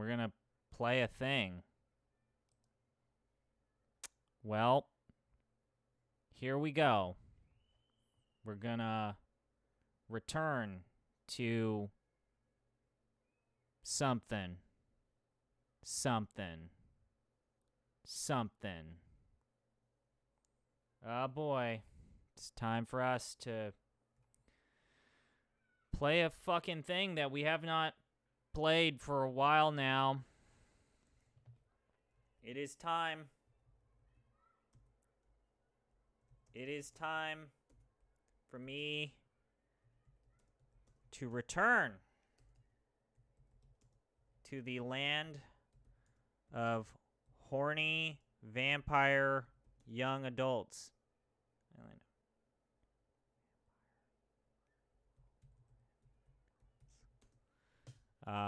We're gonna play a thing. Well, here we go. We're gonna return to something. Oh boy. It's time for us to play a fucking thing that we have not played for a while now. It is time. It is time for me to return to the land of horny vampire young adults.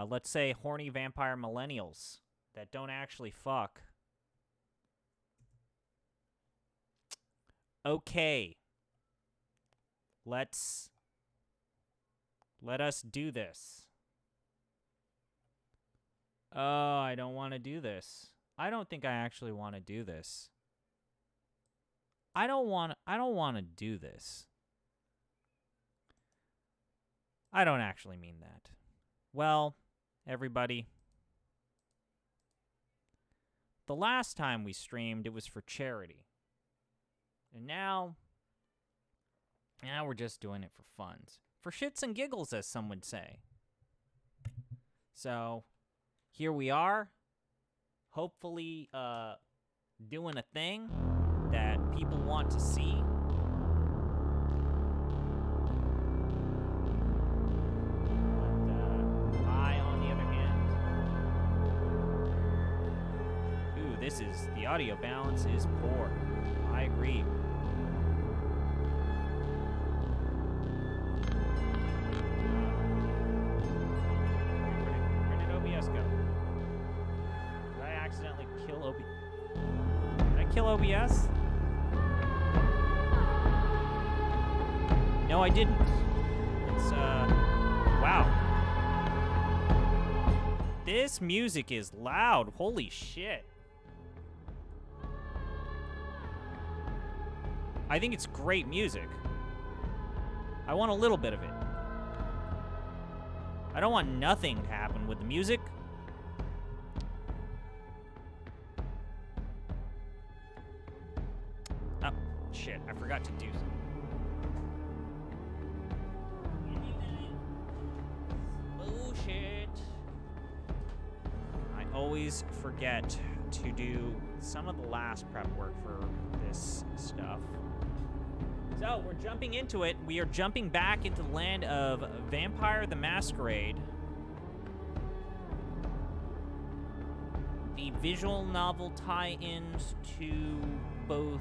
Let's say horny vampire millennials that don't actually fuck. Okay. Let us do this. Oh, I don't want to do this. I don't think I actually want to do this. I don't want to do this. I don't actually mean that. Well, everybody, the last time we streamed, it was for charity. And now we're just doing it for funds. For shits and giggles, as some would say. So, here we are, hopefully doing a thing that people want to see. But I, on the other hand, the audio balance is poor. I agree. Where did OBS go? Did I accidentally kill OBS? Did I kill OBS? No, I didn't. It's, wow. This music is loud. Holy shit. I think it's great music. I want a little bit of it. I don't want nothing to happen with the music. Oh, shit. I forgot to do something. Bullshit. I always forget to do some of the last prep work for this stuff. So, we're jumping into it. We are jumping back into the land of Vampire the Masquerade. The visual novel tie-ins to both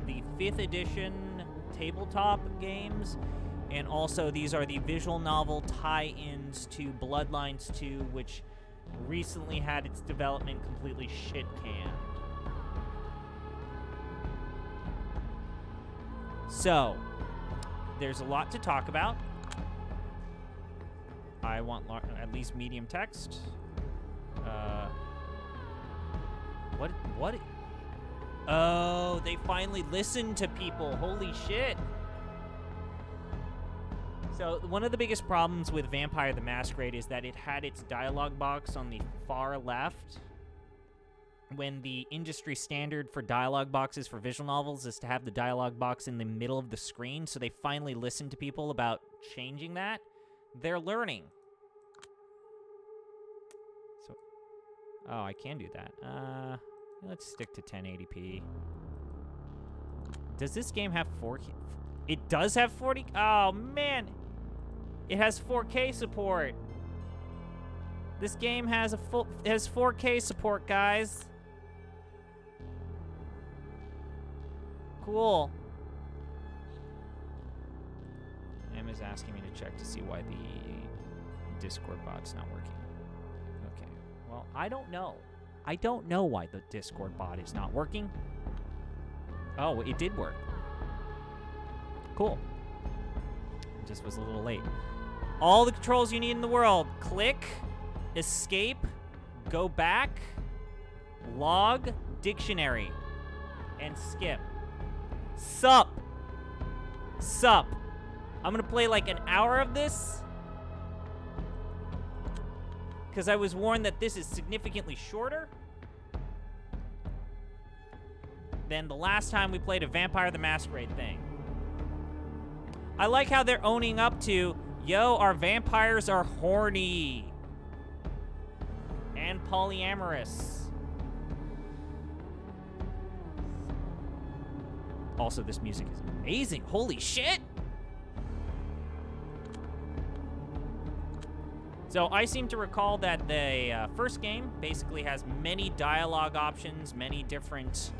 the 5th edition tabletop games, and also these are the visual novel tie-ins to Bloodlines 2, which recently had its development completely shit-canned. So, there's a lot to talk about. I want at least medium text. What? Oh, they finally listened to people. Holy shit. So, one of the biggest problems with Vampire the Masquerade is that it had its dialogue box on the far left, when the industry standard for dialogue boxes for visual novels is to have the dialogue box in the middle of the screen. So they finally listened to people about changing that. They're learning. So, oh, I can do that. Let's stick to 1080p. Does this game have 4K? It does have 40. Oh man, it has 4K support. This game has has 4K support, guys. Cool. Emma's asking me to check to see why the Discord bot's not working. Okay. Well, I don't know. I don't know why the Discord bot is not working. Oh, it did work. Cool. Just was a little late. All the controls you need in the world. Click, escape, Go back, log, dictionary, and skip. Sup. I'm gonna play like an hour of this, because I was warned that this is significantly shorter than the last time we played a Vampire the Masquerade thing. I like how they're owning up to, yo, our vampires are horny and polyamorous. Also, this music is amazing. Holy shit! So I seem to recall that the first game basically has many dialogue options, many different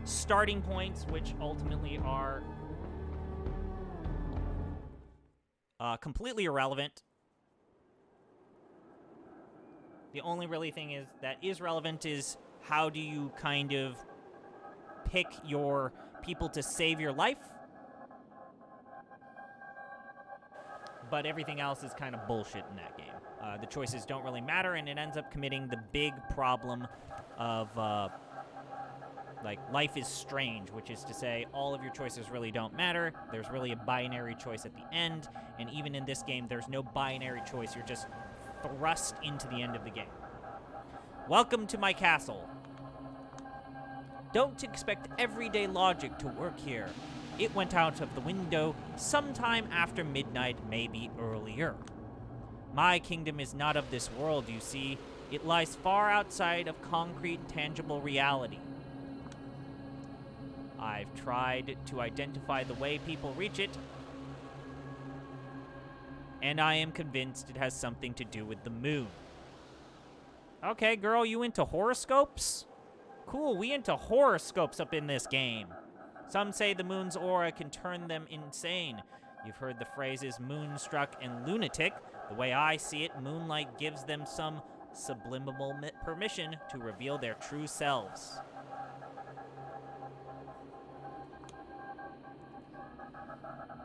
starting points, which ultimately are completely irrelevant. The only really thing that is relevant is how do you kind of pick your people to save your life. But everything else is kind of bullshit in that game. The choices don't really matter, and it ends up committing the big problem of, like, life is strange, which is to say all of your choices really don't matter. There's really a binary choice at the end, and even in this game, there's no binary choice. You're just thrust into the end of the game. Welcome to my castle. Don't expect everyday logic to work here. It went out of the window sometime after midnight, maybe earlier. My kingdom is not of this world, you see. It lies far outside of concrete, tangible reality. I've tried to identify the way people reach it, and I am convinced it has something to do with the moon. Okay, girl, you into horoscopes? Cool, we into horoscopes up in this game. Some say the moon's aura can turn them insane. You've heard the phrases moonstruck and lunatic. The way I see it, moonlight gives them some subliminal permission to reveal their true selves.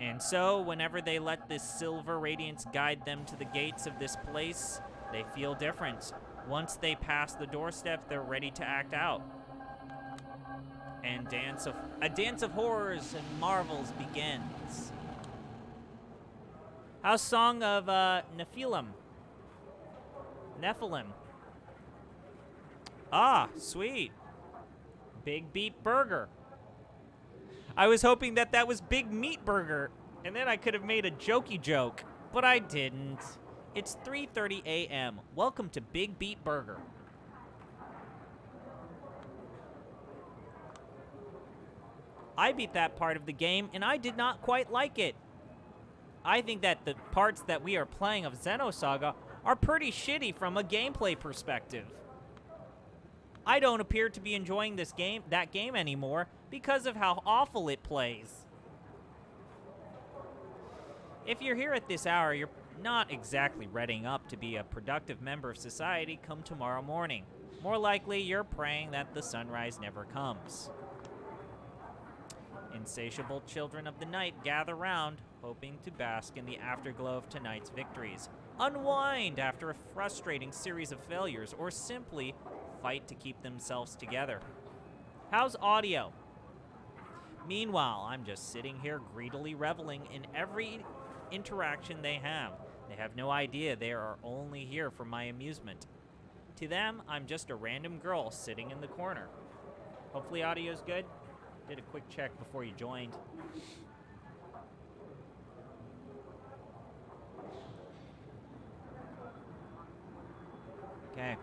And so, whenever they let this silver radiance guide them to the gates of this place, they feel different. Once they pass the doorstep, they're ready to act out. And a dance of horrors and marvels begins. How's Song of Nephilim? Ah, sweet. Big Beat Burger. I was hoping that was Big Meat Burger, and then I could have made a jokey joke, but I didn't. It's 3:30 a.m. Welcome to Big Beat Burger. I beat that part of the game, and I did not quite like it. I think that the parts that we are playing of Xenosaga are pretty shitty from a gameplay perspective. I don't appear to be enjoying that game anymore because of how awful it plays. If you're here at this hour, you're not exactly readying up to be a productive member of society come tomorrow morning. More likely, you're praying that the sunrise never comes. Insatiable children of the night gather round, hoping to bask in the afterglow of tonight's victories, unwind after a frustrating series of failures, or simply fight to keep themselves together. How's audio? Meanwhile, I'm just sitting here greedily reveling in every interaction they have. They have no idea they are only here for my amusement. To them, I'm just a random girl sitting in the corner. Hopefully audio's good. Did a quick check before you joined. Okay.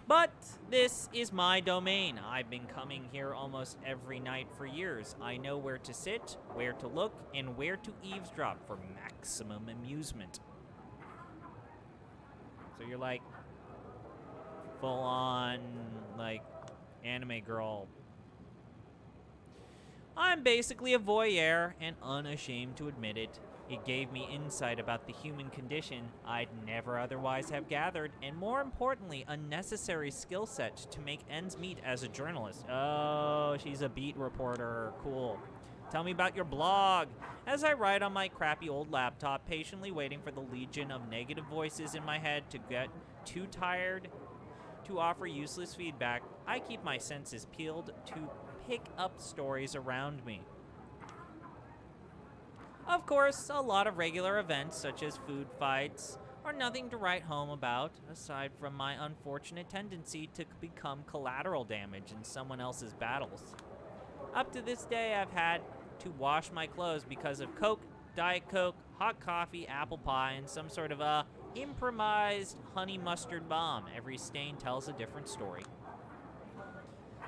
But this is my domain. I've been coming here almost every night for years. I know where to sit, where to look, and where to eavesdrop for maximum amusement. So you're like full-on, like, anime girl. I'm basically a voyeur and unashamed to admit it. It gave me insight about the human condition I'd never otherwise have gathered, and more importantly, a necessary skill set to make ends meet as a journalist. Oh, she's a beat reporter. Cool. Tell me about your blog. As I write on my crappy old laptop, patiently waiting for the legion of negative voices in my head to get too tired to offer useless feedback, I keep my senses peeled to pick up stories around me. Of course, a lot of regular events such as food fights are nothing to write home about, aside from my unfortunate tendency to become collateral damage in someone else's battles. Up to this day, I've had to wash my clothes because of Coke, Diet Coke, hot coffee, apple pie, and some sort of improvised honey mustard bomb. Every stain tells a different story.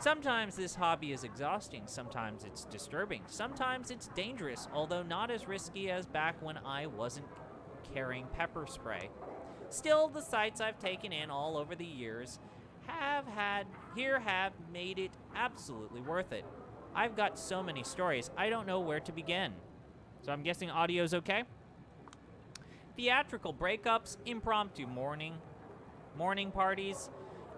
Sometimes this hobby is exhausting, sometimes it's disturbing, sometimes it's dangerous, although not as risky as back when I wasn't carrying pepper spray. Still, the sights I've taken in all over the years have made it absolutely worth it. I've got so many stories, I don't know where to begin. So I'm guessing audio's okay? Theatrical breakups, impromptu morning parties,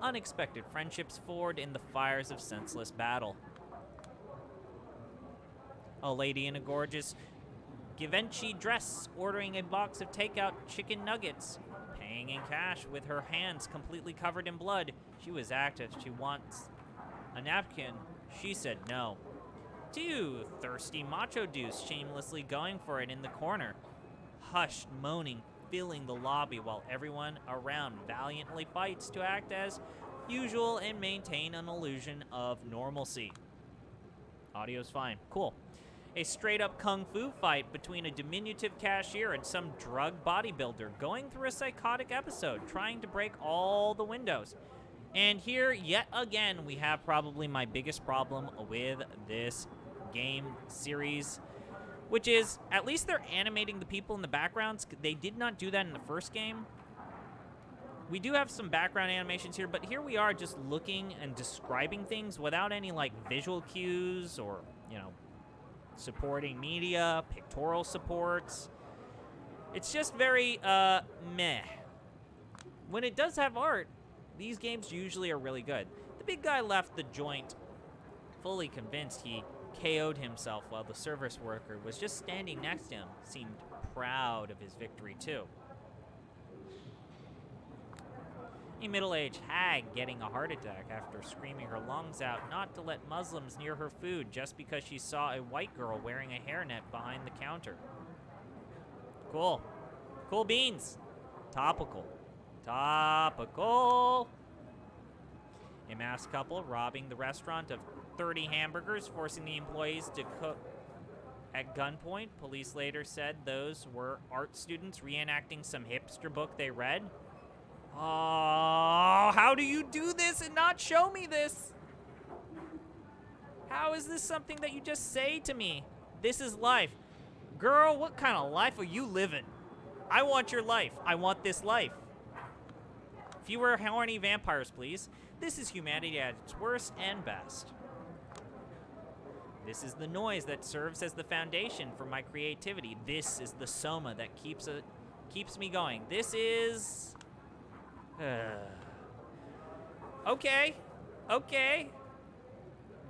unexpected friendships forged in the fires of senseless battle. A lady in a gorgeous Givenchy dress ordering a box of takeout chicken nuggets, paying in cash with her hands completely covered in blood. She was active. She wants a napkin. She said no. 2 thirsty macho dudes shamelessly going for it in the corner. Hushed moaning filling the lobby while everyone around valiantly fights to act as usual and maintain an illusion of normalcy. Audio's fine. Cool. A straight-up kung fu fight between a diminutive cashier and some drug bodybuilder going through a psychotic episode, trying to break all the windows. And here, yet again, we have probably my biggest problem with this game series, which is, at least they're animating the people in the backgrounds. They did not do that in the first game. We do have some background animations here, but here we are just looking and describing things without any, like, visual cues or, you know, supporting media, pictorial supports. It's just very, meh. When it does have art, these games usually are really good. The big guy left the joint fully convinced he KO'd himself while the service worker was just standing next to him, seemed proud of his victory too. A middle-aged hag getting a heart attack after screaming her lungs out not to let Muslims near her food just because she saw a white girl wearing a hairnet behind the counter. Cool. Cool beans. Topical. Topical. A masked couple robbing the restaurant of 30 hamburgers, forcing the employees to cook at gunpoint. Police later said those were art students reenacting some hipster book they read. Oh, how do you do this and not show me this? How is this something that you just say to me? This is life. Girl, what kind of life are you living? I want your life. I want this life. Fewer horny vampires, please. This is humanity at its worst and best. This is the noise that serves as the foundation for my creativity. This is the soma that keeps me going. This is... Okay.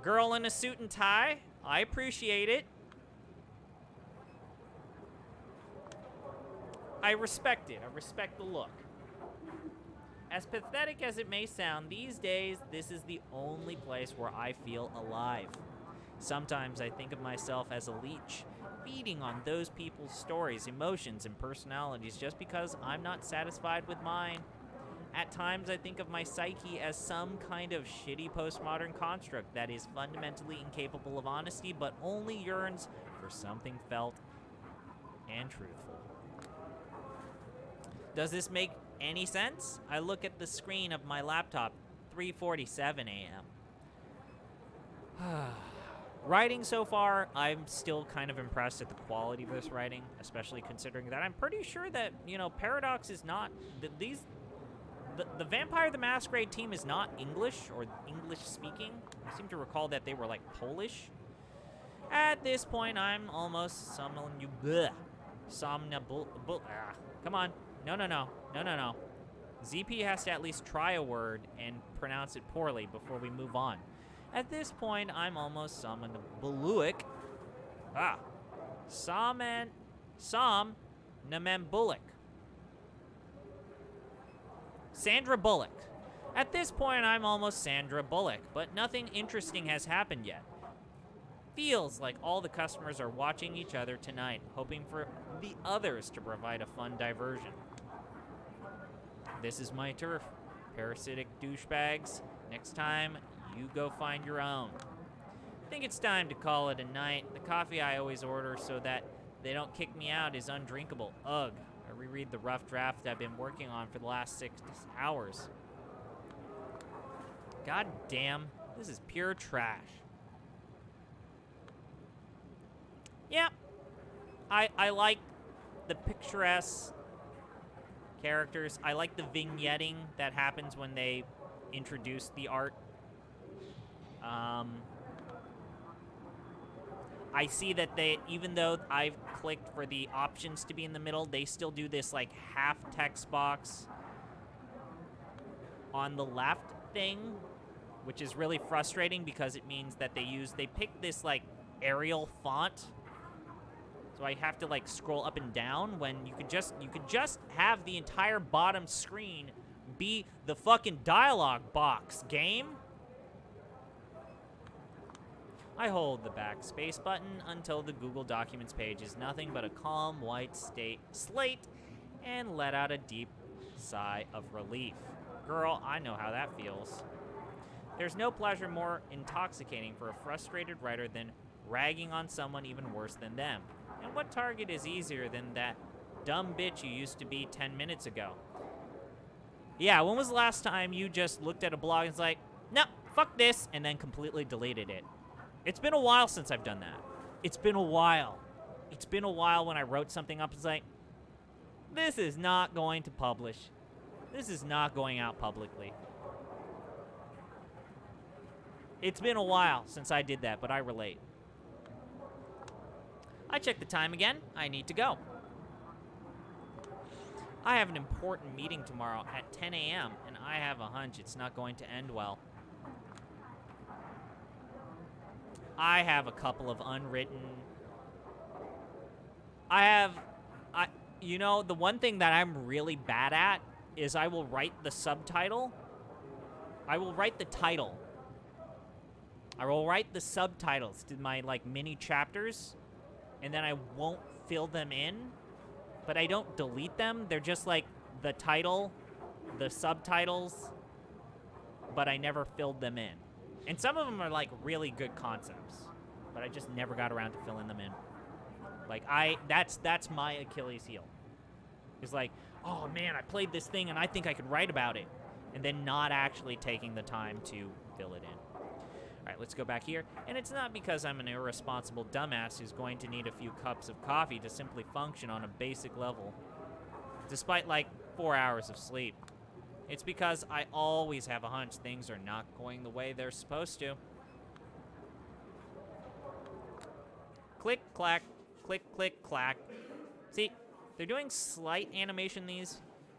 Girl in a suit and tie. I appreciate it. I respect it. I respect the look. As pathetic as it may sound, these days, this is the only place where I feel alive. Sometimes I think of myself as a leech, feeding on those people's stories, emotions, and personalities just because I'm not satisfied with mine. At times, I think of my psyche as some kind of shitty postmodern construct that is fundamentally incapable of honesty, but only yearns for something felt and truthful. Does this make any sense? I look at the screen of my laptop, 3:47 a.m. Writing so far, I'm still kind of impressed at the quality of this writing, especially considering that I'm pretty sure that, you know, Paradox is not... The Vampire the Masquerade team is not English or English-speaking. I seem to recall that they were, like, Polish. At this point, I'm almost somnambul. Come on. No. ZP has to at least try a word and pronounce it poorly before we move on. At this point, I'm almost somnambulic. Ah. Sam Namem Bullock. Sandra Bullock. At this point, I'm almost Sandra Bullock, but nothing interesting has happened yet. Feels like all the customers are watching each other tonight, hoping for the others to provide a fun diversion. This is my turf. Parasitic douchebags. Next time, you go find your own. I think it's time to call it a night. The coffee I always order so that they don't kick me out is undrinkable. Ugh. I reread the rough draft I've been working on for the last 6 hours. God damn, this is pure trash. Yeah, I like the picturesque characters. I like the vignetting that happens when they introduce the art. I see that they, even though I've clicked for the options to be in the middle, they still do this like half text box on the left thing, which is really frustrating because it means that they pick this like Arial font. So I have to like scroll up and down when you could just have the entire bottom screen be the fucking dialogue box, game. I hold the backspace button until the Google Documents page is nothing but a calm white slate and let out a deep sigh of relief. Girl, I know how that feels. There's no pleasure more intoxicating for a frustrated writer than ragging on someone even worse than them. And what target is easier than that dumb bitch you used to be 10 minutes ago? Yeah, when was the last time you just looked at a blog and was like, no, fuck this, and then completely deleted it? It's been a while since I've done that. It's been a while. It's been a while when I wrote something up. It's like, this is not going to publish. This is not going out publicly. It's been a while since I did that, but I relate. I checked the time again. I need to go. I have an important meeting tomorrow at 10 a.m., and I have a hunch it's not going to end well. I have a couple of unwritten... You know, the one thing that I'm really bad at is I will write the subtitle. I will write the title. I will write the subtitles to my, like, mini chapters, and then I won't fill them in, but I don't delete them. They're just, like, the title, the subtitles, but I never filled them in. And some of them are, like, really good concepts, but I just never got around to filling them in. Like, that's my Achilles heel. It's like, oh, man, I played this thing, and I think I could write about it, and then not actually taking the time to fill it in. All right, let's go back here. And it's not because I'm an irresponsible dumbass who's going to need a few cups of coffee to simply function on a basic level, despite, like, 4 hours of sleep. It's because I always have a hunch things are not going the way they're supposed to. Click, clack, click, click, clack. See, they're doing slight animation in these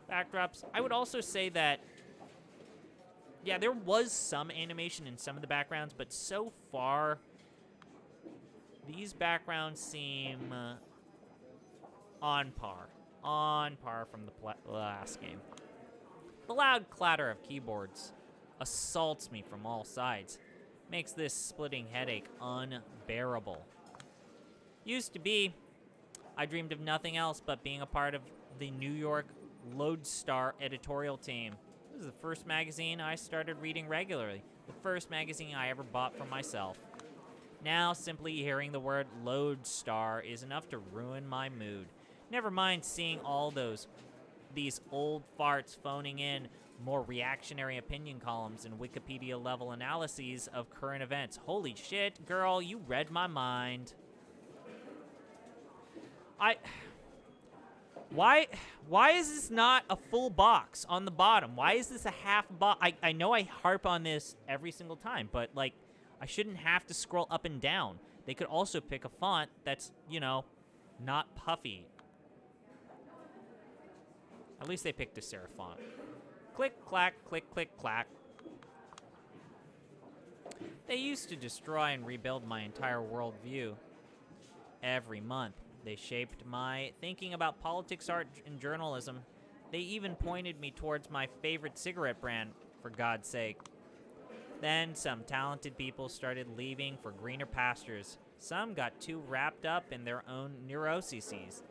backdrops. I would also say that, yeah, there was some animation in some of the backgrounds, but so far, these backgrounds seem on par from the last game. The loud clatter of keyboards assaults me from all sides, makes this splitting headache unbearable. Used to be, I dreamed of nothing else but being a part of the New York Lodestar editorial team. This is the first magazine I started reading regularly, the first magazine I ever bought for myself. Now, simply hearing the word Lodestar is enough to ruin my mood. Never mind seeing all these old farts phoning in more reactionary opinion columns and Wikipedia-level analyses of current events. Holy shit, girl, you read my mind. Why is this not a full box on the bottom? Why is this a half box? I know I harp on this every single time, but, like, I shouldn't have to scroll up and down. They could also pick a font that's, you know, not puffy. At least they picked a serif font. Click, clack, click, click, clack. They used to destroy and rebuild my entire worldview. every month. They shaped my thinking about politics, art, and journalism. They even pointed me towards my favorite cigarette brand, for God's sake. Then some talented people started leaving for greener pastures. Some got too wrapped up in their own neuroses.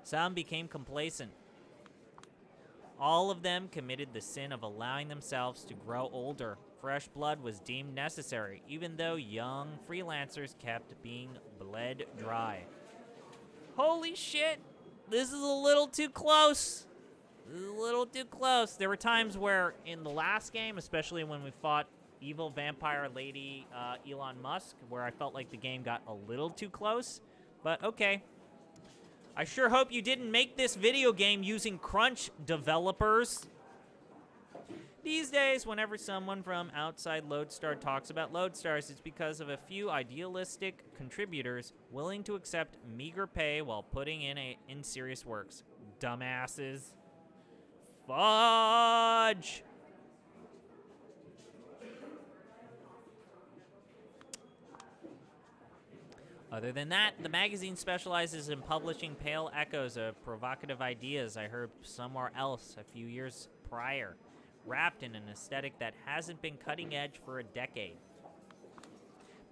Some became complacent. All of them committed the sin of allowing themselves to grow older. Fresh blood was deemed necessary, even though young freelancers kept being bled dry. Holy shit! This is a little too close. This is a little too close. There were times where in the last game, especially when we fought evil vampire lady Elon Musk, where I felt like the game got a little too close. But okay. I sure hope you didn't make this video game using crunch, developers. These days, whenever someone from outside Lodestar talks about Lodestars, it's because of a few idealistic contributors willing to accept meager pay while putting in serious works. Dumbasses. Fudge! Other than that, the magazine specializes in publishing pale echoes of provocative ideas I heard somewhere else a few years prior, wrapped in an aesthetic that hasn't been cutting edge for a decade.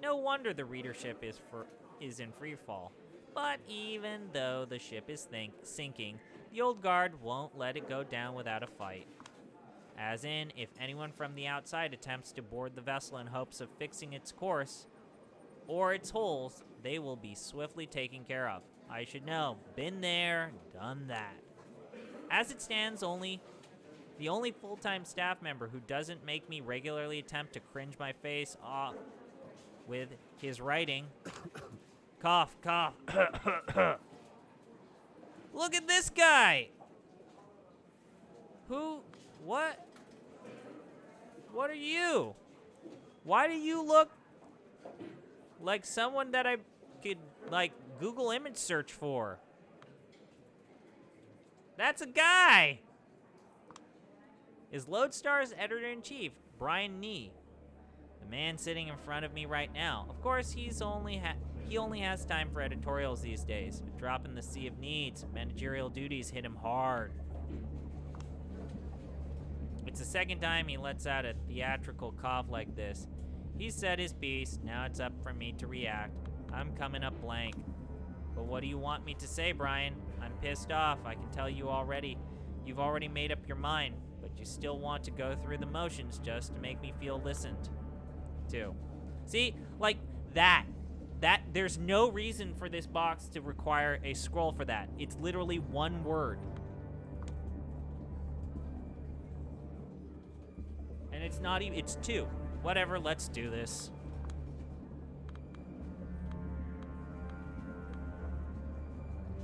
No wonder the readership is in free fall. But even though the ship is sinking, the old guard won't let it go down without a fight. As in, if anyone from the outside attempts to board the vessel in hopes of fixing its course or its holes, they will be swiftly taken care of. I should know. Been there, done that. As it stands, the only full-time staff member who doesn't make me regularly attempt to cringe my face off with his writing. Cough, cough. Look at this guy! Who? What? What are you? Why do you look like someone that I could, like, Google image search for? That's a guy! Is Lodestar's editor-in-chief, Brian Nee. The man sitting in front of me right now. Of course, he only has time for editorials these days. A drop in the sea of needs. Managerial duties hit him hard. It's the second time he lets out a theatrical cough like this. He said his piece. Now it's up for me to react. I'm coming up blank. But what do you want me to say, Brian? I'm pissed off. I can tell you already. You've already made up your mind, but you still want to go through the motions just to make me feel listened to. See, like that, there's no reason for this box to require a scroll for that. It's literally one word. And it's not even, it's two. Whatever, let's do this.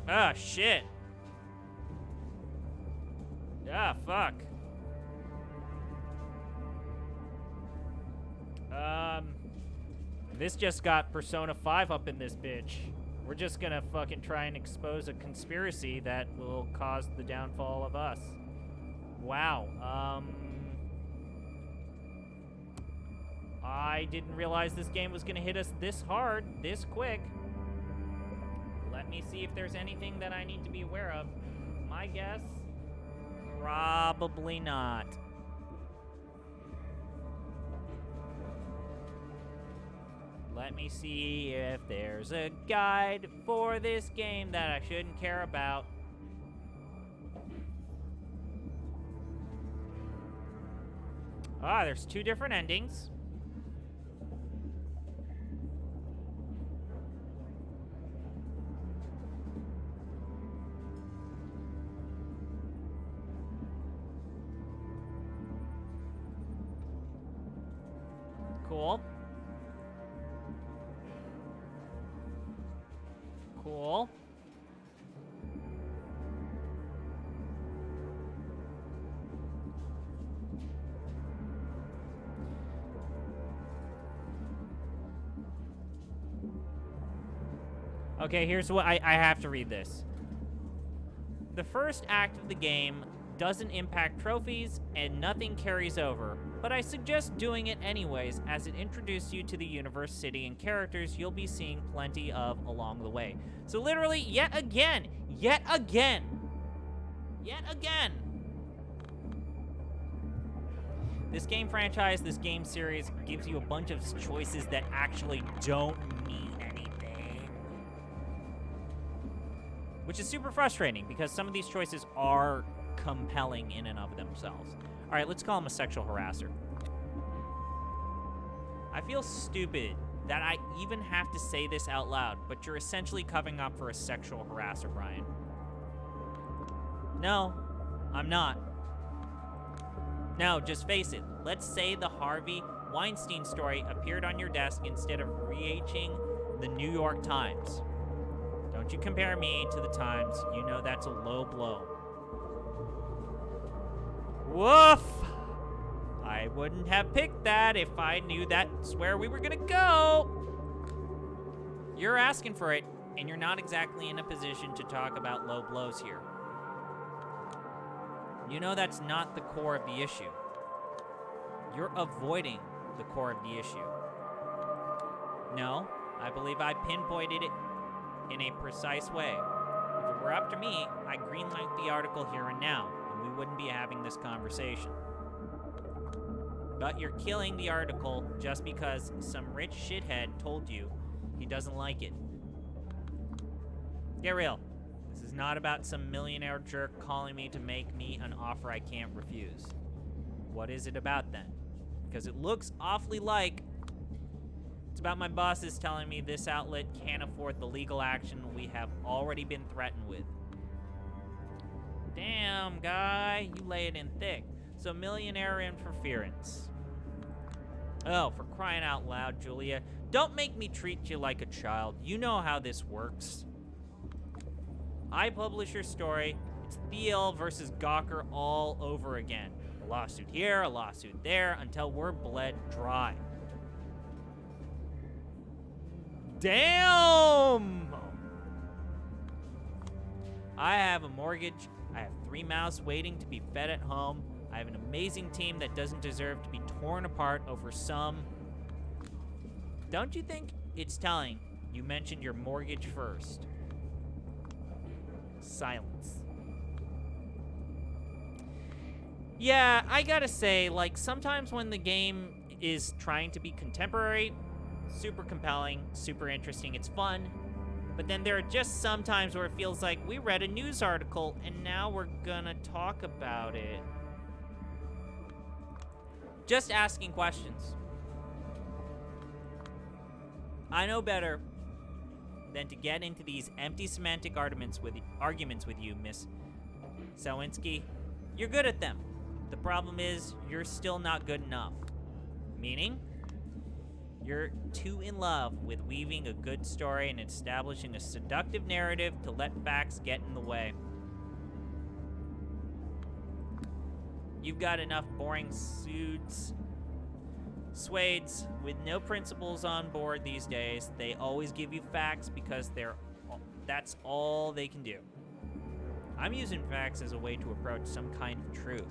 Ah, shit. Ah, fuck. This just got Persona 5 up in this bitch. We're just gonna fucking try and expose a conspiracy that will cause the downfall of us. Wow, I didn't realize this game was gonna hit us this hard, this quick. Let me see if there's anything that I need to be aware of. My guess, probably not. Let me see if there's a guide for this game that I shouldn't care about. Ah, there's two different endings. Cool. Cool. Okay, here's what I have to read this. The first act of the game doesn't impact trophies, and nothing carries over. But I suggest doing it anyways, as it introduces you to the universe, city, and characters you'll be seeing plenty of along the way. So literally, yet again, this game franchise, this game series gives you a bunch of choices that actually don't mean anything. Which is super frustrating, because some of these choices are compelling in and of themselves. All right, let's call him a sexual harasser. I feel stupid that I even have to say this out loud, but you're essentially covering up for a sexual harasser, Brian. No, I'm not. No, just face it. Let's say the Harvey Weinstein story appeared on your desk instead of reaching the New York Times. Don't you compare me to the Times. You know that's a low blow. Woof! I wouldn't have picked that if I knew that's where we were gonna go. You're asking for it, and you're not exactly in a position to talk about low blows here. You know that's not the core of the issue. You're avoiding the core of the issue. No, I believe I pinpointed it in a precise way. If it were up to me, I'd greenlight the article here and now, and we wouldn't be having this conversation. But you're killing the article just because some rich shithead told you he doesn't like it. Get real. This is not about some millionaire jerk calling me to make me an offer I can't refuse. What is it about then? Because it looks awfully like it's about my bosses telling me this outlet can't afford the legal action we have already been threatened with. Damn, guy, you lay it in thick. So millionaire interference. Oh, for crying out loud, Julia. Don't make me treat you like a child. You know how this works. I publish your story. It's Thiel versus Gawker all over again. A lawsuit here, a lawsuit there, until we're bled dry. Damn! I have a mortgage. I have 3 mouths waiting to be fed at home. I have an amazing team that doesn't deserve to be torn apart over some... Don't you think it's telling you mentioned your mortgage first? Silence. Yeah, I gotta say, like, sometimes when the game is trying to be contemporary, super compelling, super interesting, it's fun. But then there are just some times where it feels like we read a news article and now we're gonna talk about it. Just asking questions. I know better than to get into these empty semantic arguments with you, Miss Sawinski. You're good at them. The problem is, you're still not good enough. Meaning, you're too in love with weaving a good story and establishing a seductive narrative to let facts get in the way. You've got enough boring Swades with no principles on board these days. They always give you facts because that's all they can do. I'm using facts as a way to approach some kind of truth.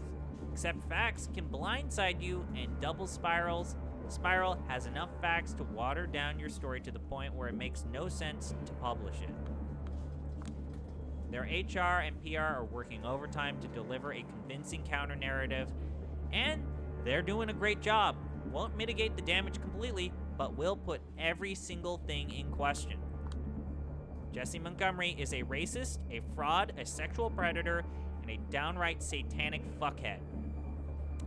Except facts can blindside you, and Double Spiral has enough facts to water down your story to the point where it makes no sense to publish it. Their HR and PR are working overtime to deliver a convincing counter-narrative, and they're doing a great job. Won't mitigate the damage completely, but will put every single thing in question. Jesse Montgomery is a racist, a fraud, a sexual predator, and a downright satanic fuckhead.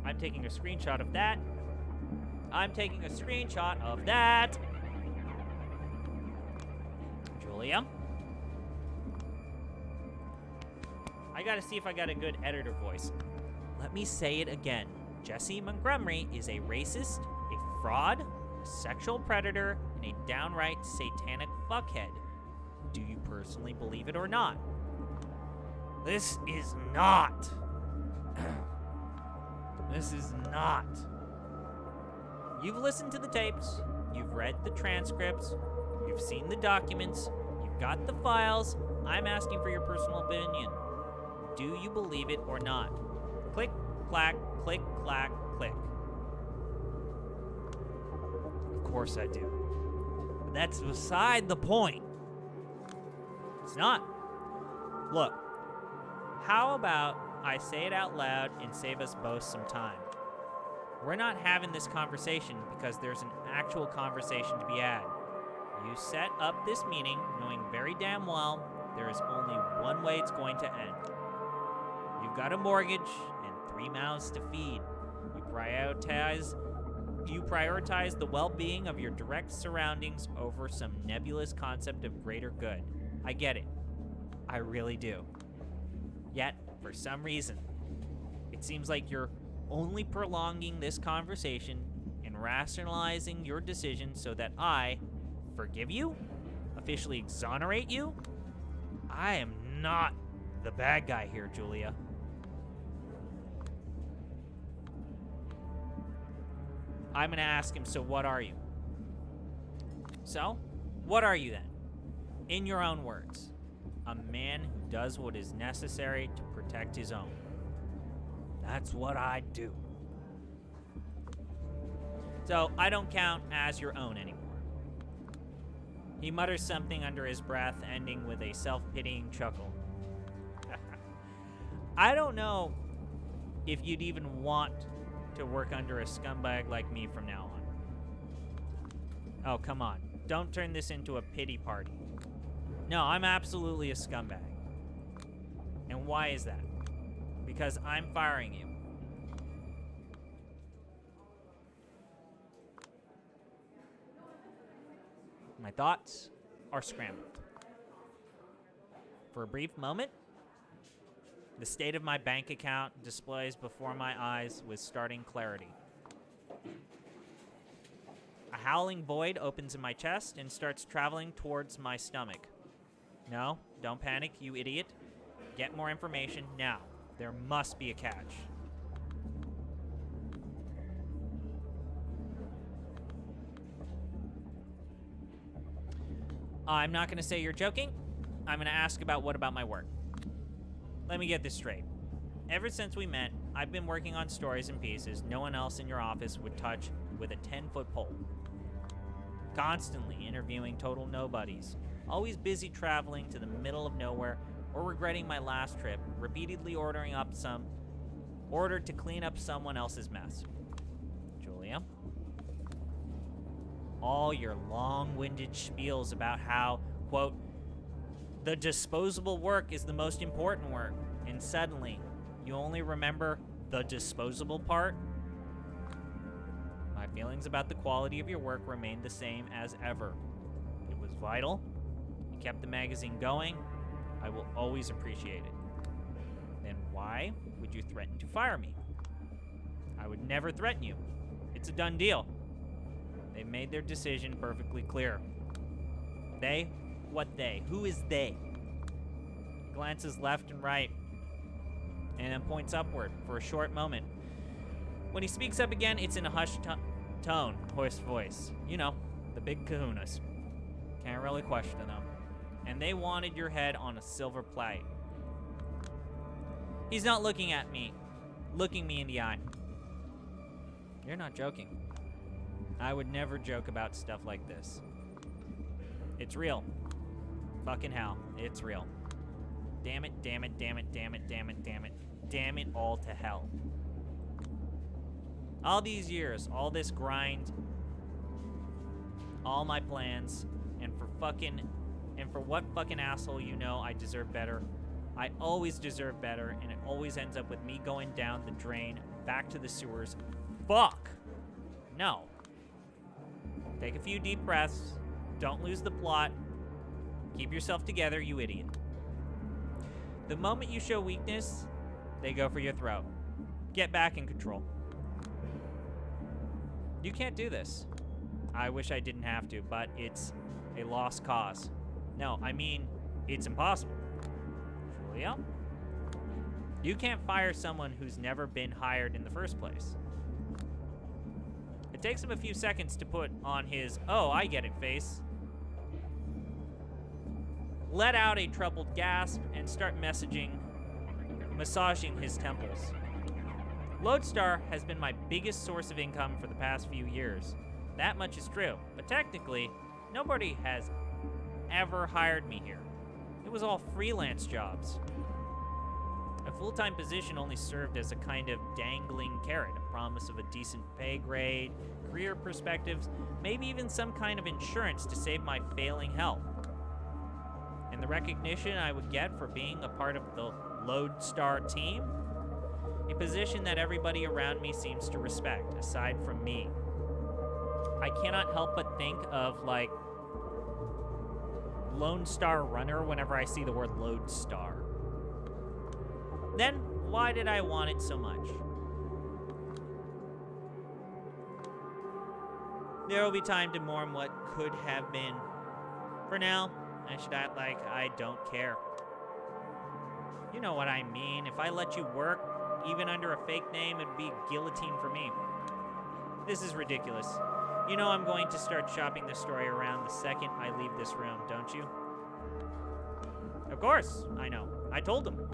I'm taking a screenshot of that. Julia? I gotta see if I got a good editor voice. Let me say it again. Jesse Montgomery is a racist, a fraud, a sexual predator, and a downright satanic fuckhead. Do you personally believe it or not? This is not. This is not. You've listened to the tapes, you've read the transcripts, you've seen the documents, you've got the files. I'm asking for your personal opinion. Do you believe it or not? Click, clack, click, clack, click. Of course I do. But that's beside the point. It's not. Look, how about I say it out loud and save us both some time? We're not having this conversation because there's an actual conversation to be had. You set up this meeting knowing very damn well there is only one way it's going to end. You've got a mortgage and 3 mouths to feed. You prioritize the well-being of your direct surroundings over some nebulous concept of greater good. I get it. I really do. Yet, for some reason, it seems like you're only prolonging this conversation and rationalizing your decision so that I forgive you? Officially exonerate you? I am not the bad guy here, Julia. I'm gonna ask him, so what are you? So, what are you then? In your own words, a man who does what is necessary to protect his own. That's what I do. So, I don't count as your own anymore. He mutters something under his breath, ending with a self-pitying chuckle. I don't know if you'd even want to work under a scumbag like me from now on. Oh, come on. Don't turn this into a pity party. No, I'm absolutely a scumbag. And why is that? Because I'm firing you. My thoughts are scrambled. For a brief moment, the state of my bank account displays before my eyes with starting clarity. A howling void opens in my chest and starts traveling towards my stomach. No, don't panic, you idiot. Get more information now. There must be a catch. I'm not going to say you're joking. I'm going to ask about what about my work. Let me get this straight. Ever since we met, I've been working on stories and pieces no one else in your office would touch with a 10-foot pole. Constantly interviewing total nobodies. Always busy traveling to the middle of nowhere or regretting my last trip, repeatedly ordered to clean up someone else's mess. Julia? All your long-winded spiels about how, quote, the disposable work is the most important work, and suddenly you only remember the disposable part? My feelings about the quality of your work remain the same as ever. It was vital. You kept the magazine going. I will always appreciate it. Then why would you threaten to fire me? I would never threaten you. It's a done deal. They made their decision perfectly clear. They? What they? Who is they? Glances left and right, and then points upward for a short moment. When he speaks up again, it's in a hushed tone, hoarse voice. You know, the big kahunas. Can't really question them. And they wanted your head on a silver plate. He's not looking at me, looking me in the eye. You're not joking. I would never joke about stuff like this. It's real. Fucking hell, it's real. Damn it, damn it, damn it, damn it, damn it, damn it. Damn it all to hell. All these years, all this grind, all my plans, and for what fucking asshole you know I deserve better. I always deserve better, and it always ends up with me going down the drain, back to the sewers. Fuck! No. Take a few deep breaths. Don't lose the plot. Keep yourself together, you idiot. The moment you show weakness, they go for your throat. Get back in control. You can't do this. I wish I didn't have to, but it's a lost cause. No, I mean, it's impossible. Julia? You can't fire someone who's never been hired in the first place. It takes him a few seconds to put on his, oh, I get it face. Let out a troubled gasp and start massaging his temples. Lodestar has been my biggest source of income for the past few years. That much is true, but technically, nobody has ever hired me here. It was all freelance jobs. A full-time position only served as a kind of dangling carrot, a promise of a decent pay grade, career perspectives, maybe even some kind of insurance to save my failing health. And the recognition I would get for being a part of the Lodestar team? A position that everybody around me seems to respect, aside from me. I cannot help but think of, like, Lone Star Runner whenever I see the word Lodestar. Then, why did I want it so much? There will be time to mourn what could have been. For now, I should act like I don't care. You know what I mean. If I let you work, even under a fake name, it'd be guillotine for me. This is ridiculous. You know I'm going to start shopping this story around the second I leave this room, don't you? Of course, I know. I told him.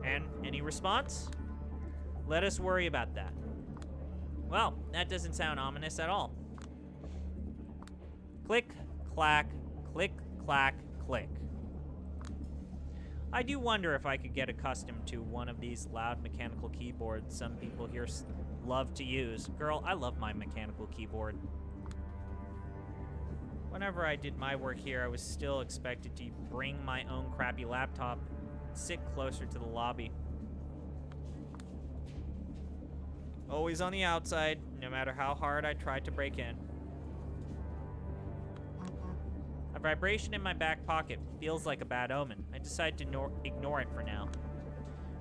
And any response? Let us worry about that. Well, that doesn't sound ominous at all. Click, clack, click, clack, click. I do wonder if I could get accustomed to one of these loud mechanical keyboards some people here love to use. Girl, I love my mechanical keyboard. Whenever I did my work here, I was still expected to bring my own crappy laptop and sit closer to the lobby. Always on the outside, no matter how hard I tried to break in. A vibration in my back pocket feels like a bad omen. I decide to ignore it for now.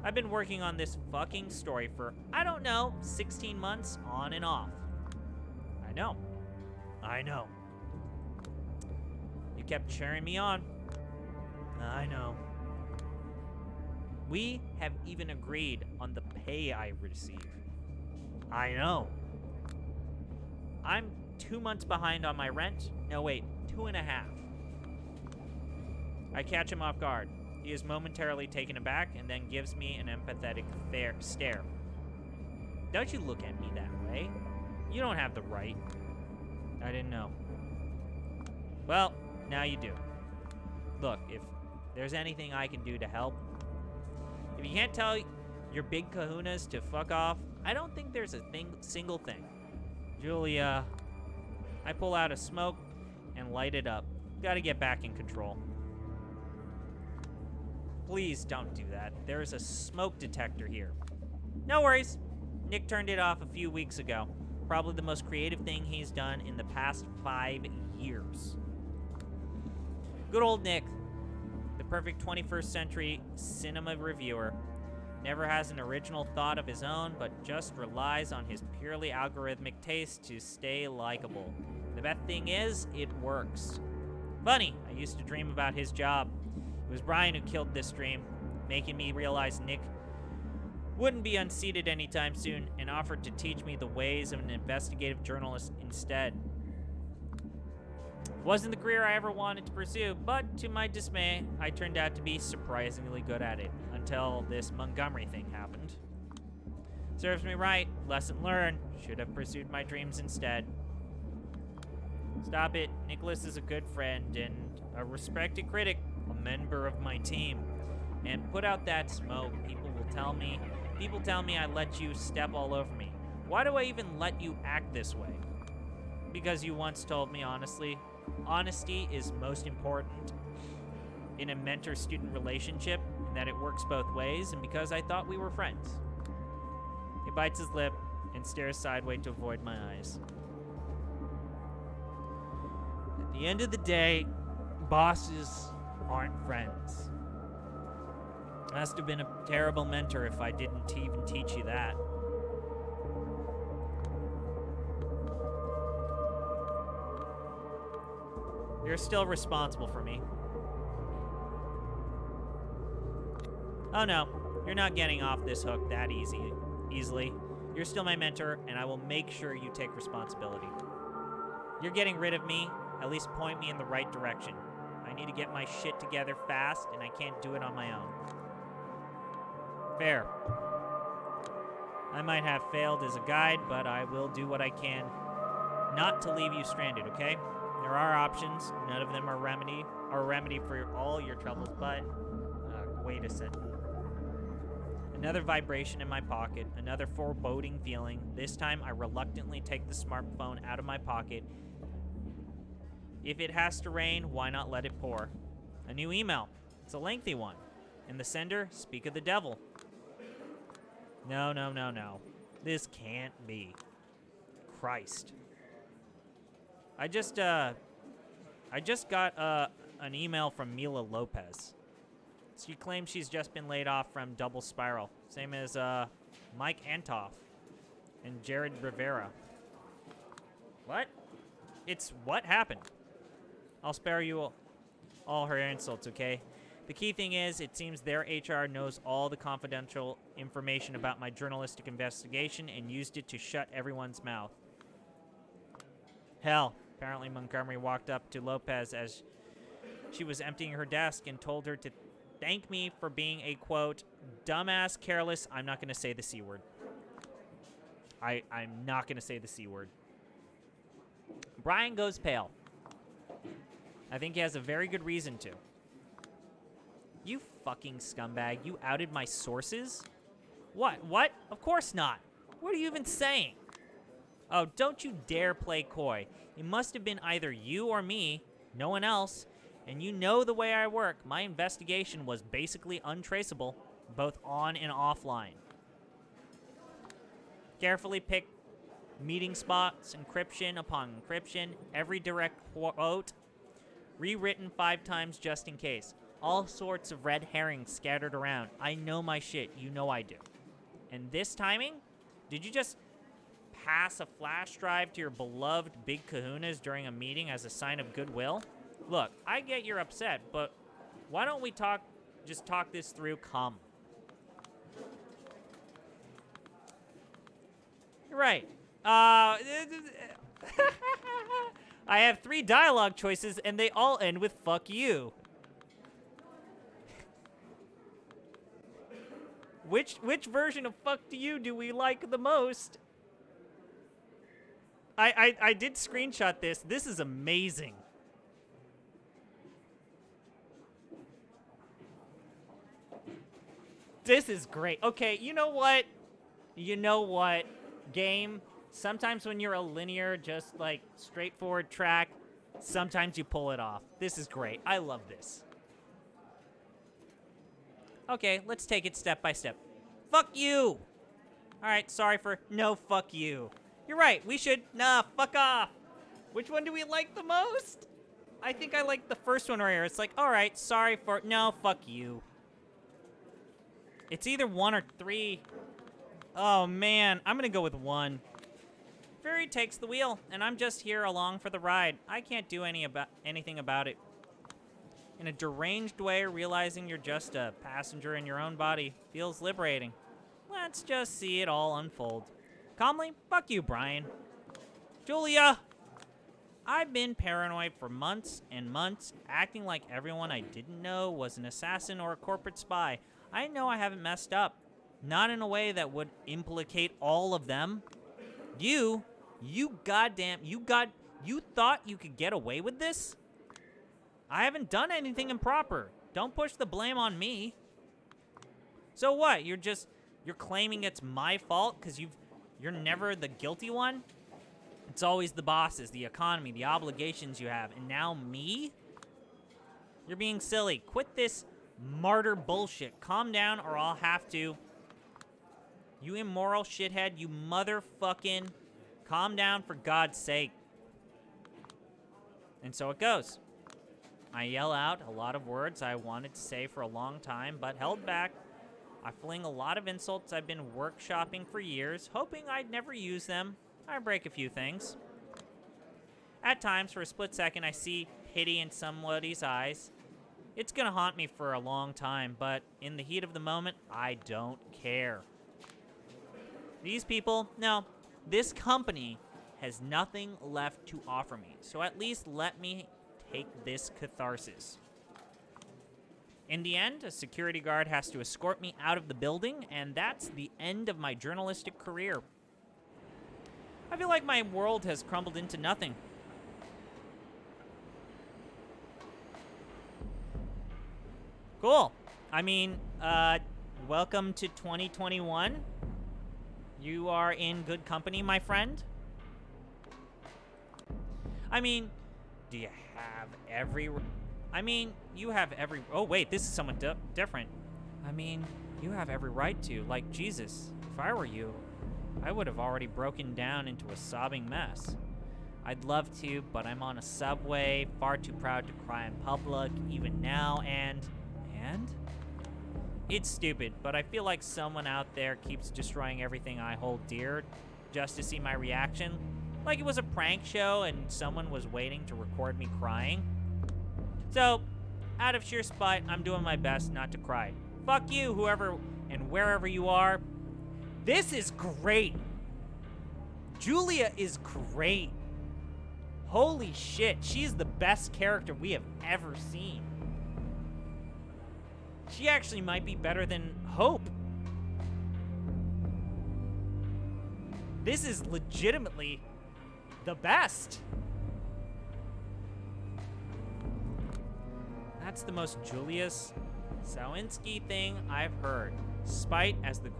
I've been working on this fucking story for, I don't know, 16 months on and off. I know. You kept cheering me on. I know. We have even agreed on the pay I receive. I know. I'm 2 months behind on my rent. No, wait, 2.5. I catch him off guard. He is momentarily taken aback and then gives me an empathetic stare. Don't you look at me that way. You don't have the right. I didn't know. Well, now you do. Look, if there's anything I can do to help, if you can't tell your big kahunas to fuck off, I don't think there's a single thing. Julia, I pull out a smoke and light it up. Gotta get back in control. Please don't do that. There's a smoke detector here. No worries. Nick turned it off a few weeks ago. Probably the most creative thing he's done in the past 5 years. Good old Nick, the perfect 21st century cinema reviewer, never has an original thought of his own, but just relies on his purely algorithmic taste to stay likable. The best thing is, it works. Funny, I used to dream about his job. It was Brian who killed this dream, making me realize Nick wouldn't be unseated anytime soon and offered to teach me the ways of an investigative journalist instead. It wasn't the career I ever wanted to pursue, but to my dismay, I turned out to be surprisingly good at it until this Montgomery thing happened. Serves me right. Lesson learned. Should have pursued my dreams instead. Stop it. Nicholas is a good friend and a respected critic, a member of my team. And put out that smoke. People tell me I let you step all over me. Why do I even let you act this way? Because you once told me honestly, honesty is most important in a mentor-student relationship, and that it works both ways, and because I thought we were friends. He bites his lip and stares sideways to avoid my eyes. At the end of the day, bosses aren't friends. Must have been a terrible mentor if I didn't even teach you that. You're still responsible for me. Oh no, you're not getting off this hook that easily. You're still my mentor, and I will make sure you take responsibility. You're getting rid of me, at least point me in the right direction. I need to get my shit together fast, and I can't do it on my own. Fair. I might have failed as a guide, but I will do what I can not to leave you stranded, okay? There are options. None of them are a remedy for all your troubles, but wait a second. Another vibration in my pocket, another foreboding feeling. This time, I reluctantly take the smartphone out of my pocket. If it has to rain, why not let it pour? A new email. It's a lengthy one. And the sender, speak of the devil. No, no, no, no. This can't be. Christ. I just got an email from Mila Lopez. She claims she's just been laid off from Double Spiral. Same as Mike Antoff and Jared Rivera. What? It's what happened? I'll spare you all her insults, okay? The key thing is, it seems their HR knows all the confidential information about my journalistic investigation and used it to shut everyone's mouth. Hell, apparently Montgomery walked up to Lopez as she was emptying her desk and told her to thank me for being a, quote, dumbass, careless, I'm not going to say the C word. I'm not going to say the C word. Brian goes pale. I think he has a very good reason to. You fucking scumbag. You outed my sources? What? What? Of course not. What are you even saying? Oh, don't you dare play coy. It must have been either you or me, no one else, and you know the way I work. My investigation was basically untraceable, both on and offline. Carefully pick meeting spots, encryption upon encryption, every direct quote, rewritten 5 times just in case. All sorts of red herrings scattered around. I know my shit. You know I do. And this timing? Did you just pass a flash drive to your beloved Big Kahunas during a meeting as a sign of goodwill? Look, I get you're upset, but why don't we just talk this through calmly? You're right. I have 3 dialogue choices, and they all end with fuck you. Which version of fuck you do we like the most? I did screenshot this. This is amazing. This is great. Okay, you know what? You know what? Game, sometimes when you're a linear, just like straightforward track, sometimes you pull it off. This is great. I love this. Okay, let's take it step by step. Fuck you! Alright, sorry for no fuck you. You're right, we should, fuck off. Which one do we like the most? I think I like the first one right here. It's like, alright, sorry for, no, fuck you. It's either 1 or 3. Oh man, I'm gonna go with 1. Fury takes the wheel, and I'm just here along for the ride. I can't do anything about it. In a deranged way, realizing you're just a passenger in your own body feels liberating. Let's just see it all unfold. Calmly, fuck you, Brian. Julia! I've been paranoid for months and months, acting like everyone I didn't know was an assassin or a corporate spy. I know I haven't messed up. Not in a way that would implicate all of them. You thought you could get away with this? I haven't done anything improper. Don't push the blame on me. So what? You're claiming it's my fault because you're never the guilty one? It's always the bosses, the economy, the obligations you have, and now me? You're being silly. Quit this martyr bullshit. Calm down or I'll have to. You immoral shithead, you motherfucking... Calm down for God's sake. And so it goes. I yell out a lot of words I wanted to say for a long time, but held back. I fling a lot of insults I've been workshopping for years, hoping I'd never use them. I break a few things. At times, for a split second, I see pity in somebody's eyes. It's gonna haunt me for a long time, but in the heat of the moment, I don't care. These people, no, this company has nothing left to offer me, so at least let me take this catharsis. In the end, a security guard has to escort me out of the building, and that's the end of my journalistic career. I feel like my world has crumbled into nothing. Cool. I mean, welcome to 2021. You are in good company, my friend. I mean, do you have every... you have every... Oh, wait, this is someone different. I mean, you have every right to. Like, Jesus, if I were you, I would have already broken down into a sobbing mess. I'd love to, but I'm on a subway, far too proud to cry in public, even now, and... It's stupid, but I feel like someone out there keeps destroying everything I hold dear just to see my reaction. Like it was a prank show and someone was waiting to record me crying. So, out of sheer spite, I'm doing my best not to cry. Fuck you, whoever and wherever you are. This is great. Julia is great. Holy shit, she's the best character we have ever seen. She actually might be better than Hope. This is legitimately the best. That's the most Julius Sawinski thing I've heard. Spite as the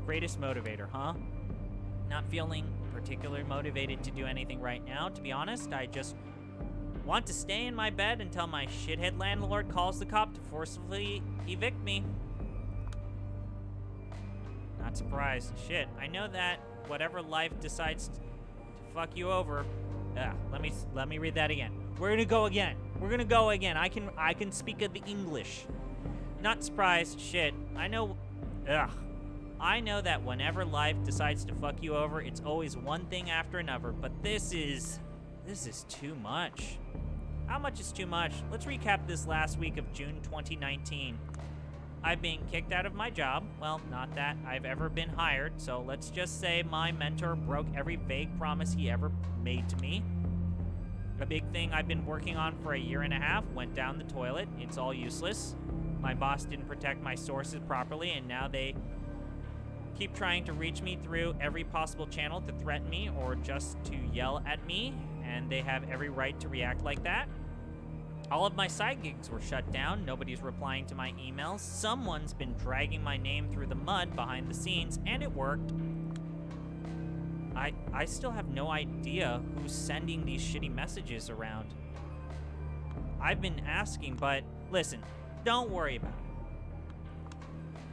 greatest motivator, huh? Not feeling particularly motivated to do anything right now, to be honest. I just want to stay in my bed until my shithead landlord calls the cop to forcibly evict me. Not surprised. Shit, I know that whatever life decides to fuck you over. Let me read that again. We're gonna go again. We're gonna go again. I can speak of the English. Not surprised. Shit, I know. I know that whenever life decides to fuck you over, it's always one thing after another. But this is too much. How much is too much? Let's recap this last week of June 2019. I've been kicked out of my job. Well, not that I've ever been hired, so let's just say my mentor broke every vague promise he ever made to me. A big thing I've been working on for a year and a half went down the toilet. It's all useless. My boss didn't protect my sources properly, and now they keep trying to reach me through every possible channel to threaten me or just to yell at me, and they have every right to react like that. All of my side gigs were shut down. Nobody's replying to my emails. Someone's been dragging my name through the mud behind the scenes, and it worked. I still have no idea who's sending these shitty messages around. I've been asking, but listen, don't worry about it.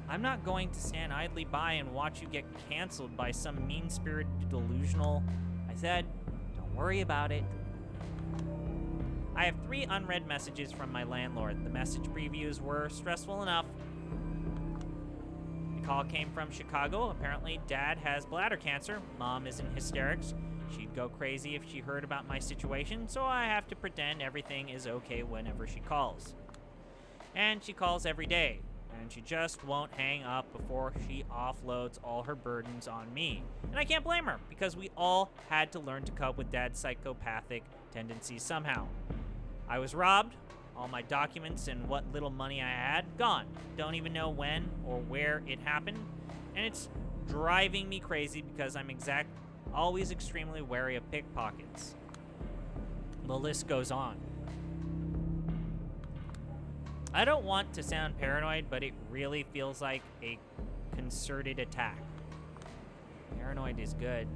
I'm not going to stand idly by and watch you get canceled by some mean-spirited delusional... I said, don't worry about it. I have 3 unread messages from my landlord. The message previews were stressful enough. The call came from Chicago. Apparently, Dad has bladder cancer. Mom is in hysterics. She'd go crazy if she heard about my situation, so I have to pretend everything is okay whenever she calls. And she calls every day, and she just won't hang up before she offloads all her burdens on me. And I can't blame her, because we all had to learn to cope with Dad's psychopathic tendencies somehow. I was robbed. All my documents and what little money I had, gone. Don't even know when or where it happened. And it's driving me crazy because I'm always extremely wary of pickpockets. The list goes on. I don't want to sound paranoid, but it really feels like a concerted attack. Paranoid is good.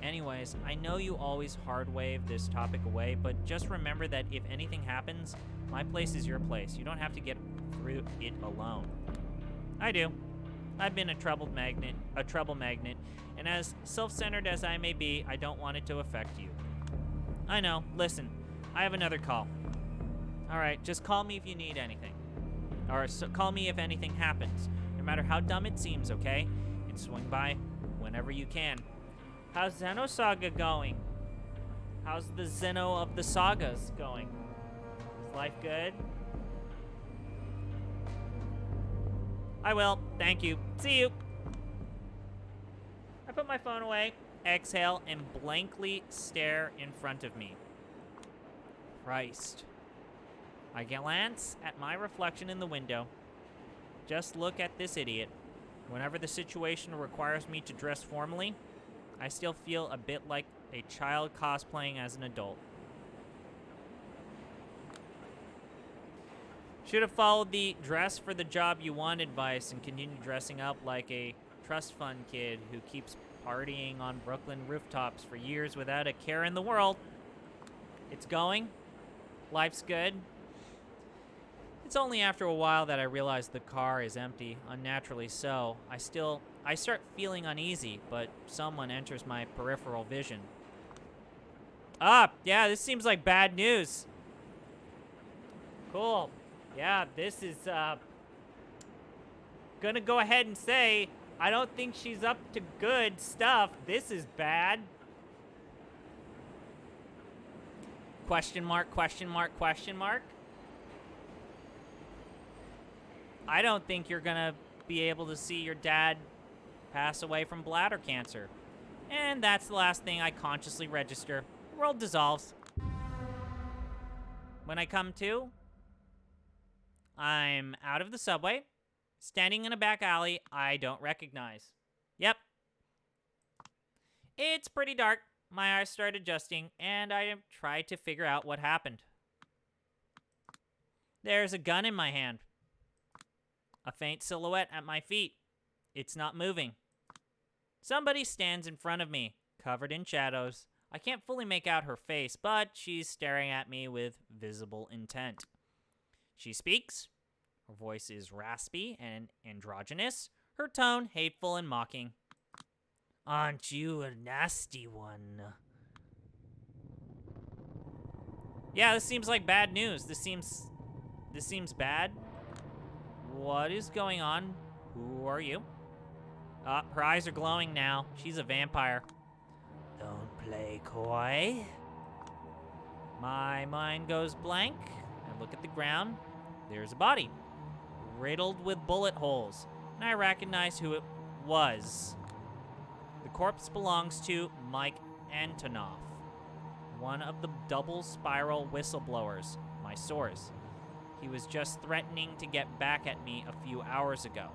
Anyways, I know you always hard-wave this topic away, but just remember that if anything happens, my place is your place. You don't have to get through it alone. I do. I've been a trouble magnet, and as self-centered as I may be, I don't want it to affect you. I know. Listen, I have another call. All right, just call me if you need anything. Or call me if anything happens, no matter how dumb it seems, okay? And swing by whenever you can. How's Xenosaga going? How's the Xeno of the sagas going? Is life good? I will. Thank you. See you. I put my phone away, exhale, and blankly stare in front of me. Christ. I glance at my reflection in the window. Just look at this idiot. Whenever the situation requires me to dress formally, I still feel a bit like a child cosplaying as an adult. Should have followed the dress for the job you want advice and continued dressing up like a trust fund kid who keeps partying on Brooklyn rooftops for years without a care in the world. It's going. Life's good. It's only after a while that I realize the car is empty, unnaturally so. I start feeling uneasy, but someone enters my peripheral vision. Yeah, this seems like bad news. Cool. Yeah, this is, gonna go ahead and say, I don't think she's up to good stuff. This is bad. Question mark, question mark, question mark. I don't think you're gonna be able to see your dad pass away from bladder cancer. And that's the last thing I consciously register. The world dissolves. When I come to, I'm out of the subway, standing in a back alley I don't recognize. Yep. It's pretty dark. My eyes start adjusting, and I try to figure out what happened. There's a gun in my hand. A faint silhouette at my feet. It's not moving. Somebody stands in front of me, covered in shadows. I can't fully make out her face, but she's staring at me with visible intent. She speaks. Her voice is raspy and androgynous. Her tone hateful and mocking. Aren't you a nasty one? Yeah, this seems like bad news. This seems bad. What is going on? Who are you? Her eyes are glowing now. She's a vampire. Don't play coy. My mind goes blank. I look at the ground. There's a body, riddled with bullet holes, and I recognize who it was. The corpse belongs to Mike Antonoff, one of the double spiral whistleblowers, my source. He was just threatening to get back at me a few hours ago.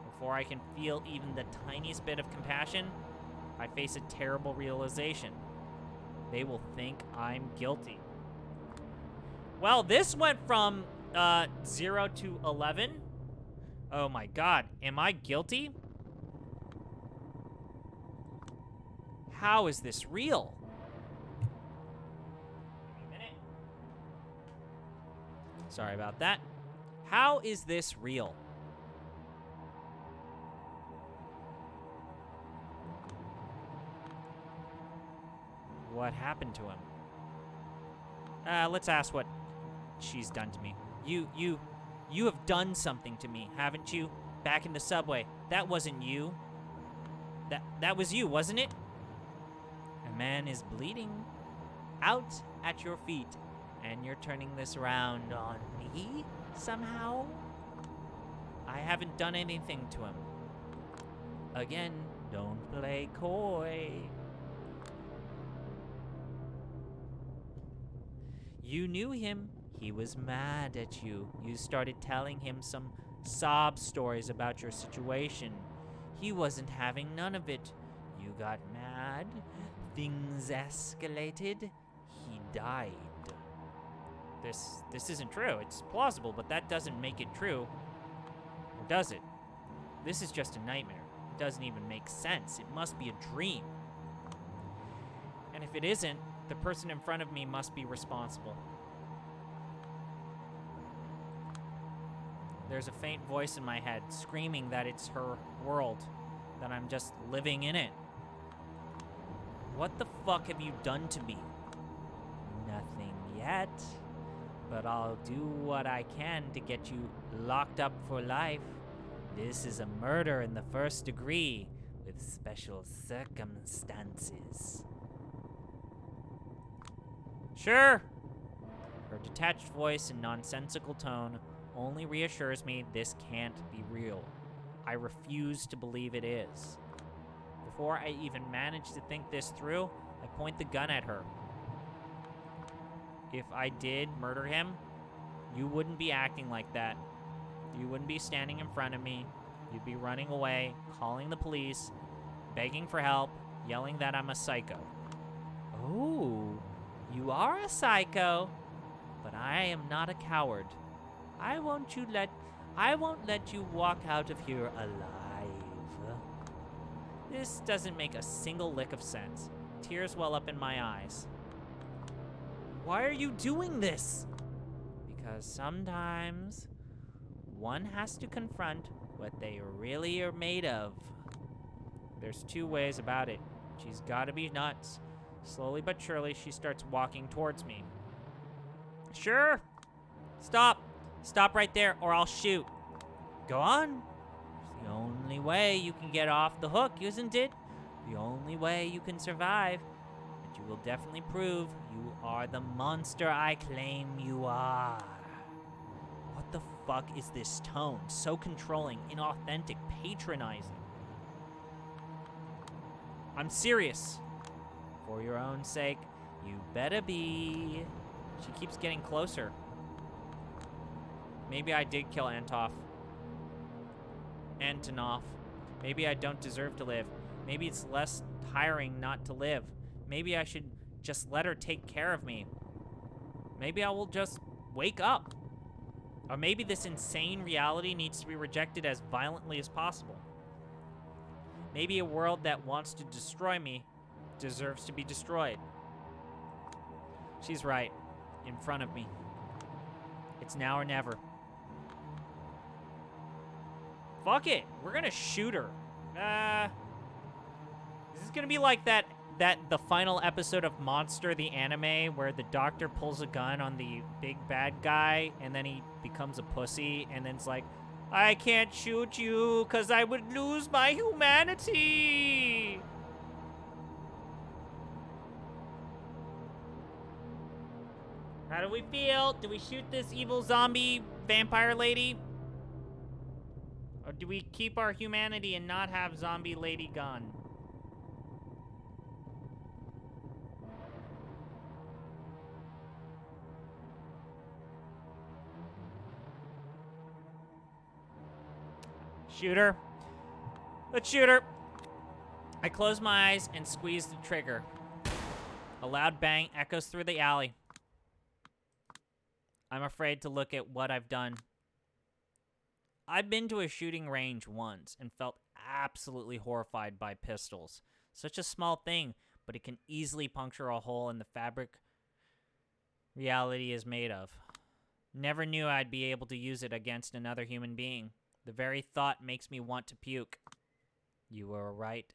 Before I can feel even the tiniest bit of compassion, I face a terrible realization. They will think I'm guilty. Well, this went from 0 to 11. Oh my god, am I guilty? How is this real? Wait a minute. Sorry about that. How is this real? What happened to him? Let's ask what she's done to me. You have done something to me, haven't you? Back in the subway. That wasn't you. That was you, wasn't it? A man is bleeding out at your feet, and you're turning this around on me somehow? I haven't done anything to him. Again, don't play coy. You knew him. He was mad at you. You started telling him some sob stories about your situation. He wasn't having none of it. You got mad. Things escalated. He died. This isn't true. It's plausible, but that doesn't make it true. Or does it? This is just a nightmare. It doesn't even make sense. It must be a dream. And if it isn't, the person in front of me must be responsible. There's a faint voice in my head screaming that it's her world, that I'm just living in it. What the fuck have you done to me? Nothing yet, but I'll do what I can to get you locked up for life. This is a murder in the first degree with special circumstances. Sure. Her detached voice and nonsensical tone only reassures me this can't be real. I refuse to believe it is. Before I even manage to think this through, I point the gun at her. If I did murder him, you wouldn't be acting like that. You wouldn't be standing in front of me. You'd be running away, calling the police, begging for help, yelling that I'm a psycho. Oh, you are a psycho, but I am not a coward. I won't let you walk out of here alive. This doesn't make a single lick of sense. Tears well up in my eyes. Why are you doing this? Because sometimes one has to confront what they really are made of. There's two ways about it. She's gotta be nuts. Slowly but surely, she starts walking towards me. Sure. Stop. Stop right there, or I'll shoot. Go on. It's the only way you can get off the hook, isn't it? The only way you can survive. And you will definitely prove you are the monster I claim you are. What the fuck is this tone? So controlling, inauthentic, patronizing. I'm serious. For your own sake, you better be. She keeps getting closer. Maybe I did kill Antonov. Maybe I don't deserve to live. Maybe it's less tiring not to live. Maybe I should just let her take care of me. Maybe I will just wake up. Or maybe this insane reality needs to be rejected as violently as possible. Maybe a world that wants to destroy me deserves to be destroyed. She's right. In front of me. It's now or never. Fuck it. We're gonna shoot her. This is gonna be like the final episode of Monster, the anime, where the doctor pulls a gun on the big bad guy, and then he becomes a pussy, and then it's like, I can't shoot you, because I would lose my humanity. How do we feel? Do we shoot this evil zombie vampire lady? Or do we keep our humanity and not have zombie lady gone? Shoot her. Let's shoot her. I close my eyes and squeeze the trigger. A loud bang echoes through the alley. I'm afraid to look at what I've done. I've been to a shooting range once and felt absolutely horrified by pistols. Such a small thing, but it can easily puncture a hole in the fabric reality is made of. Never knew I'd be able to use it against another human being. The very thought makes me want to puke. You were right.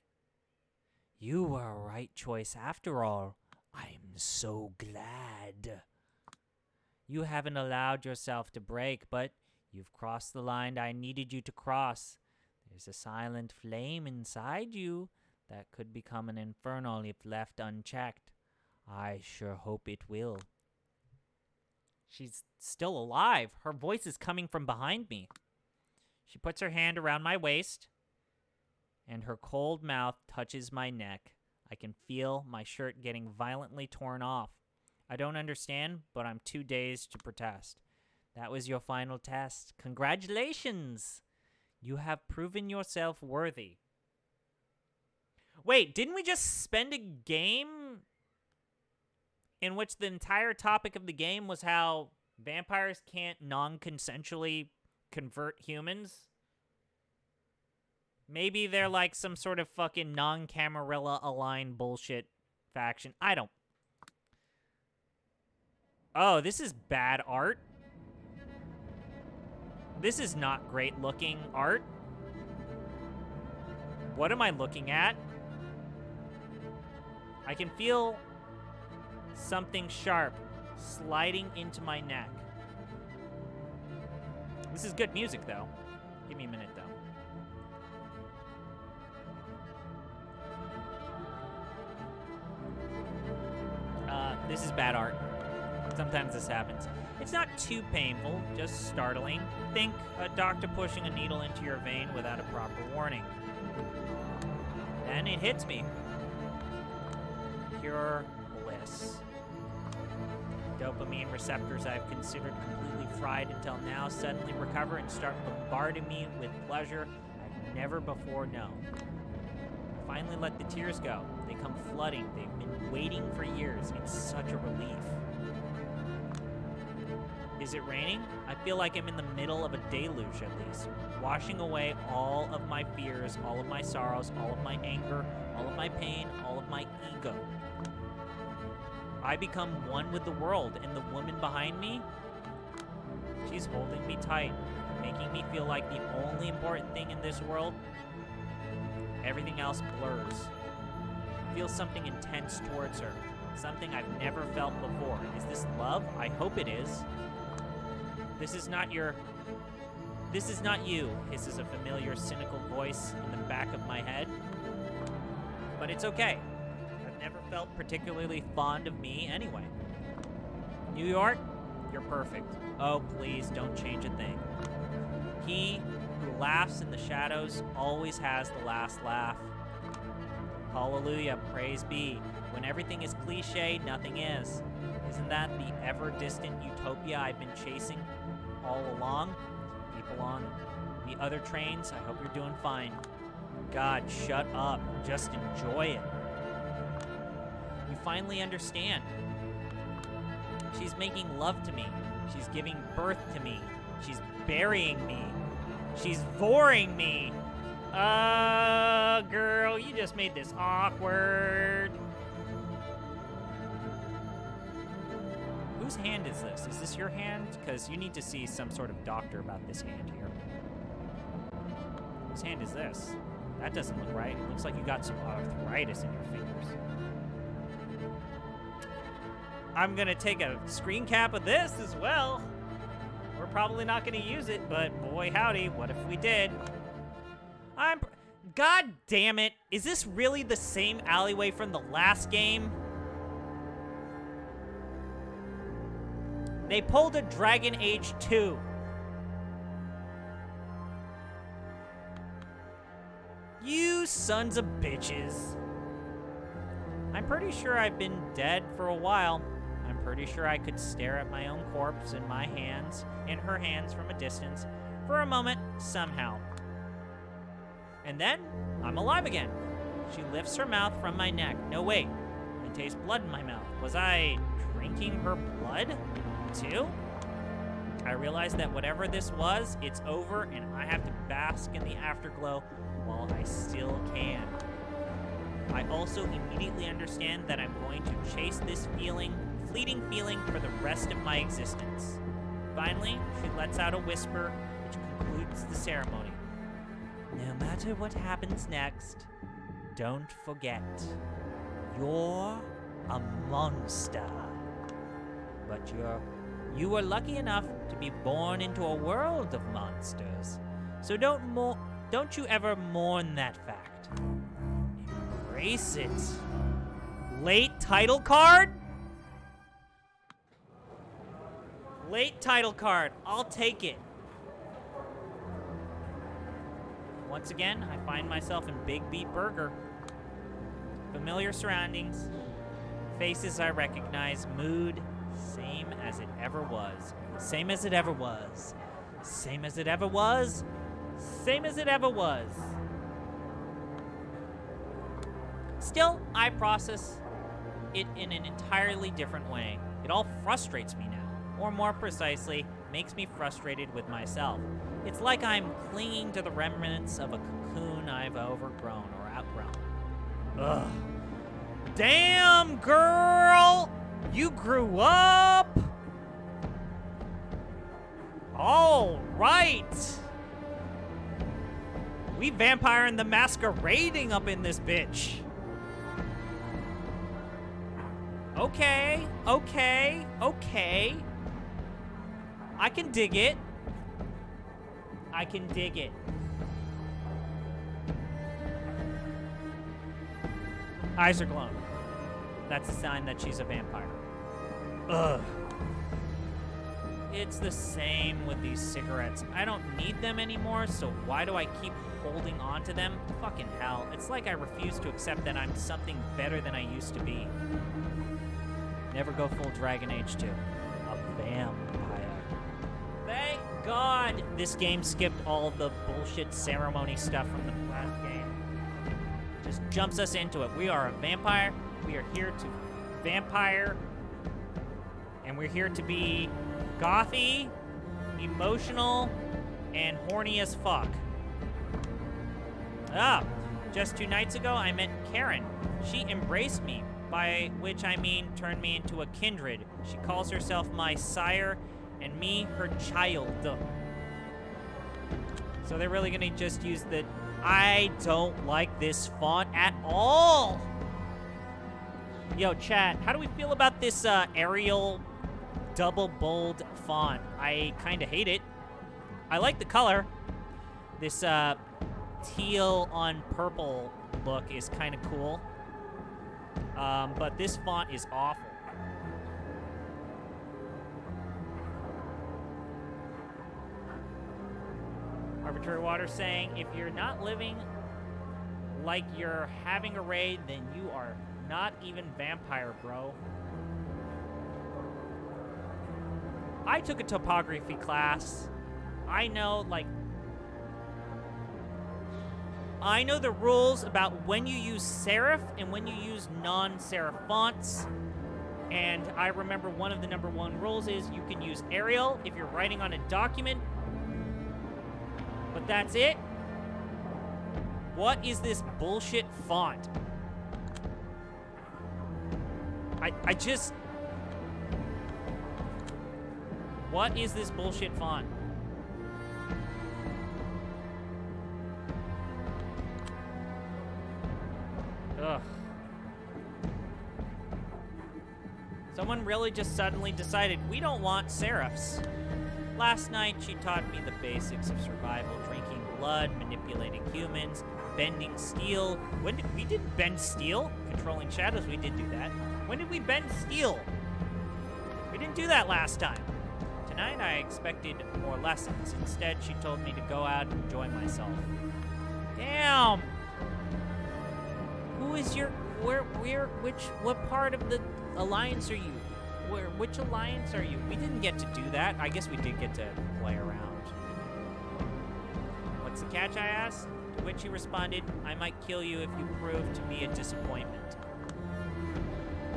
You were a right choice after all. I'm so glad. You haven't allowed yourself to break, but you've crossed the line I needed you to cross. There's a silent flame inside you that could become an inferno if left unchecked. I sure hope it will. She's still alive. Her voice is coming from behind me. She puts her hand around my waist, and her cold mouth touches my neck. I can feel my shirt getting violently torn off. I don't understand, but I'm too dazed to protest. That was your final test. Congratulations! You have proven yourself worthy. Wait, didn't we just spend a game in which the entire topic of the game was how vampires can't non-consensually convert humans? Maybe they're like some sort of fucking non-Camarilla aligned bullshit faction. I don't. Oh, this is bad art. This is not great looking art. What am I looking at? I can feel something sharp sliding into my neck. This is good music, though. Give me a minute, though. This is bad art. Sometimes this happens. It's not too painful, just startling. Think a doctor pushing a needle into your vein without a proper warning. Then it hits me. Pure bliss. Dopamine receptors I've considered completely fried until now suddenly recover and start bombarding me with pleasure I've never before known. I finally let the tears go. They come flooding. They've been waiting for years. It's such a relief. Is it raining? I feel like I'm in the middle of a deluge at least, washing away all of my fears, all of my sorrows, all of my anger, all of my pain, all of my ego. I become one with the world, and the woman behind me, she's holding me tight, making me feel like the only important thing in this world, everything else blurs. I feel something intense towards her, something I've never felt before. Is this love? I hope it is. This is not you, hisses a familiar, cynical voice in the back of my head. But it's okay. I've never felt particularly fond of me anyway. New York, you're perfect. Oh, please don't change a thing. He who laughs in the shadows always has the last laugh. Hallelujah, praise be. When everything is cliche, nothing is. Isn't that the ever-distant utopia I've been chasing all along? People on the other trains, I hope you're doing fine. God, shut up. Just enjoy it. You finally understand. She's making love to me. She's giving birth to me. She's burying me. She's voring me. Girl, you just made this awkward. Whose hand is this? Is this your hand? Because you need to see some sort of doctor about this hand here. Whose hand is this? That doesn't look right. It looks like you got some arthritis in your fingers. I'm going to take a screen cap of this as well. We're probably not going to use it, but boy howdy, what if we did? God damn it. Is this really the same alleyway from the last game? They pulled a Dragon Age 2. You sons of bitches. I'm pretty sure I've been dead for a while. I'm pretty sure I could stare at my own corpse in my hands, in her hands from a distance, for a moment, somehow. And then, I'm alive again. She lifts her mouth from my neck. No, wait. I taste blood in my mouth. Was I drinking her blood, too? I realize that whatever this was, it's over, and I have to bask in the afterglow while I still can. I also immediately understand that I'm going to chase this fleeting feeling for the rest of my existence. Finally, she lets out a whisper, which concludes the ceremony. No matter what happens next, don't forget, you're a monster. But you were lucky enough to be born into a world of monsters. So don't you ever mourn that fact. Embrace it. Late title card? Late title card. I'll take it. Once again, I find myself in Big Beat Burger. Familiar surroundings. Faces I recognize. Mood, same as it ever was. Same as it ever was. Same as it ever was. Same as it ever was. Still, I process it in an entirely different way. It all frustrates me now. Or more precisely, makes me frustrated with myself. It's like I'm clinging to the remnants of a cocoon I've overgrown or outgrown. Ugh. Damn, girl! You grew up! All right! We Vampire and the Masquerading up in this bitch. Okay, okay, okay. I can dig it. I can dig it. Eyes are glowing. That's a sign that she's a vampire. Ugh. It's the same with these cigarettes. I don't need them anymore, so why do I keep holding on to them? Fucking hell. It's like I refuse to accept that I'm something better than I used to be. Never go full Dragon Age 2. A vampire. Thank God this game skipped all the bullshit ceremony stuff from the last game. Just jumps us into it. We are a vampire. We are here to vampire. And we're here to be gothy, emotional, and horny as fuck. Just 2 nights ago, I met Karen. She embraced me, by which I mean turned me into a kindred. She calls herself my sire, and me her child. So they're really gonna just use the... I don't like this font at all! Yo, chat, how do we feel about this Arial double bold font? I kinda hate it. I like the color. This, teal on purple look is kind of cool. But this font is awful. Arbitrary Water saying, if you're not living like you're having a raid, then you are not even vampire, bro. I took a topography class. I know, like, I know the rules about when you use serif and when you use non-serif fonts. And I remember one of the #1 rules is you can use Arial if you're writing on a document. But that's it. What is this bullshit font? I just... What is this bullshit font? Ugh. Someone really just suddenly decided we don't want serifs. Last night, she taught me the basics of survival, drinking blood, manipulating humans, bending steel. When did we bend steel? Controlling shadows, we did do that. When did we bend steel? We didn't do that last time. Tonight, I expected more lessons. Instead, she told me to go out and enjoy myself. Damn! Who is your... what part of the alliance are you? Which alliance are you? We didn't get to do that. I guess we did get to play around. What's the catch, I asked? To which he responded, I might kill you if you prove to be a disappointment.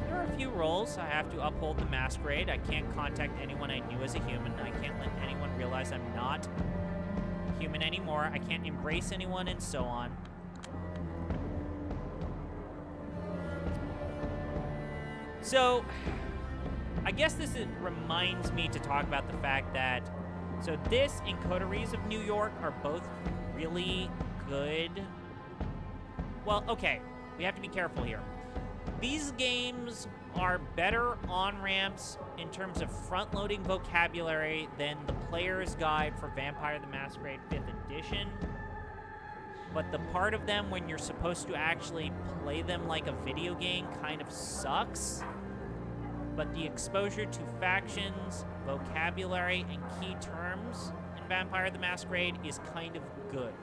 There are a few roles. I have to uphold the Masquerade. I can't contact anyone I knew as a human. I can't let anyone realize I'm not human anymore. I can't embrace anyone, and so on. So, I guess this reminds me to talk about the fact that, so this and Coteries of New York are both really good. Well, okay, we have to be careful here. These games are better on-ramps in terms of front-loading vocabulary than the Player's Guide for Vampire the Masquerade 5th Edition. But the part of them when you're supposed to actually play them like a video game kind of sucks. But the exposure to factions, vocabulary, and key terms in Vampire the Masquerade is kind of good.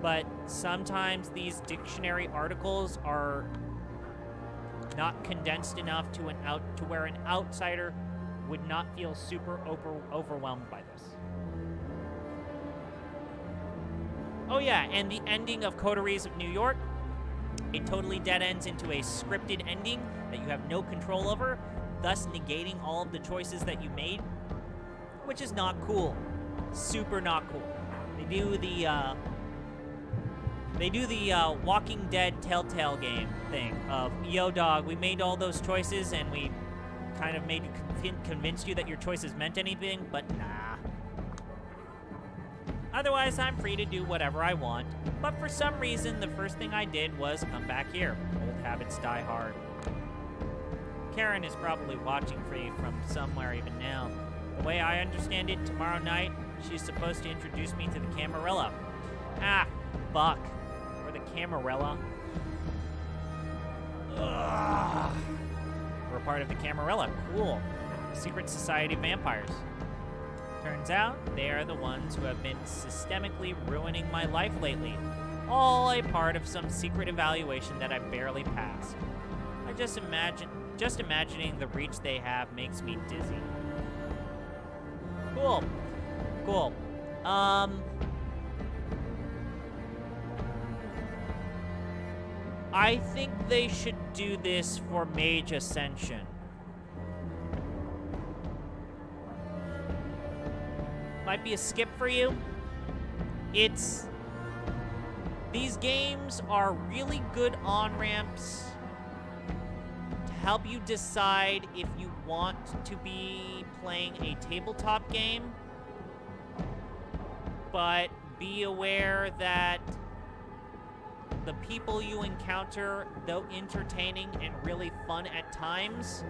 But sometimes these dictionary articles are not condensed enough to where an outsider would not feel super overwhelmed by this. Oh yeah, and the ending of Coteries of New York, it totally dead ends into a scripted ending that you have no control over, thus negating all of the choices that you made, which is not cool. Super not cool. They do the Walking Dead Telltale game thing of, yo dog, we made all those choices and we kind of convinced you that your choices meant anything, but nah. Otherwise, I'm free to do whatever I want, but for some reason, the first thing I did was come back here. Old habits die hard. Karen is probably watching free from somewhere even now. The way I understand it, tomorrow night, she's supposed to introduce me to the Camarilla. Ah, fuck. Or the Camarilla. Ugh. We're a part of the Camarilla. Cool. Secret Society of Vampires. Turns out, they are the ones who have been systemically ruining my life lately. all a part of some secret evaluation that I barely passed. Just imagining the reach they have makes me dizzy. Cool. Cool. I think they should do this for Mage Ascension. Might be a skip for you. These games are really good on-ramps to help you decide if you want to be playing a tabletop game, but be aware that the people you encounter, though entertaining and really fun at times,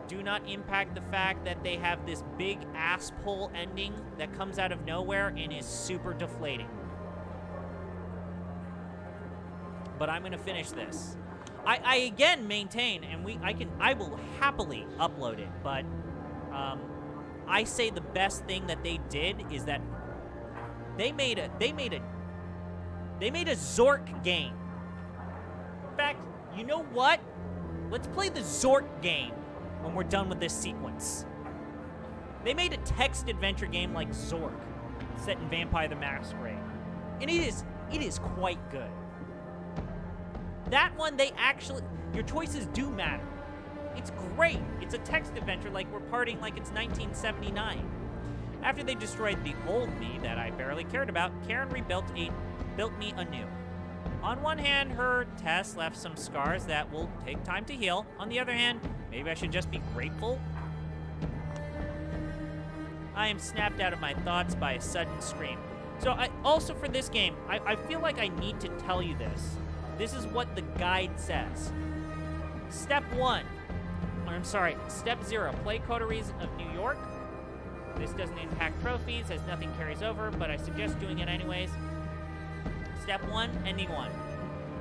do not impact the fact that they have this big asshole ending that comes out of nowhere and is super deflating. But I'm gonna finish this. I again maintain, and I will happily upload it, but I say the best thing that they did is that they made a Zork game. In fact, you know what? Let's play the Zork game when we're done with this sequence. They made a text adventure game like Zork, set in Vampire the Masquerade. And it is quite good. That one, your choices do matter. It's great. It's a text adventure like we're partying like it's 1979. After they destroyed the old me that I barely cared about, Karen built me anew. On one hand, her test left some scars that will take time to heal. On the other hand, maybe I should just be grateful. I am snapped out of my thoughts by a sudden scream. So also for this game, I feel like I need to tell you this. This is what the guide says. Step 0, play Coteries of New York. This doesn't impact trophies, as nothing carries over, but I suggest doing it anyways. Step 1, Ending 1.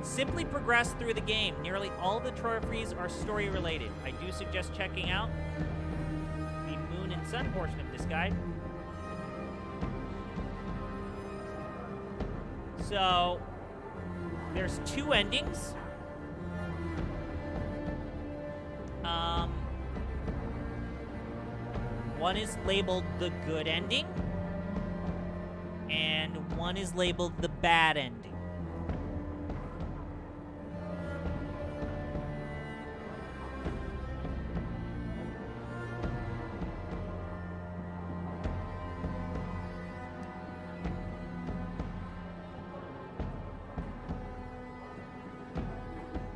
Simply progress through the game. Nearly all the trophies are story-related. I do suggest checking out the Moon and Sun portion of this guide. So, there's 2 endings. One is labeled the good ending, and one is labeled the bad ending.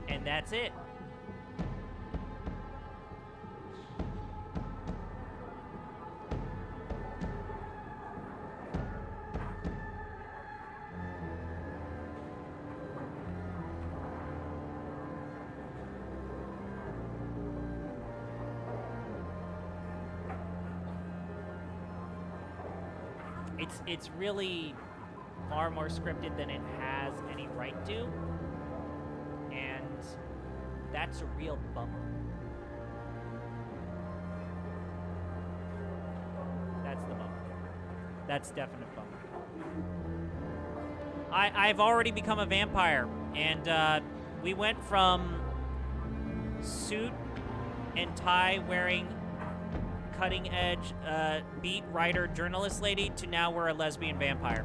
And that's it. It's really far more scripted than it has any right to, and that's a real bummer. That's the bummer. That's definite bummer. I've already become a vampire, and we went from suit and tie wearing cutting edge beat writer journalist lady to now we're a lesbian vampire.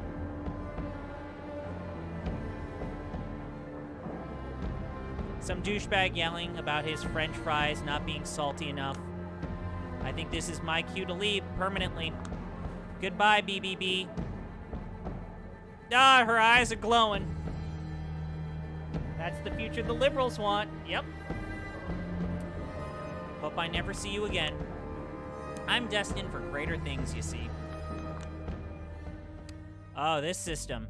Some douchebag yelling about his french fries not being salty enough. I think this is my cue to leave permanently. Goodbye, BBB. Ah, her eyes are glowing. That's the future the liberals want. Yep. Hope I never see you again. I'm destined for greater things, you see. Oh, this system.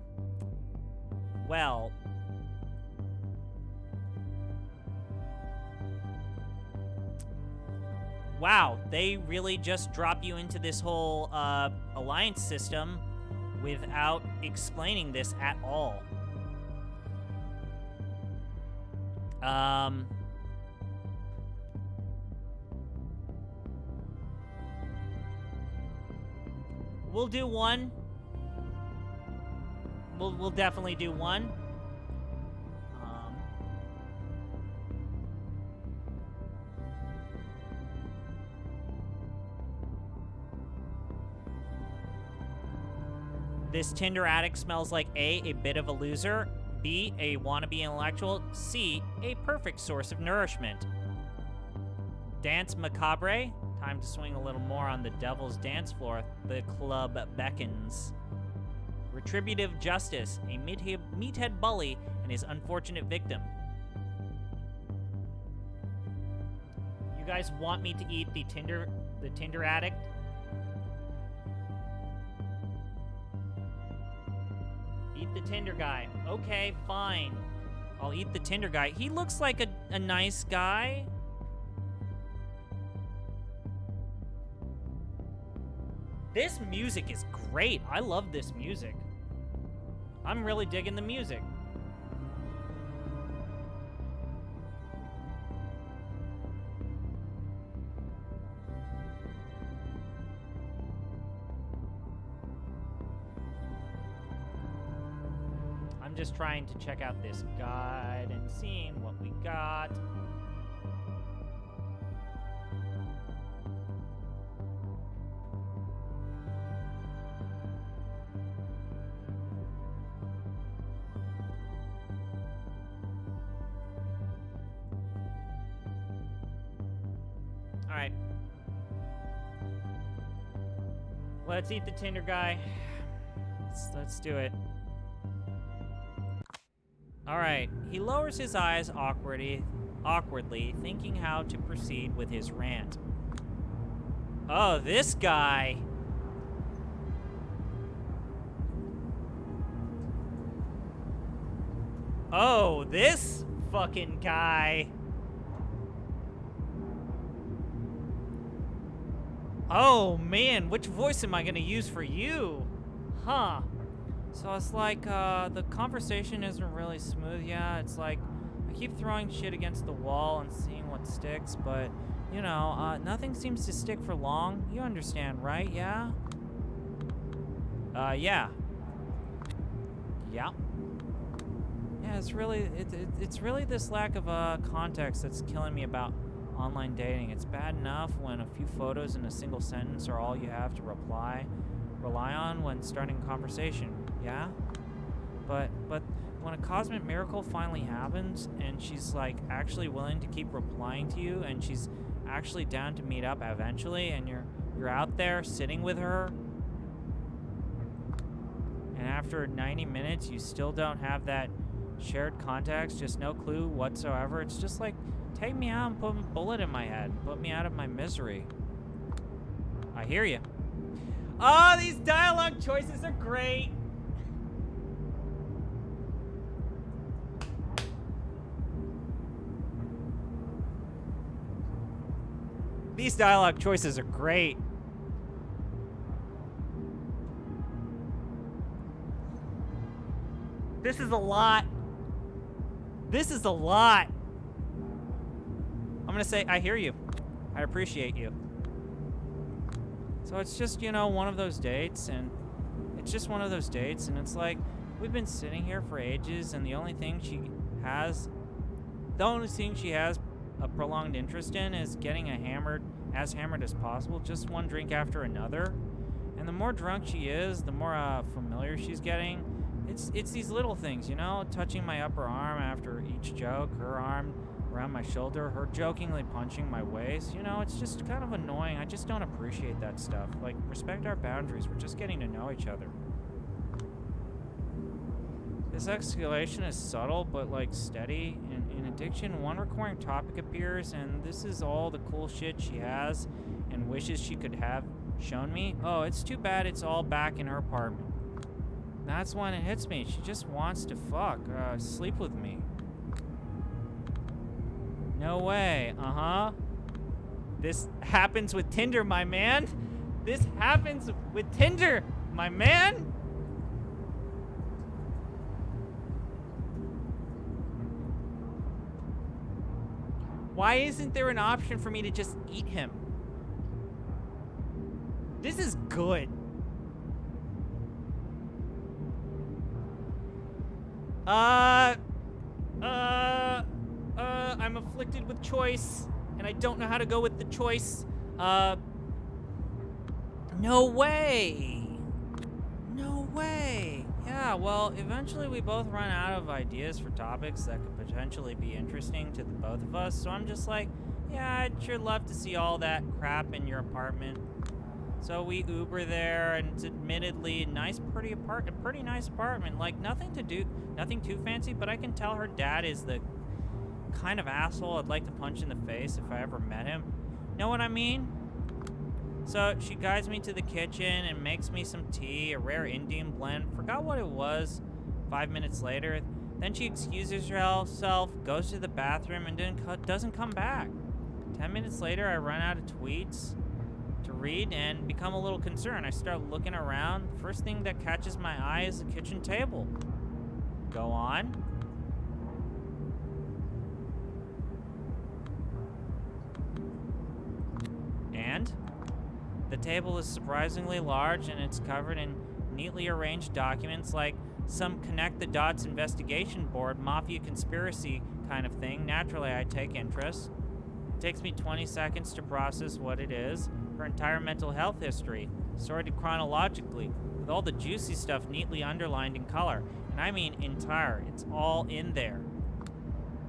Well. Wow, they really just drop you into this whole alliance system without explaining this at all. We'll do one. we'll definitely do one. This Tinder addict smells like A bit of a loser, B, a wannabe intellectual, C, a perfect source of nourishment. Dance macabre. Time to swing a little more on the devil's dance floor. The club beckons. Retributive justice. A meathead bully and his unfortunate victim. You guys want me to eat the Tinder addict? Eat the Tinder guy. Okay, fine. I'll eat the Tinder guy. He looks like a nice guy. This music is great. I love this music. I'm really digging the music. I'm just trying to check out this guide and seeing what we got. All right. Let's eat the Tinder guy. Let's do it. All right. He lowers his eyes awkwardly, thinking how to proceed with his rant. Oh, this guy. Oh, this fucking guy. Oh, man, which voice am I going to use for you? Huh. So it's like, the conversation isn't really smooth, yeah. It's like, I keep throwing shit against the wall and seeing what sticks, but, you know, nothing seems to stick for long. You understand, right? Yeah? Yeah. Yeah. Yeah, it's really, it's really this lack of, context that's killing me about online dating. It's bad enough when a few photos and a single sentence are all you have to rely on when starting a conversation, yeah? But when a cosmic miracle finally happens and she's like actually willing to keep replying to you and she's actually down to meet up eventually and you're out there sitting with her and after 90 minutes you still don't have that shared context, just no clue whatsoever, it's just like, take me out and put a bullet in my head. Put me out of my misery. I hear you. Oh, these dialogue choices are great. These dialogue choices are great. This is a lot. This is a lot. I'm gonna say, I hear you. I appreciate you. So it's just, you know, one of those dates, and it's like, we've been sitting here for ages, and the only thing she has a prolonged interest in is getting as hammered as possible, just one drink after another. And the more drunk she is, the more familiar she's getting. It's these little things, you know, touching my upper arm after each joke, her arm around my shoulder, her jokingly punching my waist. You know, it's just kind of annoying. I just don't appreciate that stuff. Like, respect our boundaries. We're just getting to know each other. This escalation is subtle, but, like, steady. In addiction, one recurring topic appears, and this is all the cool shit she has and wishes she could have shown me. Oh, it's too bad it's all back in her apartment. That's when it hits me. She just wants to sleep with me. No way. Uh-huh. This happens with Tinder, my man. This happens with Tinder, my man. Why isn't there an option for me to just eat him? This is good. I'm afflicted with choice, and I don't know how to go with the choice. No way! No way! Yeah, well, eventually we both run out of ideas for topics that could potentially be interesting to the both of us, so I'm just like, yeah, I'd sure love to see all that crap in your apartment. So we Uber there, and it's admittedly a pretty nice apartment. Like, nothing too fancy, but I can tell her dad is the kind of asshole I'd like to punch in the face if I ever met him. Know what I mean? So she guides me to the kitchen and makes me some tea, a rare Indian blend. Forgot what it was 5 minutes later. Then she excuses herself, goes to the bathroom, and doesn't come back. 10 minutes later, I run out of tweets to read and become a little concerned. I start looking around. First thing that catches my eye is the kitchen table. Go on. And the table is surprisingly large, and it's covered in neatly arranged documents like some connect the dots investigation board, mafia conspiracy kind of thing. Naturally, I take interest. It takes me 20 seconds to process what it is. Her entire mental health history, sorted chronologically, with all the juicy stuff neatly underlined in color. And I mean entire. It's all in there.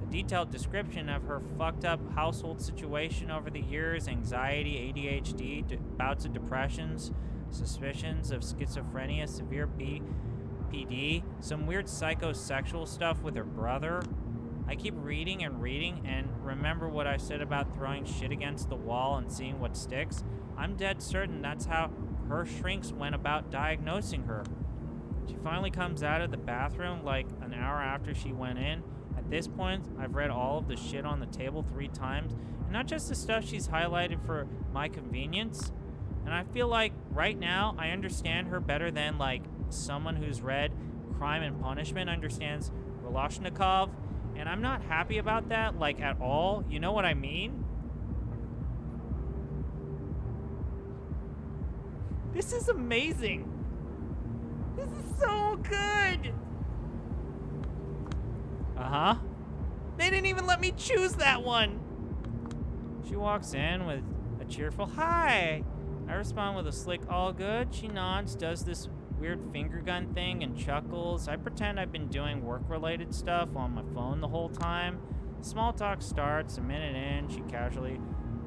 The detailed description of her fucked up household situation over the years, anxiety, ADHD, bouts of depressions, suspicions of schizophrenia, severe BPD, some weird psychosexual stuff with her brother. I keep reading and remember what I said about throwing shit against the wall and seeing what sticks. I'm dead certain that's how her shrinks went about diagnosing her. She finally comes out of the bathroom like an hour after she went in. At this point, I've read all of the shit on the table 3 times, and not just the stuff she's highlighted for my convenience. And I feel like right now I understand her better than like someone who's read Crime and Punishment understands Relashnikov. And I'm not happy about that, like, at all. You know what I mean? This is amazing. This is so good. Uh-huh. They didn't even let me choose that one. She walks in with a cheerful, "Hi." I respond with a slick, "All good." She nods, does this weird finger gun thing, and chuckles. I pretend I've been doing work-related stuff on my phone the whole time. Small talk starts. A minute in, she casually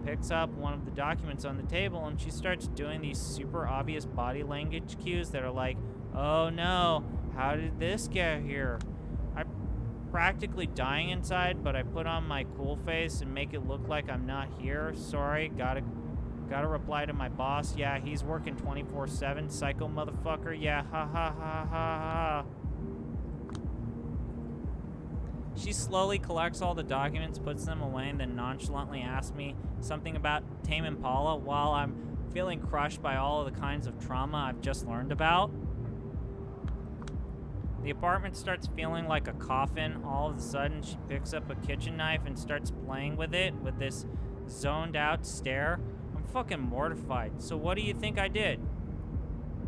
picks up one of the documents on the table, and she starts doing these super obvious body language cues that are like, "Oh no, how did this get here?" I'm practically dying inside, but I put on my cool face and make it look like I'm not here. Sorry, Gotta reply to my boss. Yeah, he's working 24/7. Psycho motherfucker. Yeah, ha ha ha ha ha. She slowly collects all the documents, puts them away, and then nonchalantly asks me something about Tame Impala while I'm feeling crushed by all of the kinds of trauma I've just learned about. The apartment starts feeling like a coffin. All of a sudden, she picks up a kitchen knife and starts playing with it with this zoned out stare. Fucking mortified. So what do you think I did?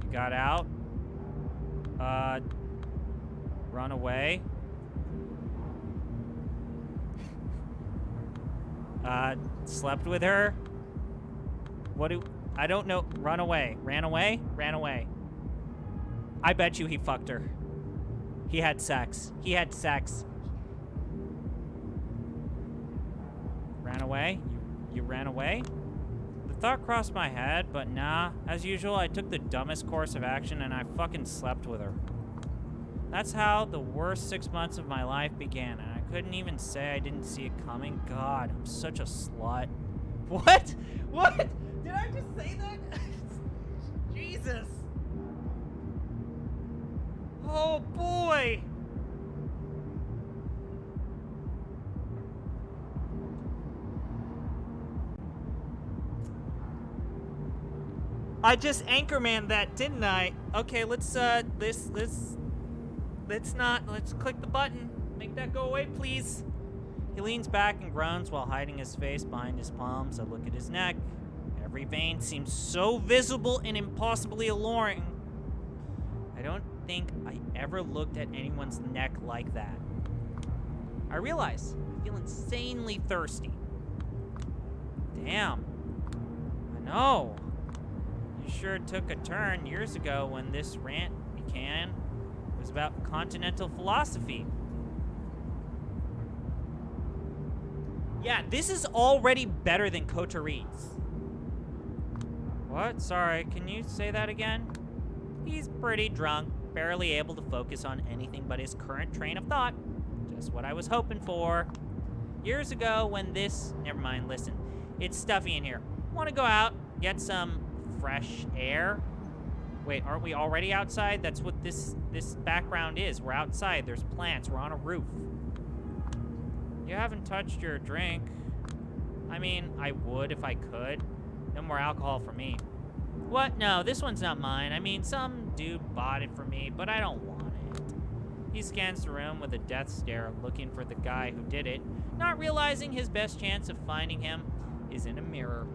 You got out? Run away? Slept with her? I don't know. Run away. Ran away? Ran away. I bet you he fucked her. He had sex. He had sex. Ran away? You ran away? Thought crossed my head, but nah. As usual, I took the dumbest course of action and I fucking slept with her. That's how the worst 6 months of my life began, and I couldn't even say I didn't see it coming. God, I'm such a slut. What? What? Did I just say that? Jesus. Oh boy. I just Anchorman that, didn't I? Okay, let's click the button. Make that go away, please. He leans back and groans while hiding his face behind his palms. I look at his neck. Every vein seems so visible and impossibly alluring. I don't think I ever looked at anyone's neck like that. I realize I feel insanely thirsty. Damn. I know. You sure took a turn years ago when this rant began. It was about continental philosophy. Yeah, this is already better than Coteries. What? Sorry, can you say that again? He's pretty drunk, barely able to focus on anything but his current train of thought. Just what I was hoping for. Years ago when this... Never mind, listen. It's stuffy in here. Want to go out, get some fresh air? Wait, aren't we already outside? That's what this background is. We're outside. There's plants. We're on a roof. You haven't touched your drink. I mean, I would if I could. No more alcohol for me. What? No, this one's not mine. I mean, some dude bought it for me, but I don't want it. He scans the room with a death stare, looking for the guy who did it, not realizing his best chance of finding him is in a mirror.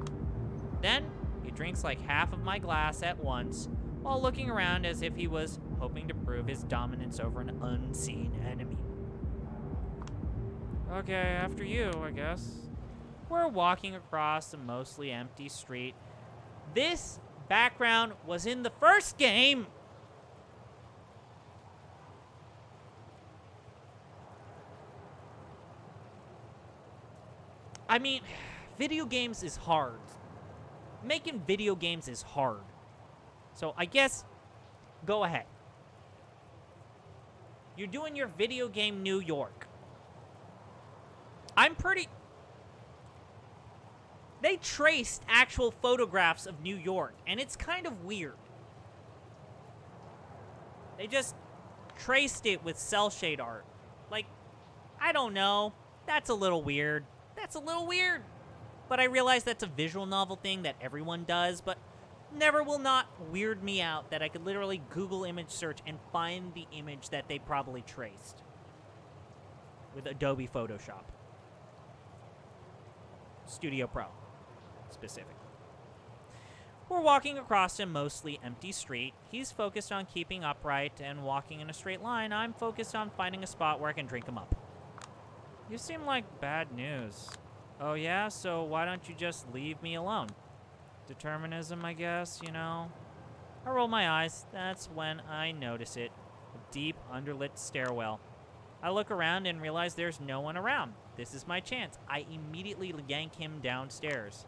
Then, he drinks like half of my glass at once, while looking around as if he was hoping to prove his dominance over an unseen enemy. Okay, after you, I guess. We're walking across a mostly empty street. This background was in the first game! I mean, video games is hard. Making video games is hard. So I guess, go ahead. You're doing your video game New York. I'm pretty... They traced actual photographs of New York, and it's kind of weird. They just traced it with cell shade art. Like, I don't know. That's a little weird. That's a little weird. But I realize that's a visual novel thing that everyone does, but never will not weird me out that I could literally Google image search and find the image that they probably traced with Adobe Photoshop. Studio Pro, specifically. We're walking across a mostly empty street. He's focused on keeping upright and walking in a straight line. I'm focused on finding a spot where I can drink him up. You seem like bad news. Oh yeah? So why don't you just leave me alone? Determinism, I guess, you know? I roll my eyes. That's when I notice it. A deep, underlit stairwell. I look around and realize there's no one around. This is my chance. I immediately yank him downstairs.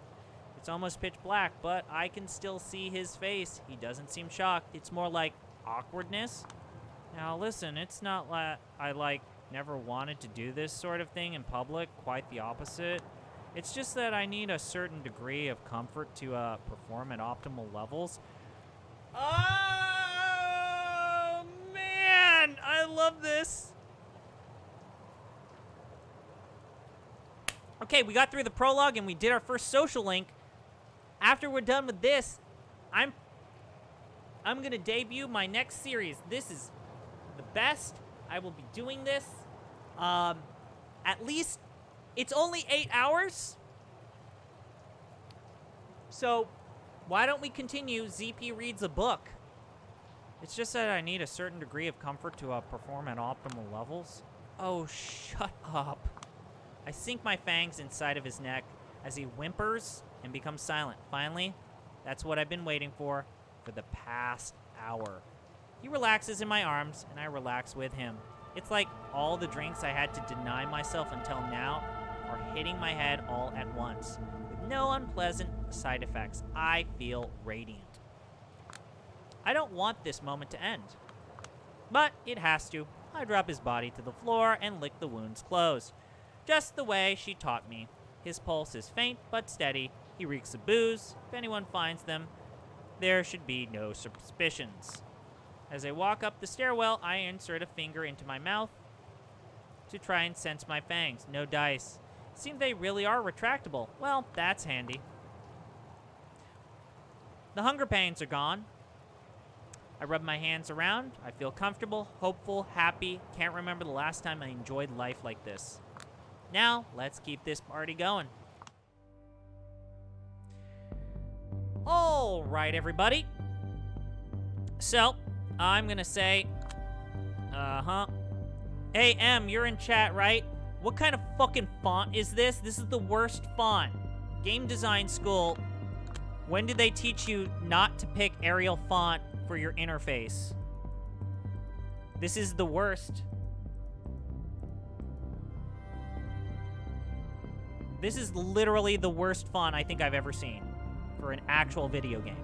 It's almost pitch black, but I can still see his face. He doesn't seem shocked. It's more like awkwardness. Now listen, it's not like I never wanted to do this sort of thing in public. Quite the opposite. It's just that I need a certain degree of comfort to perform at optimal levels. Oh, man! I love this! Okay, we got through the prologue and we did our first social link. After we're done with this, I'm gonna debut my next series. This is the best. I will be doing this. At least, it's only 8 hours. So, why don't we continue? ZP reads a book. It's just that I need a certain degree of comfort to perform at optimal levels. Oh, shut up. I sink my fangs inside of his neck as he whimpers and becomes silent. Finally, that's what I've been waiting for the past hour. He relaxes in my arms, and I relax with him. It's like all the drinks I had to deny myself until now are hitting my head all at once, with no unpleasant side effects. I feel radiant. I don't want this moment to end, but it has to. I drop his body to the floor and lick the wounds closed, just the way she taught me. His pulse is faint but steady. He reeks of booze. If anyone finds them, there should be no suspicions. As I walk up the stairwell, I insert a finger into my mouth to try and sense my fangs. No dice. Seem they really are retractable. Well, that's handy. The hunger pains are gone. I rub my hands around. I feel comfortable, hopeful, happy. Can't remember the last time I enjoyed life like this. Now, let's keep this party going. All right, everybody. So, I'm going to say Uh-huh. Hey, M, you're in chat, right? What kind of fucking font is this? This is the worst font. Game design school. When did they teach you not to pick Arial font for your interface? This is the worst. This is literally the worst font I think I've ever seen for an actual video game.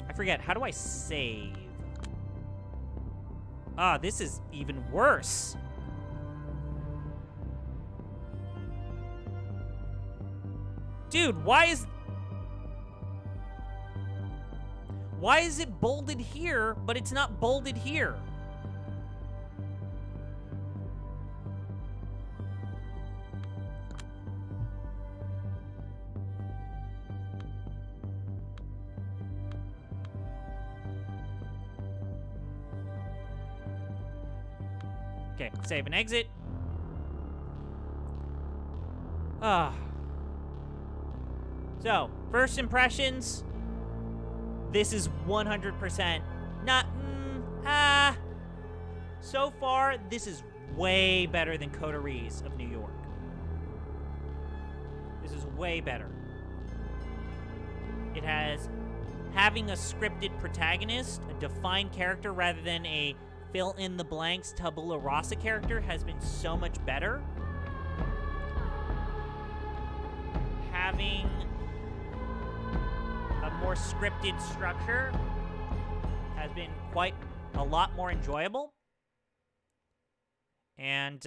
I forget, how do I save? Ah, this is even worse. Dude, why is it bolded here, but it's not bolded here? Okay, save and exit. So, first impressions. This is 100% not, so far, this is way better than Coteries of New York. This is way better. It has having a scripted protagonist, a defined character rather than a fill-in-the-blanks tabula rasa character has been so much better. Having a more scripted structure has been quite a lot more enjoyable. And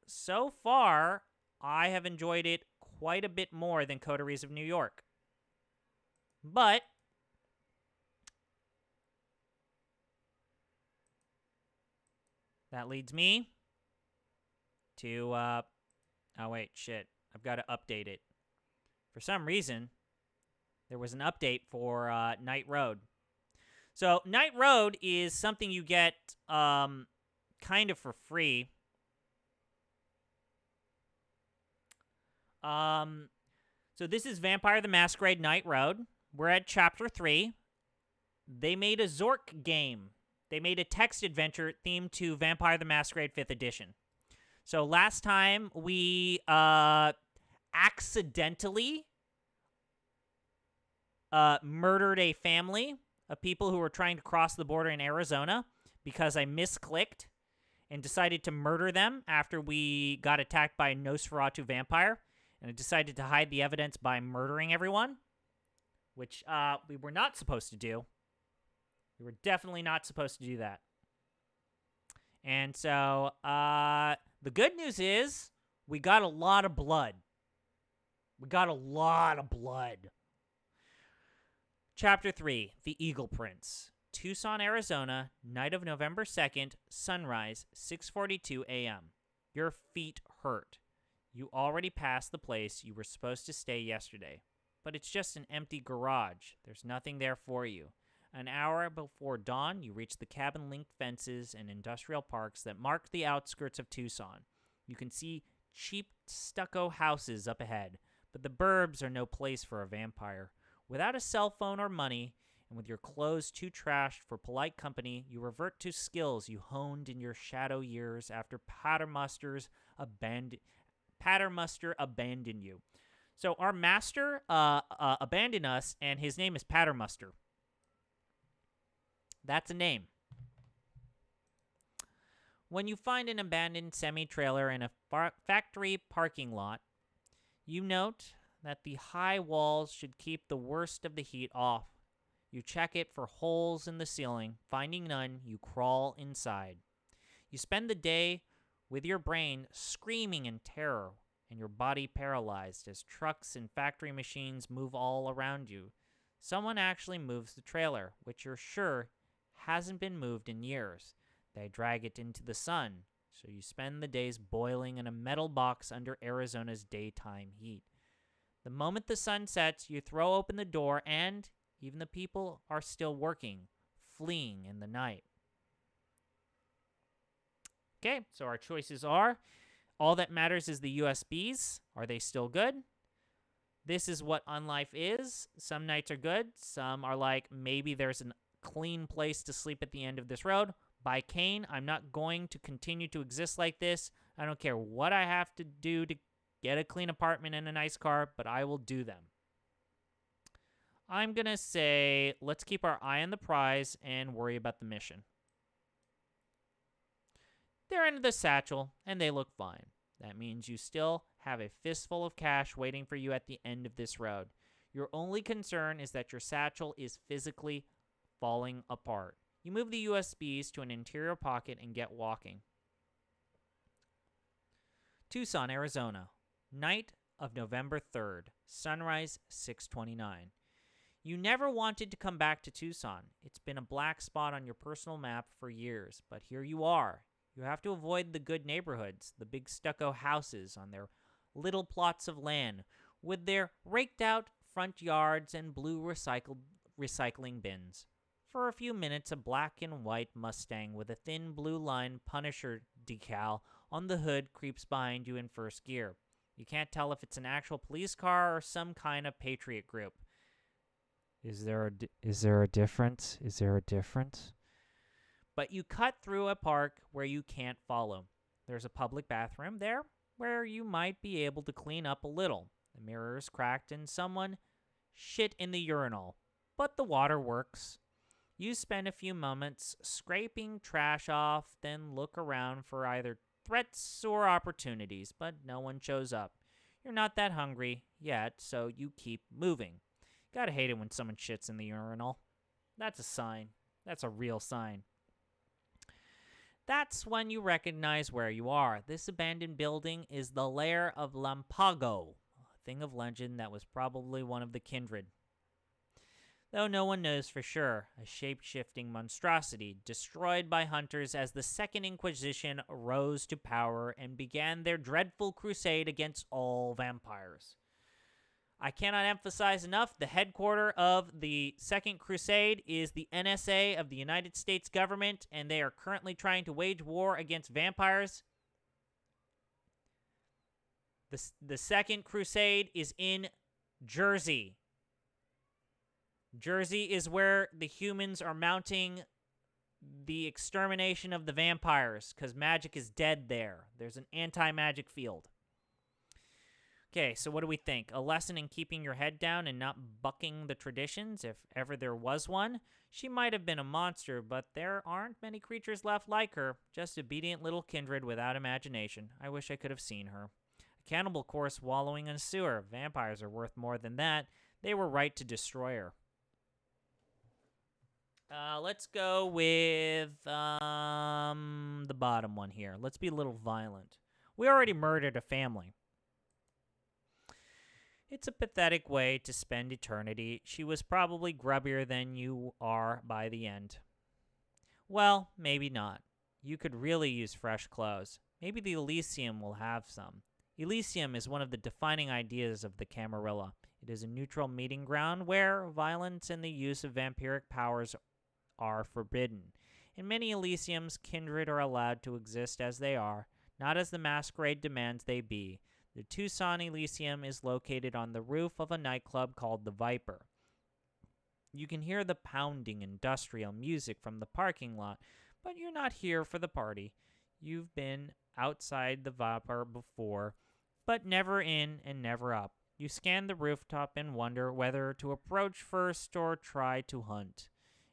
so far, I have enjoyed it quite a bit more than Coteries of New York. But that leads me to, oh wait, shit. I've got to update it. For some reason, there was an update for Night Road. So, Night Road is something you get kind of for free. So this is Vampire the Masquerade Night Road. We're at Chapter 3. They made a Zork game. They made a text adventure themed to Vampire the Masquerade 5th Edition. So last time, we accidentally murdered a family of people who were trying to cross the border in Arizona because I misclicked and decided to murder them after we got attacked by a Nosferatu vampire. And I decided to hide the evidence by murdering everyone, which we were not supposed to do. We were definitely not supposed to do that. And so, the good news is we got a lot of blood. We got a lot of blood. Chapter 3, The Eagle Prince. Tucson, Arizona, night of November 2nd, sunrise, 6:42 a.m. Your feet hurt. You already passed the place you were supposed to stay yesterday, but it's just an empty garage. There's nothing there for you. An hour before dawn, you reach the cabin-linked fences and industrial parks that mark the outskirts of Tucson. You can see cheap stucco houses up ahead, but the burbs are no place for a vampire. Without a cell phone or money, and with your clothes too trashed for polite company, you revert to skills you honed in your shadow years after Patermuster abandoned you. So our master abandoned us, and his name is Patermuster. That's a name. When you find an abandoned semi-trailer in a factory parking lot, you note that the high walls should keep the worst of the heat off. You check it for holes in the ceiling. Finding none, you crawl inside. You spend the day with your brain screaming in terror and your body paralyzed as trucks and factory machines move all around you. Someone actually moves the trailer, which you're sure hasn't been moved in years. They drag it into the sun, so you spend the days boiling in a metal box under Arizona's daytime heat. The moment the sun sets, you throw open the door and even the people are still working, fleeing in the night. Okay, so our choices are, all that matters is the USBs. Are they still good? This is what Unlife is. Some nights are good. Some are like, maybe there's a clean place to sleep at the end of this road. By Kane, I'm not going to continue to exist like this. I don't care what I have to do to get a clean apartment and a nice car, but I will do them. I'm going to say, let's keep our eye on the prize and worry about the mission. They're in the satchel, and they look fine. That means you still have a fistful of cash waiting for you at the end of this road. Your only concern is that your satchel is physically falling apart. You move the USBs to an interior pocket and get walking. Tucson, Arizona. Night of November 3rd. Sunrise 6:29. You never wanted to come back to Tucson. It's been a black spot on your personal map for years, but here you are. You have to avoid the good neighborhoods, the big stucco houses on their little plots of land, with their raked-out front yards and blue recycling bins. For a few minutes, a black and white Mustang with a thin blue-line Punisher decal on the hood creeps behind you in first gear. You can't tell if it's an actual police car or some kind of patriot group. Is there a difference? Is there a difference? But you cut through a park where you can't follow. There's a public bathroom there where you might be able to clean up a little. The mirror is cracked and someone shit in the urinal, but the water works. You spend a few moments scraping trash off, then look around for either threats or opportunities, but no one shows up. You're not that hungry yet, so you keep moving. Gotta hate it when someone shits in the urinal. That's a sign. That's a real sign. That's when you recognize where you are. This abandoned building is the lair of Lampago, a thing of legend that was probably one of the kindred. Though no one knows for sure, a shape-shifting monstrosity destroyed by hunters as the Second Inquisition rose to power and began their dreadful crusade against all vampires. I cannot emphasize enough, the headquarters of the Second Crusade is the NSA of the United States government, and they are currently trying to wage war against vampires. The Second Crusade is in Jersey. Jersey is where the humans are mounting the extermination of the vampires, because magic is dead there. There's an anti-magic field. Okay, so what do we think? A lesson in keeping your head down and not bucking the traditions, if ever there was one. She might have been a monster, but there aren't many creatures left like her. Just obedient little kindred without imagination. I wish I could have seen her. A cannibal corpse wallowing in a sewer. Vampires are worth more than that. They were right to destroy her. Let's go with the bottom one here. Let's be a little violent. We already murdered a family. It's a pathetic way to spend eternity. She was probably grubbier than you are by the end. Well, maybe not. You could really use fresh clothes. Maybe the Elysium will have some. Elysium is one of the defining ideas of the Camarilla. It is a neutral meeting ground where violence and the use of vampiric powers are forbidden. In many Elysiums, kindred are allowed to exist as they are, not as the Masquerade demands they be. The Tucson Elysium is located on the roof of a nightclub called the Viper. You can hear the pounding industrial music from the parking lot, but you're not here for the party. You've been outside the Viper before, but never in and never up. You scan the rooftop and wonder whether to approach first or try to hunt.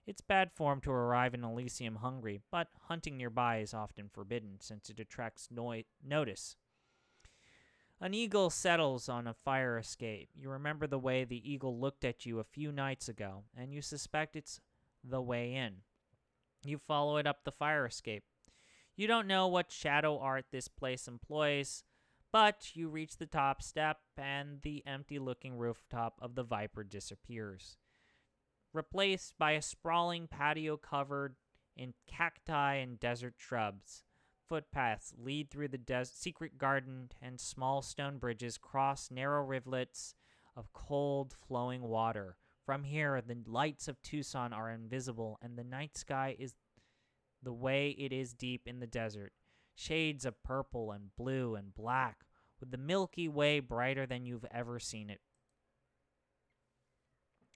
It's bad form to arrive in Elysium hungry, but hunting nearby is often forbidden since it attracts notice. An eagle settles on a fire escape. You remember the way the eagle looked at you a few nights ago, and you suspect it's the way in. You follow it up the fire escape. You don't know what shadow art this place employs, but you reach the top step, and the empty-looking rooftop of the Viper disappears, replaced by a sprawling patio covered in cacti and desert shrubs. Footpaths lead through the secret garden, and small stone bridges cross narrow rivulets of cold, flowing water. From here, the lights of Tucson are invisible, and the night sky is the way it is deep in the desert. Shades of purple and blue and black, with the Milky Way brighter than you've ever seen it.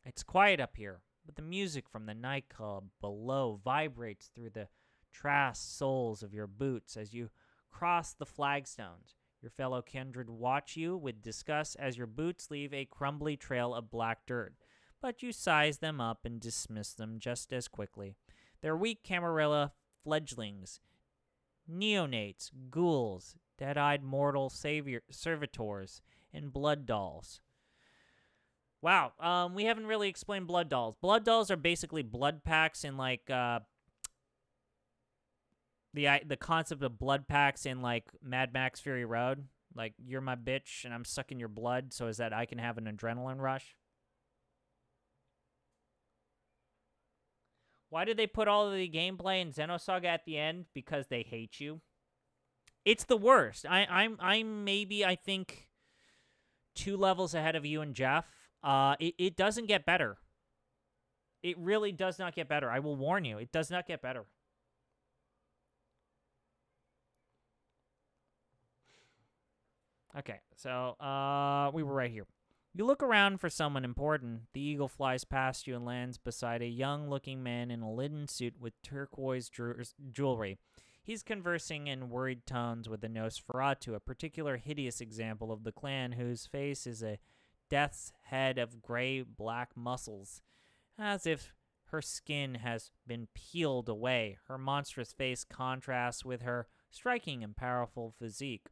It's quiet up here, but the music from the nightclub below vibrates through the trass soles of your boots as you cross the flagstones. Your fellow kindred watch you with disgust as your boots leave a crumbly trail of black dirt, but you size them up and dismiss them just as quickly. They're weak Camarilla fledglings, neonates, ghouls, dead-eyed mortal servitors, and blood dolls. Wow, we haven't really explained blood dolls. Blood dolls are basically blood packs in like the concept of blood packs in like Mad Max Fury Road. Like, you're my bitch and I'm sucking your blood so as that I can have an adrenaline rush. Why did they put all of the gameplay in Xenosaga at the end? Because they hate you. It's the worst. I'm maybe, I think, 2 levels ahead of you and Jeff. It doesn't get better. It really does not get better. I will warn you, it does not get better. Okay, so we were right here. You look around for someone important. The eagle flies past you and lands beside a young-looking man in a linen suit with turquoise jewelry. He's conversing in worried tones with the Nosferatu, a particular hideous example of the clan whose face is a death's head of gray-black muscles, as if her skin has been peeled away. Her monstrous face contrasts with her striking and powerful physique.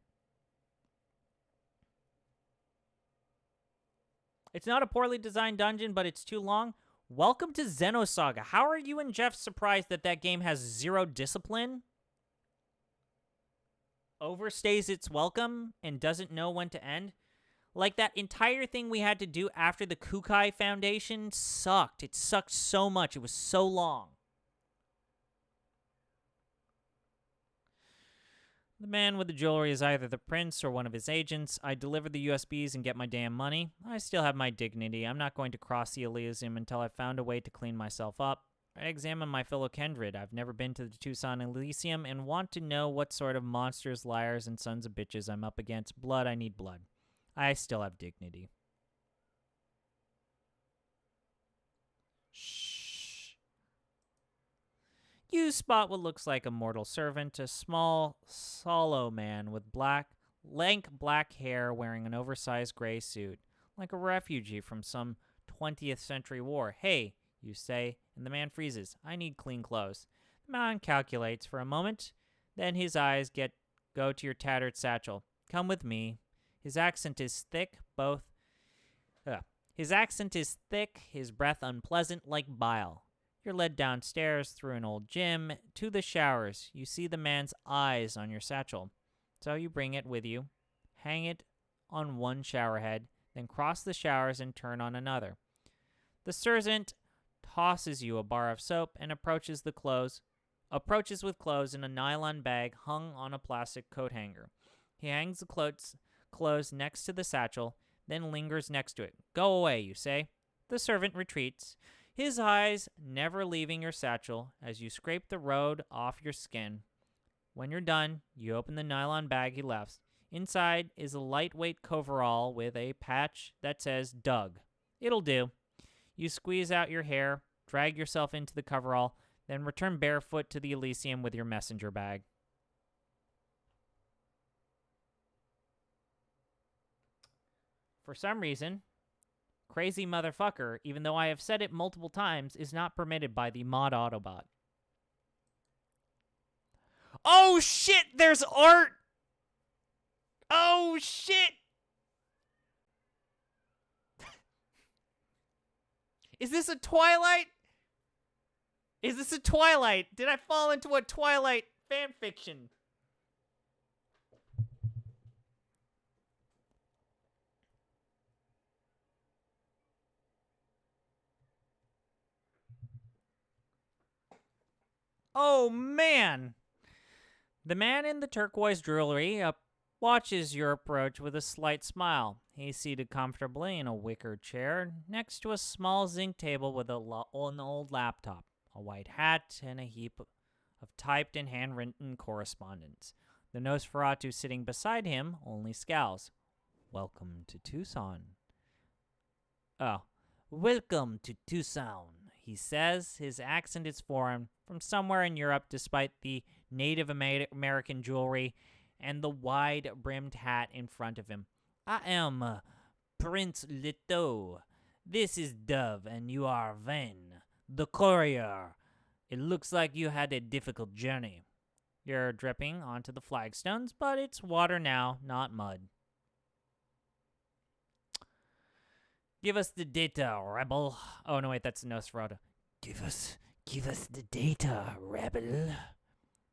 It's not a poorly designed dungeon, but it's too long. Welcome to Xenosaga. How are you and Jeff surprised that that game has 0 discipline? Overstays its welcome and doesn't know when to end? Like, that entire thing we had to do after the Kukai Foundation sucked. It sucked so much. It was so long. The man with the jewelry is either the prince or one of his agents. I deliver the USBs and get my damn money. I still have my dignity. I'm not going to cross the Elysium until I've found a way to clean myself up. I examine my fellow kindred. I've never been to the Tucson Elysium and want to know what sort of monsters, liars, and sons of bitches I'm up against. Blood, I need blood. I still have dignity. Shh. You spot what looks like a mortal servant, a small, sallow man with lank black hair wearing an oversized gray suit, like a refugee from some 20th century war. Hey, you say, and the man freezes. I need clean clothes. The man calculates for a moment, then his eyes go to your tattered satchel. Come with me. His accent is thick, his breath unpleasant like bile. You're led downstairs through an old gym to the showers. You see the man's eyes on your satchel. So you bring it with you, hang it on one shower head, then cross the showers and turn on another. The servant tosses you a bar of soap and approaches with clothes in a nylon bag hung on a plastic coat hanger. He hangs the clothes next to the satchel, then lingers next to it. Go away, you say. The servant retreats, his eyes never leaving your satchel as you scrape the road off your skin. When you're done, you open the nylon bag he left. Inside is a lightweight coverall with a patch that says Doug. It'll do. You squeeze out your hair, drag yourself into the coverall, then return barefoot to the Elysium with your messenger bag. For some reason, crazy motherfucker, even though I have said it multiple times, is not permitted by the mod Autobot. Oh shit, there's art! Oh shit! Is this a Twilight? Is this a Twilight? Did I fall into a Twilight fanfiction? Oh, man. The man in the turquoise jewelry watches your approach with a slight smile. He's seated comfortably in a wicker chair next to a small zinc table with an old laptop, a white hat, and a heap of typed and handwritten correspondence. The Nosferatu sitting beside him only scowls. Welcome to Tucson. Oh, Welcome to Tucson, he says. His accent is foreign, from somewhere in Europe, despite the Native American jewelry and the wide-brimmed hat in front of him. I am Prince Leto. This is Dove, and you are Van, the courier. It looks like you had a difficult journey. You're dripping onto the flagstones, but it's water now, not mud. Give us the data, rebel. Oh, no, wait, that's Nosferatu. Give us the data, rebel.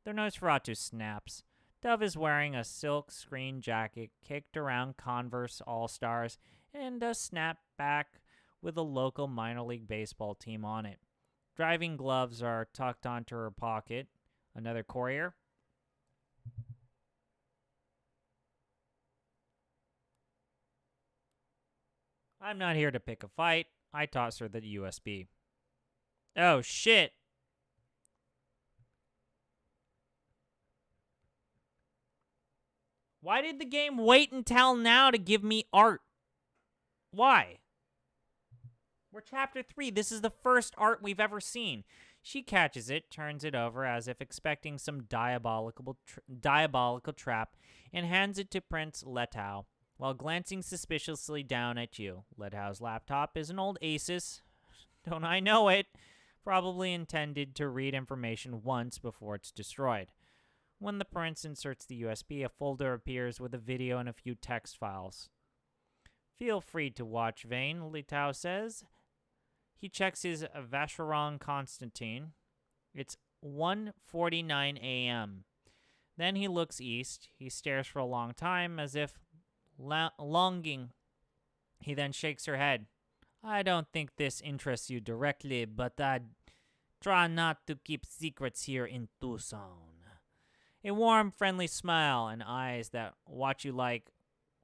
The Nosferatu snaps. Dove is wearing a silk screen jacket, kicked around Converse All-Stars, and a snapback with a local minor league baseball team on it. Driving gloves are tucked onto her pocket. Another courier. I'm not here to pick a fight. I toss her the USB. Oh, shit. Why did the game wait until now to give me art? Why? We're chapter 3. This is the first art we've ever seen. She catches it, turns it over as if expecting some diabolical trap, and hands it to Prince Letao, while glancing suspiciously down at you. Letao's laptop is an old Asus. Don't I know it? Probably intended to read information once before it's destroyed. When the prince inserts the USB, a folder appears with a video and a few text files. Feel free to watch, Vane, Letao says. He checks his Vacheron Constantine. It's 1:49 a.m. Then he looks east. He stares for a long time, as if longing. He then shakes her head. I don't think this interests you directly, but I try not to keep secrets here in Tucson. A warm, friendly smile and eyes that watch you like,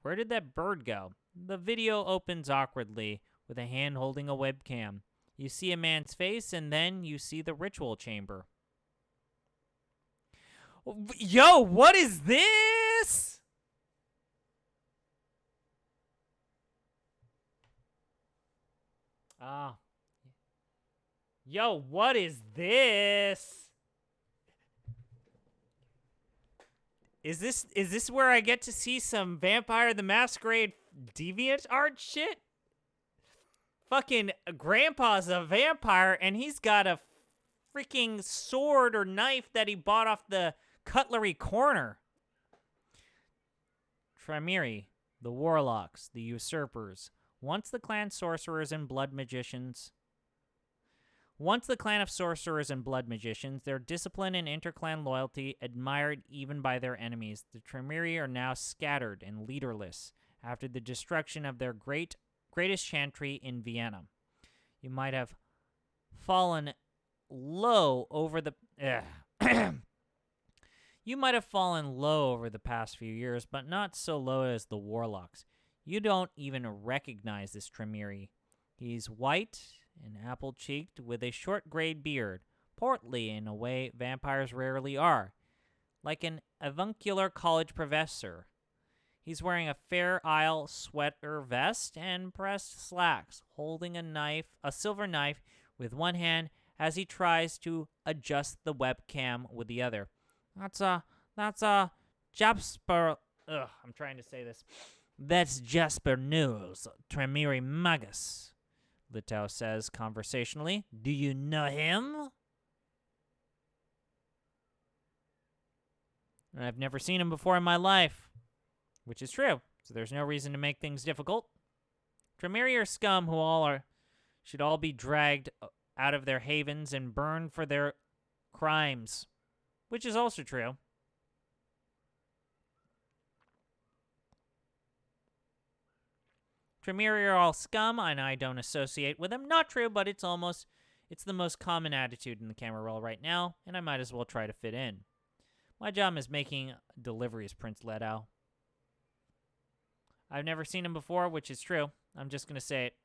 where did that bird go? The video opens awkwardly with a hand holding a webcam. You see a man's face, and then you see the ritual chamber. Yo, what is this? Yo, what is this? Is this where I get to see some Vampire the Masquerade deviant art shit? Fucking grandpa's a vampire, and he's got a freaking sword or knife that he bought off the cutlery corner. Tremere, the warlocks, the usurpers. Once the clan of sorcerers and blood magicians, their discipline and interclan loyalty admired even by their enemies, the Tremere are now scattered and leaderless after the destruction of their greatest chantry in Vienna. You might have fallen low over the past few years, but not so low as the warlocks. You don't even recognize this Tremere. He's white and apple-cheeked with a short gray beard, portly in a way vampires rarely are, like an avuncular college professor. He's wearing a Fair Isle sweater vest and pressed slacks, holding a silver knife with one hand as he tries to adjust the webcam with the other. That's Jasper. I'm trying to say this. That's Jasper Newell's Tremere Magus, Letao says conversationally. Do you know him? I've never seen him before in my life, which is true, so there's no reason to make things difficult. Tremere are scum who should all be dragged out of their havens and burned for their crimes, which is also true. Tremere are all scum, and I don't associate with them. Not true, but it's the most common attitude in the camera roll right now, and I might as well try to fit in. My job is making deliveries, Prince Letao. I've never seen him before, which is true. I'm just going to say it.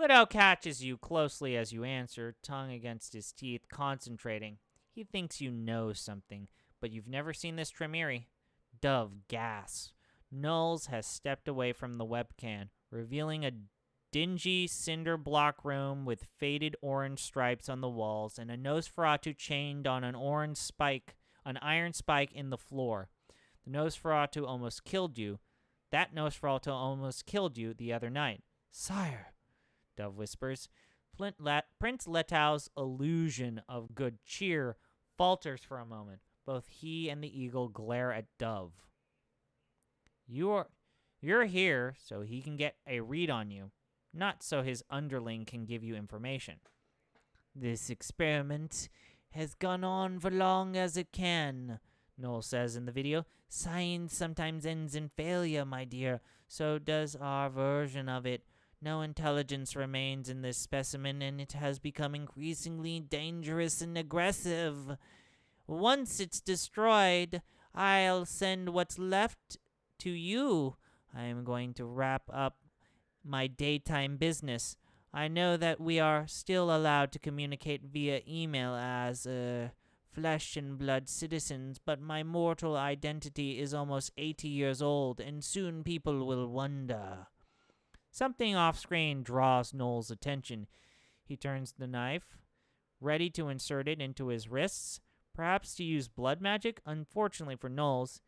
Letao catches you closely as you answer, tongue against his teeth, concentrating. He thinks you know something, but you've never seen this Tremere. Dove gasps. Knowles has stepped away from the webcam, revealing a dingy cinder block room with faded orange stripes on the walls and a Nosferatu chained on an iron spike in the floor. The Nosferatu almost killed you. That Nosferatu almost killed you the other night. Sire, Dove whispers. Prince Letau's illusion of good cheer falters for a moment. Both he and the eagle glare at Dove. You're here so he can get a read on you, not so his underling can give you information. This experiment has gone on for long as it can, Noel says in the video. Science sometimes ends in failure, my dear. So does our version of it. No intelligence remains in this specimen, and it has become increasingly dangerous and aggressive. Once it's destroyed, I'll send what's left to you. I am going to wrap up my daytime business. I know that we are still allowed to communicate via email as flesh and blood citizens, but my mortal identity is almost 80 years old, and soon people will wonder. Something off-screen draws Noel's attention. He turns the knife, ready to insert it into his wrists, perhaps to use blood magic. Unfortunately for Noel's,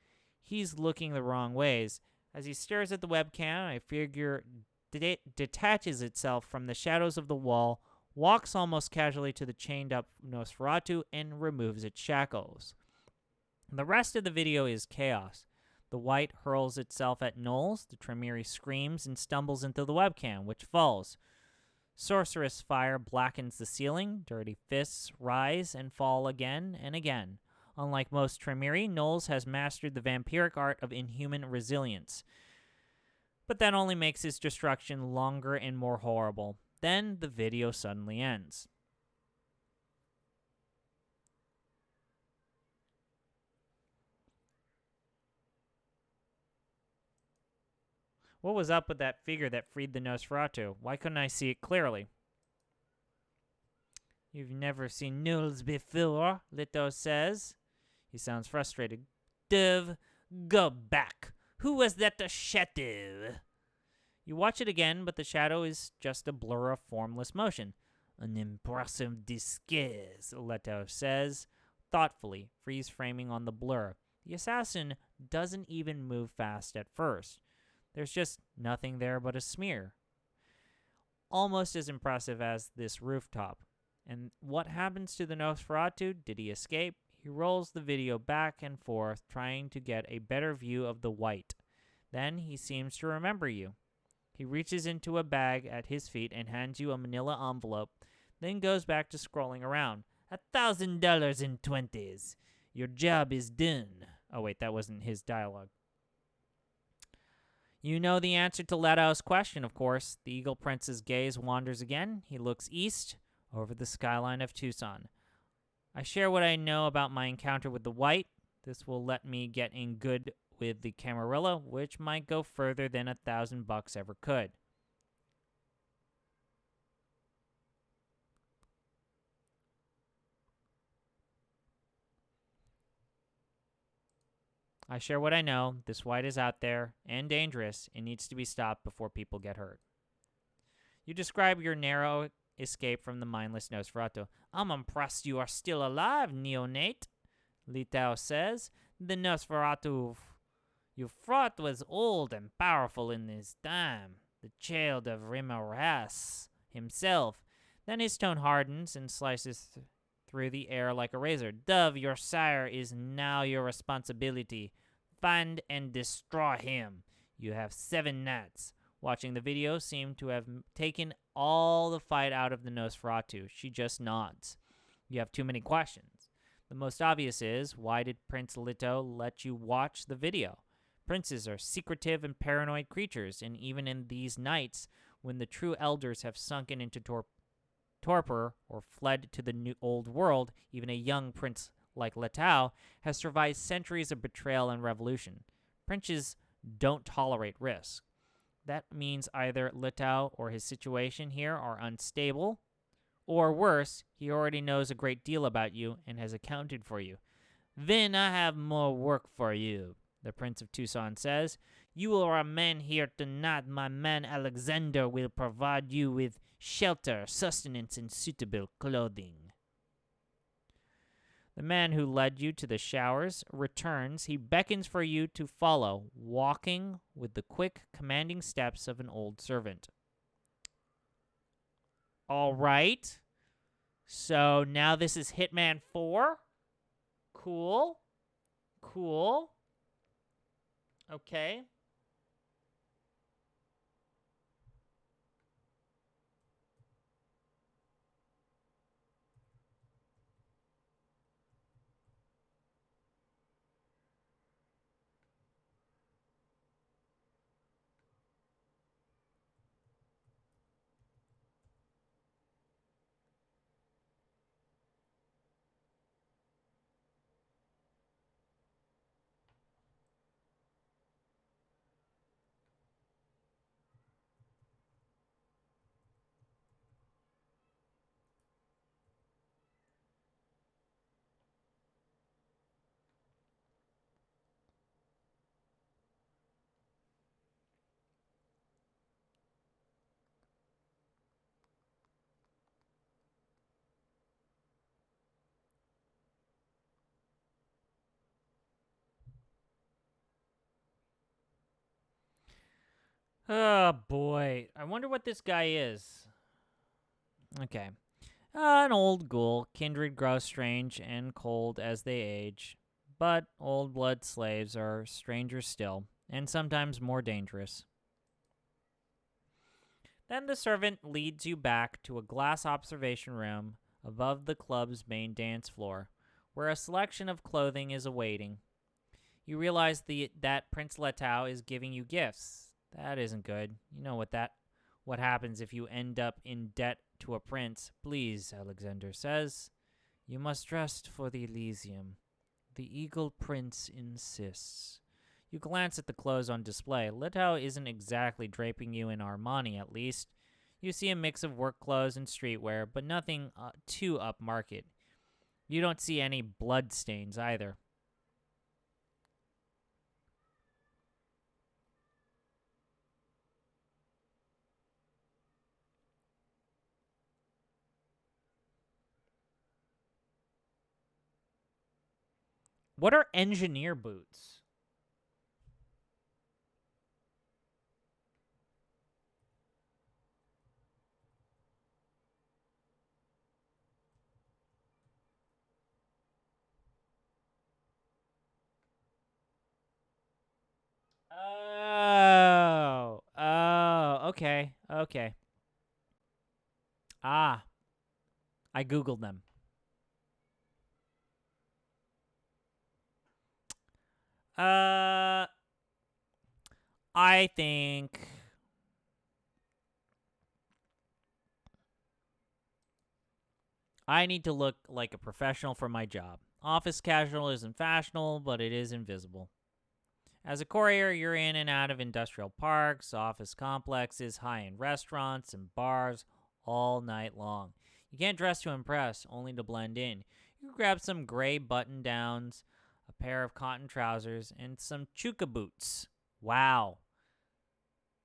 he's looking the wrong ways. As he stares at the webcam, a figure detaches itself from the shadows of the wall, walks almost casually to the chained-up Nosferatu, and removes its shackles. The rest of the video is chaos. The white hurls itself at Knowles. The Tremere screams and stumbles into the webcam, which falls. Sorceress fire blackens the ceiling. Dirty fists rise and fall again and again. Unlike most Tremere, Knowles has mastered the vampiric art of inhuman resilience. But that only makes his destruction longer and more horrible. Then the video suddenly ends. What was up with that figure that freed the Nosferatu? Why couldn't I see it clearly? You've never seen Knowles before, Leto says. He sounds frustrated. Dove, go back. Who was that shadow? You watch it again, but the shadow is just a blur of formless motion. An impressive disguise, Leto says, thoughtfully, freeze framing on the blur. The assassin doesn't even move fast at first. There's just nothing there but a smear. Almost as impressive as this rooftop. And what happens to the Nosferatu? Did he escape? He rolls the video back and forth, trying to get a better view of the white. Then he seems to remember you. He reaches into a bag at his feet and hands you a manila envelope, then goes back to scrolling around. $1,000 in 20s. Your job is done. Oh wait, that wasn't his dialogue. You know the answer to Leto's question, of course. The Eagle Prince's gaze wanders again. He looks east, over the skyline of Tucson. I share what I know about my encounter with the White. This will let me get in good with the Camarilla, which might go further than $1,000 ever could. I share what I know. This White is out there and dangerous. It needs to be stopped before people get hurt. You describe your narrow escape from the mindless Nosferatu. I'm impressed you are still alive, neonate, Leto says. The Nosferatu you fought was old and powerful in his time. The child of Remoras himself. Then his tone hardens and slices through the air like a razor. Dove, your sire is now your responsibility. Find and destroy him. You have 7 nights. Watching the video seemed to have taken all the fight out of the Nosferatu. She just nods. You have too many questions. The most obvious is, why did Prince Leto let you watch the video? Princes are secretive and paranoid creatures, and even in these nights, when the true elders have sunken into torpor or fled to the new old world, even a young prince like Leto has survived centuries of betrayal and revolution. Princes don't tolerate risk. That means either Leto or his situation here are unstable, or worse, he already knows a great deal about you and has accounted for you. Then I have more work for you, the Prince of Tucson says. You will remain here tonight. My man Alexander will provide you with shelter, sustenance, and suitable clothing. The man who led you to the showers returns. He beckons for you to follow, walking with the quick, commanding steps of an old servant. All right. So now this is Hitman 4. Cool. Cool. Okay. Oh, boy. I wonder what this guy is. Okay. An old ghoul. Kindred grow strange and cold as they age. But old blood slaves are stranger still, and sometimes more dangerous. Then the servant leads you back to a glass observation room above the club's main dance floor, where a selection of clothing is awaiting. You realize that Prince Letao is giving you gifts. That isn't good. You know what happens if you end up in debt to a prince. Please, Alexander says, you must rest for the Elysium. The Eagle Prince insists. You glance at the clothes on display. Letao isn't exactly draping you in Armani, at least. You see a mix of work clothes and streetwear, but nothing too upmarket. You don't see any blood stains either. What are engineer boots? Okay, okay. Ah, I Googled them. I think I need to look like a professional for my job. Office casual isn't fashionable, but it is invisible. As a courier, you're in and out of industrial parks, office complexes, high-end restaurants, and bars all night long. You can't dress to impress, only to blend in. You grab some gray button-downs, a pair of cotton trousers, and some chuka boots. Wow.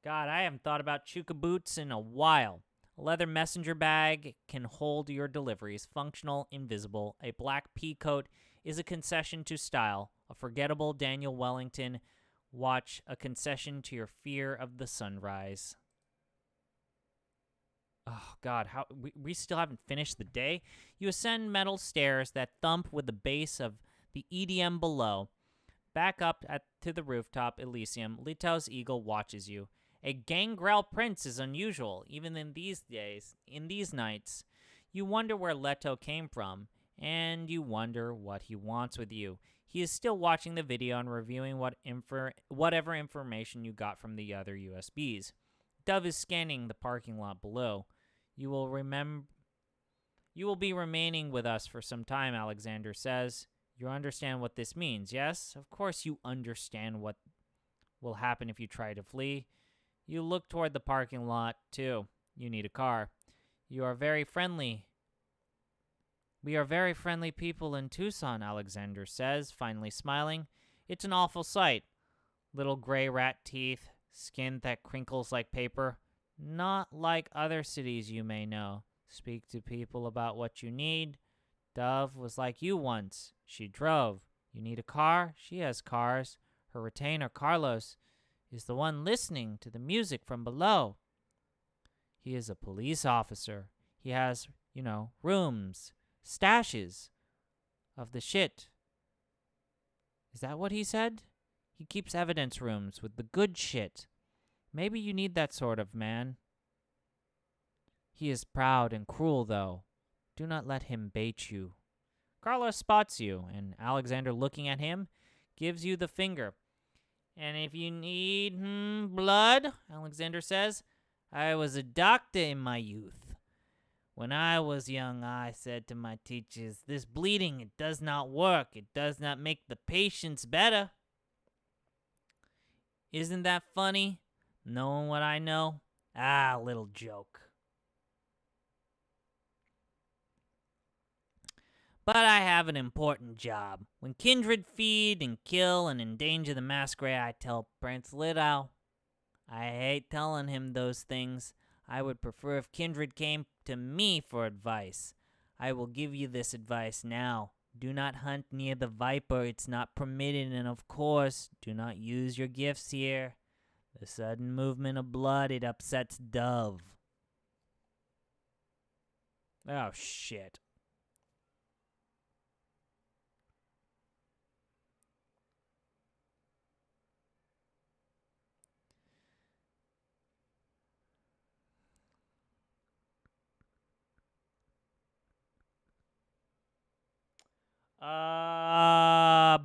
God, I haven't thought about chuka boots in a while. A leather messenger bag can hold your deliveries, functional, invisible. A black pea coat is a concession to style. A forgettable Daniel Wellington watch, a concession to your fear of the sunrise. Oh, God, how we still haven't finished the day? You ascend metal stairs that thump with the bass of the EDM below. Back up to the rooftop Elysium, Litao's eagle watches you. A gangrel prince is unusual, even in these days, in these nights. You wonder where Leto came from, and you wonder what he wants with you. He is still watching the video and reviewing whatever information you got from the other USBs. Dove is scanning the parking lot below. You will be remaining with us for some time, Alexander says. You understand what this means, yes? Of course you understand what will happen if you try to flee. You look toward the parking lot, too. You need a car. You are very friendly. We are very friendly people in Tucson, Alexander says, finally smiling. It's an awful sight. Little gray rat teeth, skin that crinkles like paper. Not like other cities you may know. Speak to people about what you need. Dove was like you once. She drove. You need a car? She has cars. Her retainer, Carlos, is the one listening to the music from below. He is a police officer. He has, rooms, stashes of the shit. Is that what he said? He keeps evidence rooms with the good shit. Maybe you need that sort of man. He is proud and cruel, though. Do not let him bait you. Carlos spots you, and Alexander, looking at him, gives you the finger. And if you need blood, Alexander says, I was a doctor in my youth. When I was young, I said to my teachers, this bleeding, it does not work. It does not make the patients better. Isn't that funny? Knowing what I know? Ah, little joke. But I have an important job. When kindred feed and kill and endanger the Masquerade, I tell Prince Litau. I hate telling him those things. I would prefer if kindred came to me for advice. I will give you this advice now. Do not hunt near the viper. It's not permitted, and of course, do not use your gifts here. The sudden movement of blood, it upsets Dove. Oh, shit.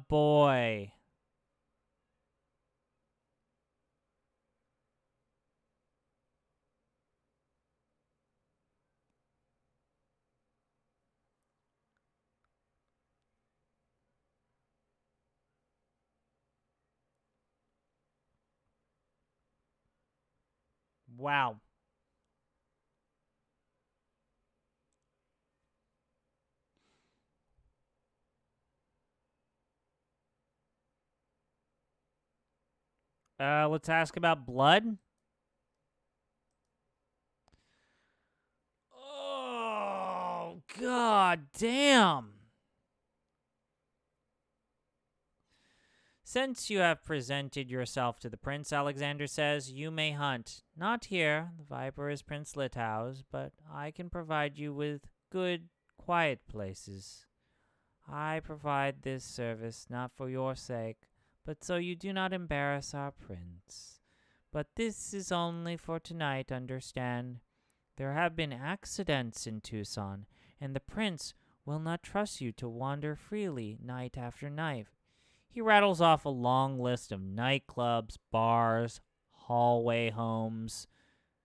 Boy. Wow. Let's ask about blood. Oh, god damn. Since you have presented yourself to the prince, Alexander says, you may hunt. Not here, the viper is Prince Litau's, but I can provide you with good, quiet places. I provide this service not for your sake, but so you do not embarrass our prince. But this is only for tonight, understand. There have been accidents in Tucson, and the prince will not trust you to wander freely night after night. He rattles off a long list of nightclubs, bars, hallway homes,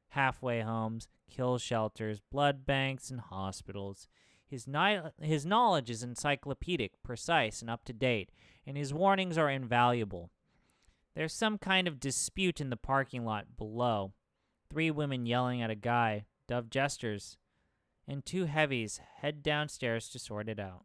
halfway homes, kill shelters, blood banks, and hospitals. His knowledge is encyclopedic, precise, and up to date, and his warnings are invaluable. There's some kind of dispute in the parking lot below. 3 women yelling at a guy. Dove gestures, and 2 heavies head downstairs to sort it out.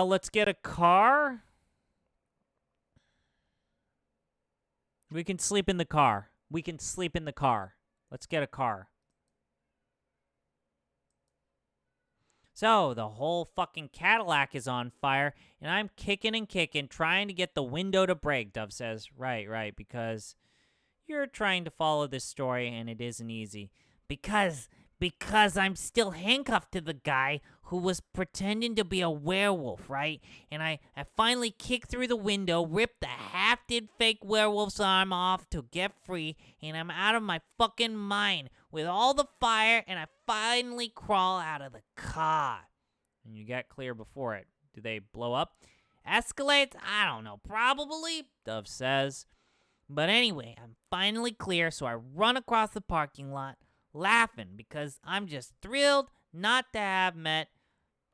Let's get a car. We can sleep in the car. Let's get a car. So, the whole fucking Cadillac is on fire, and I'm kicking and kicking, trying to get the window to break, Dove says. Right, because you're trying to follow this story, and it isn't easy. Because I'm still handcuffed to the guy who was pretending to be a werewolf, right? And I finally kicked through the window, ripped the half-dead fake werewolf's arm off to get free, and I'm out of my fucking mind with all the fire, and I finally crawl out of the car. And you get clear before it. Do they blow up? Escalades? I don't know. Probably, Dove says. But anyway, I'm finally clear, so I run across the parking lot, laughing because I'm just thrilled not to have met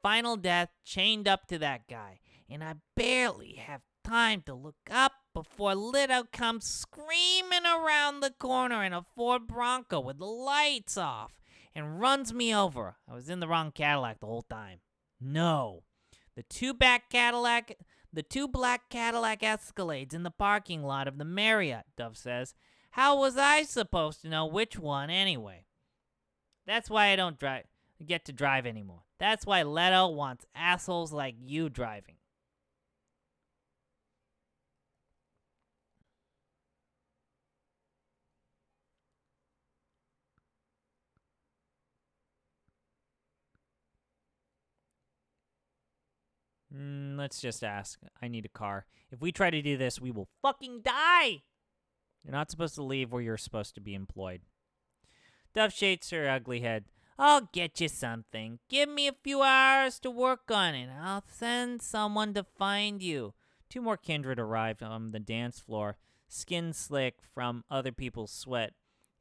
Final Death chained up to that guy. And I barely have time to look up before Lito comes screaming around the corner in a Ford Bronco with the lights off and runs me over. I was in the wrong Cadillac the whole time. No. The two black Cadillac Escalades in the parking lot of the Marriott, Dove says. How was I supposed to know which one anyway? That's why I don't get to drive anymore. That's why Leto wants assholes like you driving. Let's just ask. I need a car. If we try to do this, we will fucking die! You're not supposed to leave where you're supposed to be employed. Dove shakes her ugly head. I'll get you something. Give me a few hours to work on it. I'll send someone to find you. Two more kindred arrived on the dance floor, skin slick from other people's sweat,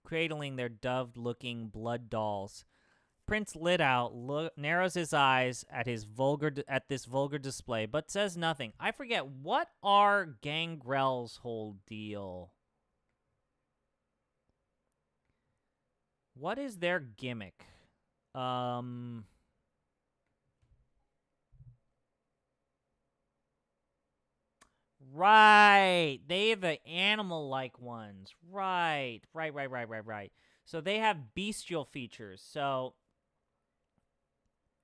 cradling their dove-looking blood dolls. Prince Lito narrows his eyes at this vulgar display, but says nothing. I forget, what are Gangrel's whole deal? What is their gimmick? Right. They have the animal-like ones. Right. So they have bestial features. So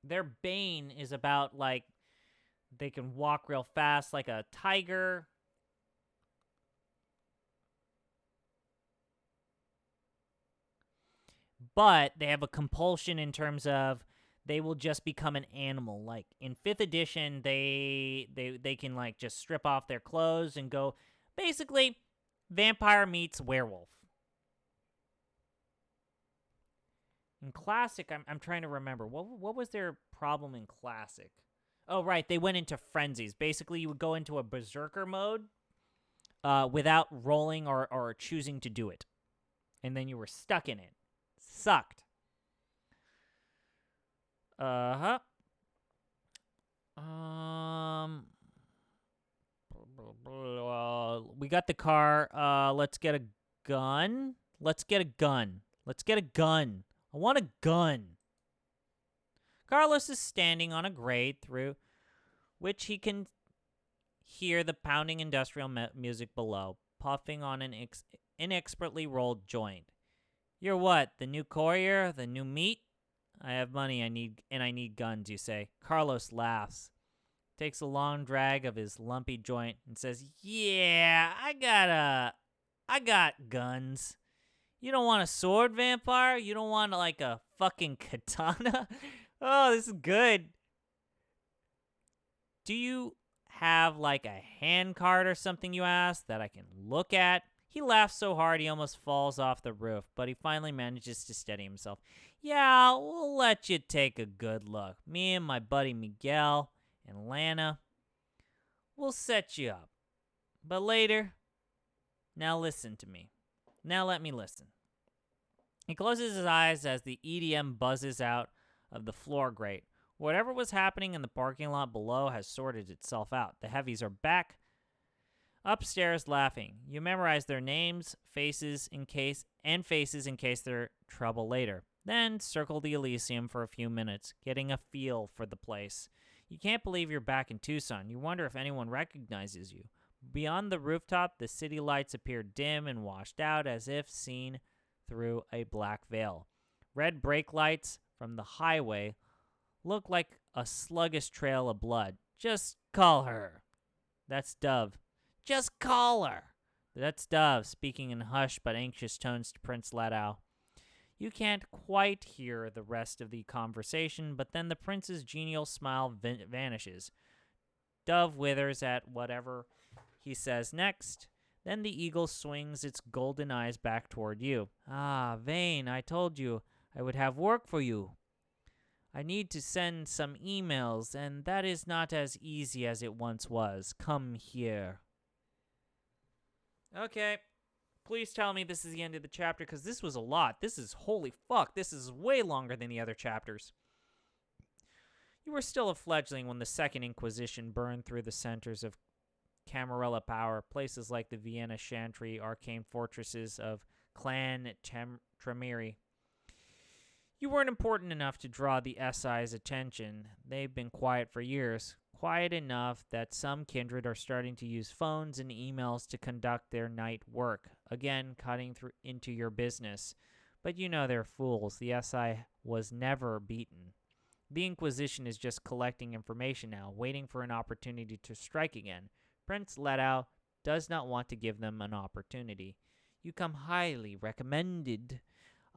their bane is about, like, they can walk real fast like a tiger. But they have a compulsion in terms of they will just become an animal. Like in 5th edition, they can like just strip off their clothes and go basically vampire meets werewolf. In Classic, I'm trying to remember. What was their problem in Classic? Oh, right. They went into frenzies. Basically, you would go into a berserker mode without rolling or choosing to do it. And then you were stuck in it. Sucked. Uh-huh. We got the car. Let's get a gun. Let's get a gun. I want a gun. Carlos is standing on a grade through which he can hear the pounding industrial music below, puffing on an inexpertly rolled joint. You're what, the new courier, the new meat? I have money I need guns, you say. Carlos laughs, takes a long drag of his lumpy joint, and says, yeah, I got guns. You don't want a sword, vampire? You don't want, like, a fucking katana? Oh, this is good. Do you have, like, a hand card or something, you ask, that I can look at? He laughs so hard he almost falls off the roof, but he finally manages to steady himself. Yeah, we'll let you take a good look. Me and my buddy Miguel and Lana, we'll set you up. But later, now listen to me. Now let me listen. He closes his eyes as the EDM buzzes out of the floor grate. Whatever was happening in the parking lot below has sorted itself out. The heavies are back upstairs laughing. You memorize their names, faces in case they're trouble later. Then circle the Elysium for a few minutes, getting a feel for the place. You can't believe you're back in Tucson. You wonder if anyone recognizes you. Beyond the rooftop, the city lights appear dim and washed out as if seen through a black veil. Red brake lights from the highway look like a sluggish trail of blood. Just call her. That's Dove. Just call her. That's Dove, speaking in hushed but anxious tones to Prince Leto. You can't quite hear the rest of the conversation, but then the prince's genial smile vanishes. Dove withers at whatever he says next. Then the eagle swings its golden eyes back toward you. Ah, Vane, I told you I would have work for you. I need to send some emails, and that is not as easy as it once was. Come here. Okay. Please tell me this is the end of the chapter, because this was a lot. This is, holy fuck, this is way longer than the other chapters. You were still a fledgling when the Second Inquisition burned through the centers of Camarilla power, places like the Vienna Chantry, arcane fortresses of Clan Tremere. You weren't important enough to draw the SI's attention. They've been quiet for years, quiet enough that some kindred are starting to use phones and emails to conduct their night work, again cutting through into your business. But you know they're fools. The SI was never beaten. The Inquisition is just collecting information now, waiting for an opportunity to strike again. Prince Leto does not want to give them an opportunity. You come highly recommended.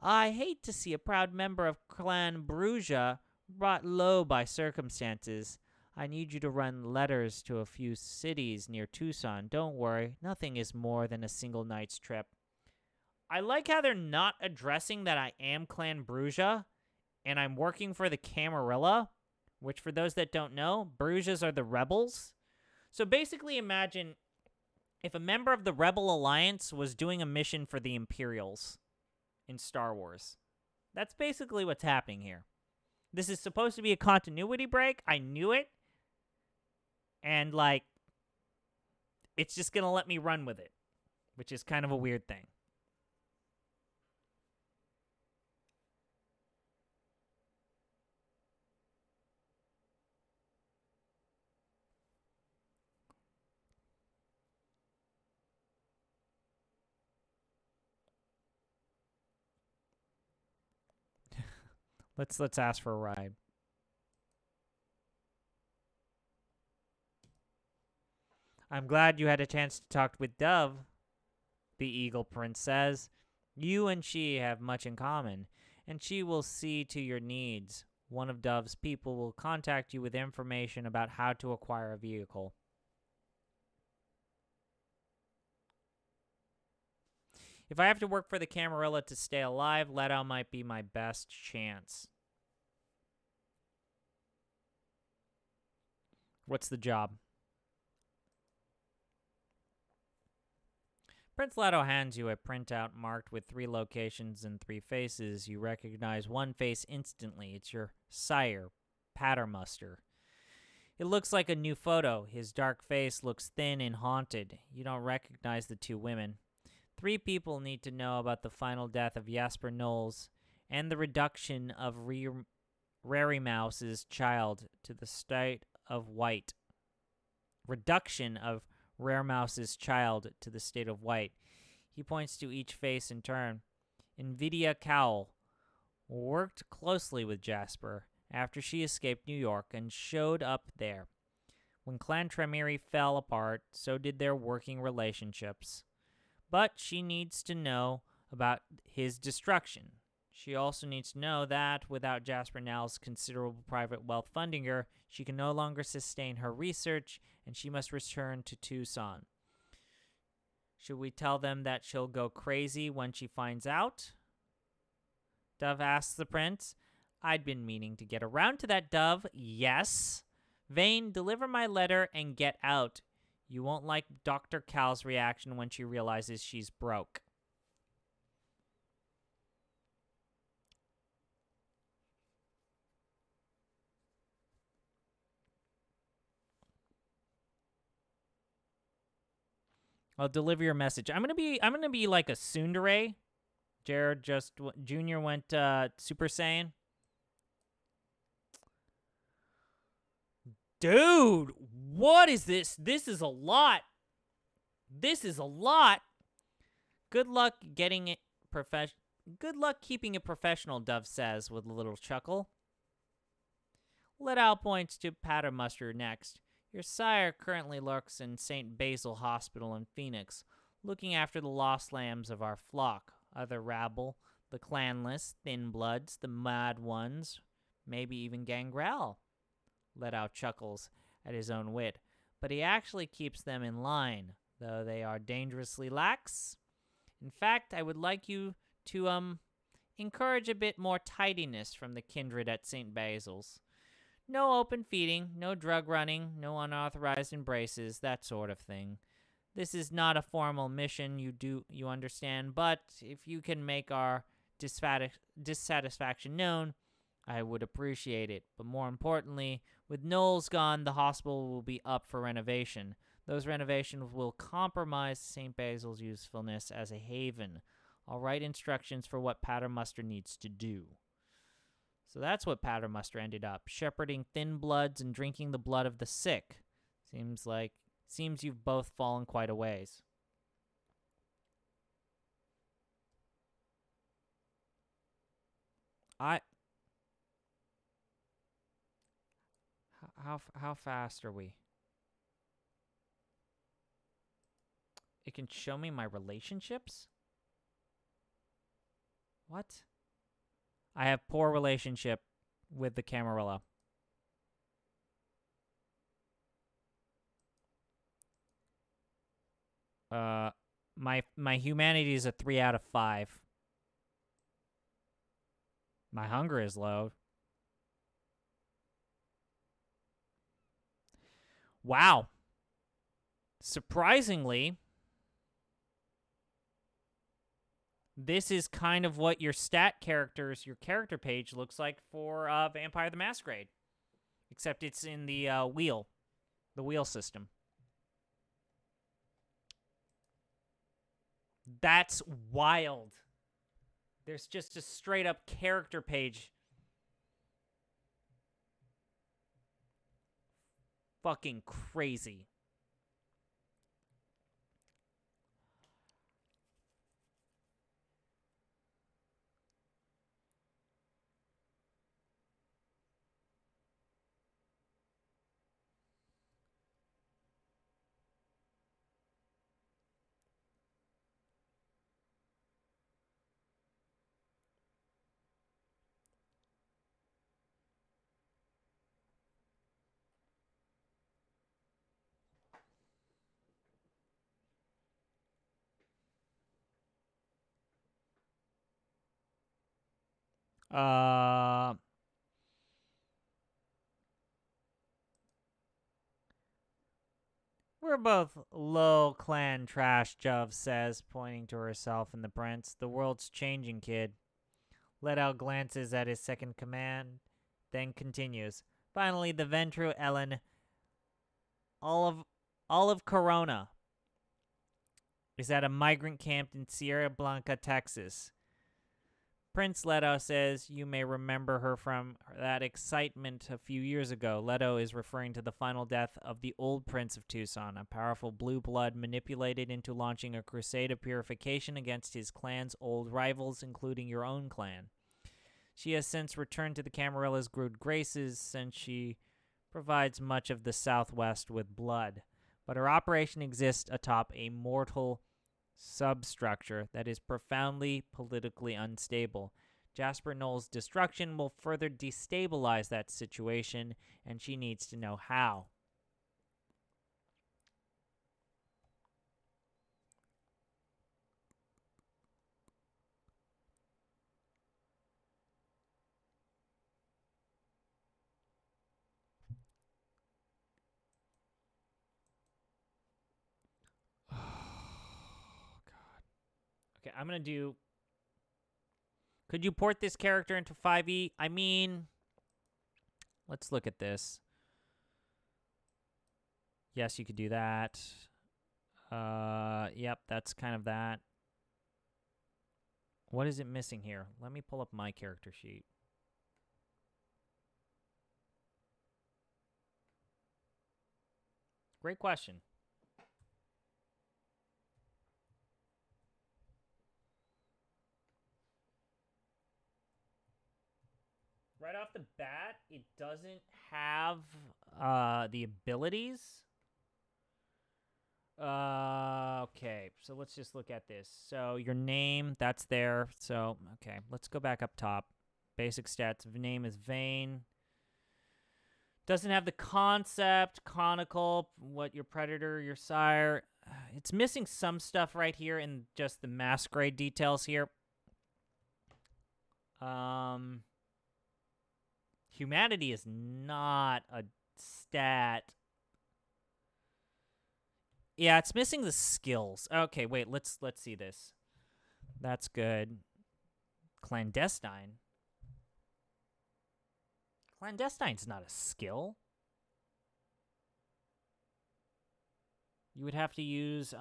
I hate to see a proud member of Clan Bruja brought low by circumstances. I need you to run letters to a few cities near Tucson. Don't worry, nothing is more than a single night's trip. I like how they're not addressing that I am Clan Bruja and I'm working for the Camarilla, which for those that don't know, Brujas are the rebels. So basically imagine if a member of the Rebel Alliance was doing a mission for the Imperials in Star Wars. That's basically what's happening here. This is supposed to be a continuity break. I knew it. And, like, it's just going to let me run with it, which is kind of a weird thing. Let's ask for a ride. I'm glad you had a chance to talk with Dove, the Eagle Prince says. You and she have much in common, and she will see to your needs. One of Dove's people will contact you with information about how to acquire a vehicle. If I have to work for the Camarilla to stay alive, Leto might be my best chance. What's the job? Prince Leto hands you a printout marked with 3 locations and 3 faces. You recognize one face instantly. It's your sire, Patermuster. It looks like a new photo. His dark face looks thin and haunted. You don't recognize the 2 women. 3 people need to know about the final death of Jasper Knowles and the reduction of Raremouse's child to the state of white. Reduction of Raremouse's child to the state of white. He points to each face in turn. Invidia Cowell worked closely with Jasper after she escaped New York and showed up there. When Clan Tremere fell apart, so did their working relationships. But she needs to know about his destruction. She also needs to know that without Jasper Nowell's considerable private wealth funding her, she can no longer sustain her research, and she must return to Tucson. Should we tell them that she'll go crazy when she finds out? Dove asks the prince. I'd been meaning to get around to that, Dove. Yes. Vane, deliver my letter and get out. You won't like Dr. Cal's reaction when she realizes she's broke. I'll deliver your message. I'm gonna be like a tsundere. Jared Jr. went Super Saiyan. Dude, what is this? This is a lot. This is a lot. Good luck getting it Good luck keeping it professional, Dove says with a little chuckle. Leto points to Patermuster next. Your sire currently lurks in St. Basil Hospital in Phoenix, looking after the lost lambs of our flock. Other rabble, the clanless, thin bloods, the mad ones, maybe even Gangrel. Leto chuckles at his own wit, but he actually keeps them in line, though they are dangerously lax. In fact, I would like you to, encourage a bit more tidiness from the kindred at St. Basil's. No open feeding, no drug running, no unauthorized embraces, that sort of thing. This is not a formal mission, you understand, but if you can make our dissatisfaction known, I would appreciate it. But more importantly, with Knowles gone, the hospital will be up for renovation. Those renovations will compromise St. Basil's usefulness as a haven. I'll write instructions for what Patermuster needs to do. So that's what Patermuster ended up, shepherding thin bloods and drinking the blood of the sick. Seems you've both fallen quite a ways. How fast are we? It can show me my relationships? What? I have poor relationship with the Camarilla. My humanity is a 3 out of 5. My hunger is low. Wow. Surprisingly, this is kind of what your your character page looks like for Vampire the Masquerade. Except it's in the wheel system. That's wild. There's just a straight up character page. Fucking crazy. We're both low clan trash, Jove says, pointing to herself and the prince. The world's changing, kid. Leto glances at his second command, then continues. Finally, the Ventru Ellen Olive Corona is at a migrant camp in Sierra Blanca, Texas. Prince Leto says you may remember her from that excitement a few years ago. Leto is referring to the final death of the old Prince of Tucson, a powerful blue blood manipulated into launching a crusade of purification against his clan's old rivals, including your own clan. She has since returned to the Camarilla's good graces, since she provides much of the Southwest with blood. But her operation exists atop a mortal substructure that is profoundly politically unstable. Jasper Knoll's destruction will further destabilize that situation, and she needs to know how. Okay, I'm going to do... Could you port this character into 5e? I mean... Let's look at this. Yes, you could do that. Yep, that's kind of that. What is it missing here? Let me pull up my character sheet. Great question. Right off the bat, it doesn't have the abilities. Okay, so let's just look at this. So your name, that's there. So, okay, let's go back up top. Basic stats. Name is Vane. Doesn't have the concept, chronicle, what your predator, your sire. It's missing some stuff right here in just the Masquerade details here. Humanity is not a stat. Yeah, it's missing the skills. Okay, wait, let's see this. That's good. Clandestine. Clandestine's not a skill. You would have to use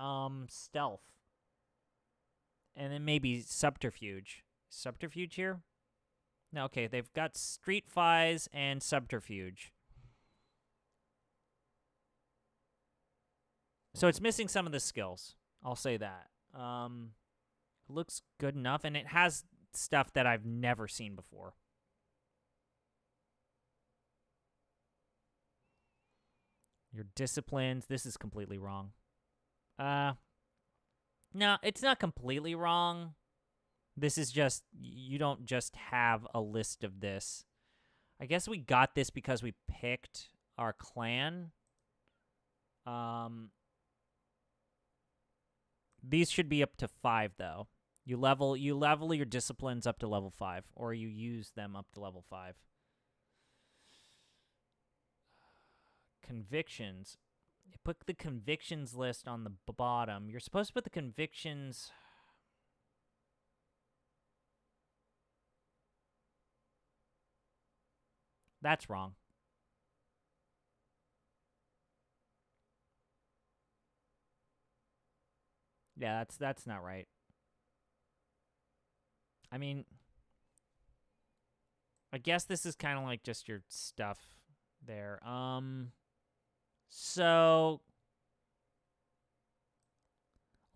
stealth. And then maybe subterfuge. Subterfuge here? No, okay, they've got street fies and subterfuge. So it's missing some of the skills. I'll say that. It looks good enough, and it has stuff that I've never seen before. Your disciplines. This is completely wrong. No, it's not completely wrong. This is just, you don't just have a list of this. I guess we got this because we picked our clan. These should be up to 5, though. You level your disciplines up to level 5, or you use them up to level 5. Convictions. You put the convictions list on the bottom. You're supposed to put the convictions... That's wrong. Yeah, that's not right. I mean, I guess this is kind of like just your stuff there. So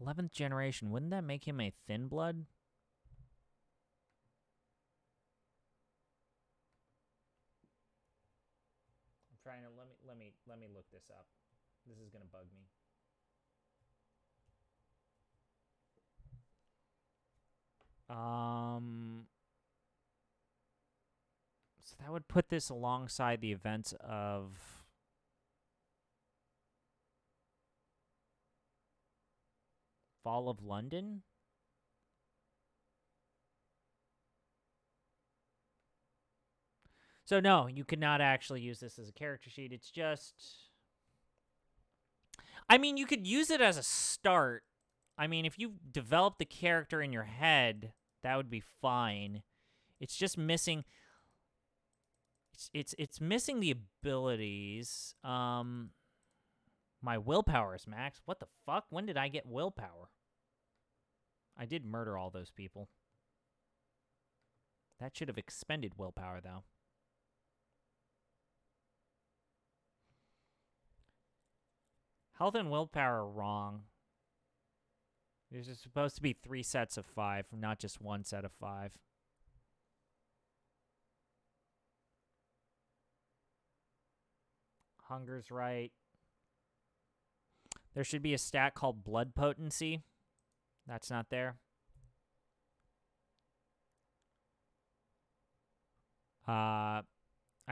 11th generation, wouldn't that make him a thin blood? I'm trying to let me look this up. This is gonna bug me. So that would put this alongside the events of Fall of London. So no, you could not actually use this as a character sheet. It's just... I mean, you could use it as a start. I mean, if you develop the character in your head, that would be fine. It's just missing... It's missing the abilities. My willpower is max. What the fuck? When did I get willpower? I did murder all those people. That should have expended willpower, though. Health and willpower are wrong. There's supposed to be 3 sets of 5, not just 1 set of 5. Hunger's right. There should be a stat called blood potency. That's not there. I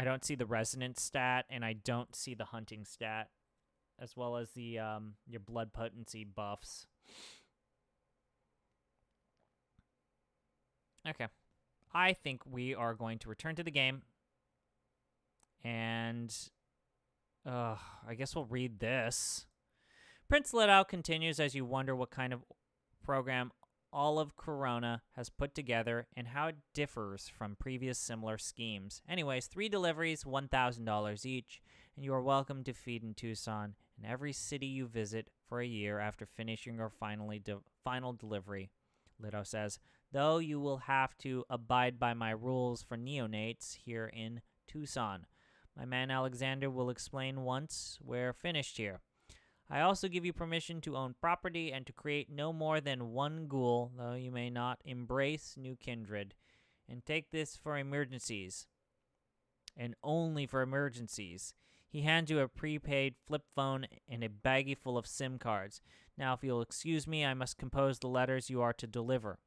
don't see the resonance stat, and I don't see the hunting stat, as well as the your blood potency buffs. Okay. I think we are going to return to the game. And I guess we'll read this. Prince Lidow continues as you wonder what kind of program Olive Corona has put together and how it differs from previous similar schemes. Anyways, 3 deliveries, $1,000 each, and you are welcome to feed in Tucson in every city you visit for a year after finishing your final delivery, Lidow says, though you will have to abide by my rules for neonates here in Tucson. My man Alexander will explain once we're finished here. I also give you permission to own property and to create no more than 1 ghoul, though you may not embrace new kindred. And take this for emergencies. And only for emergencies. He hands you a prepaid flip phone and a baggie full of SIM cards. Now, if you'll excuse me, I must compose the letters you are to deliver.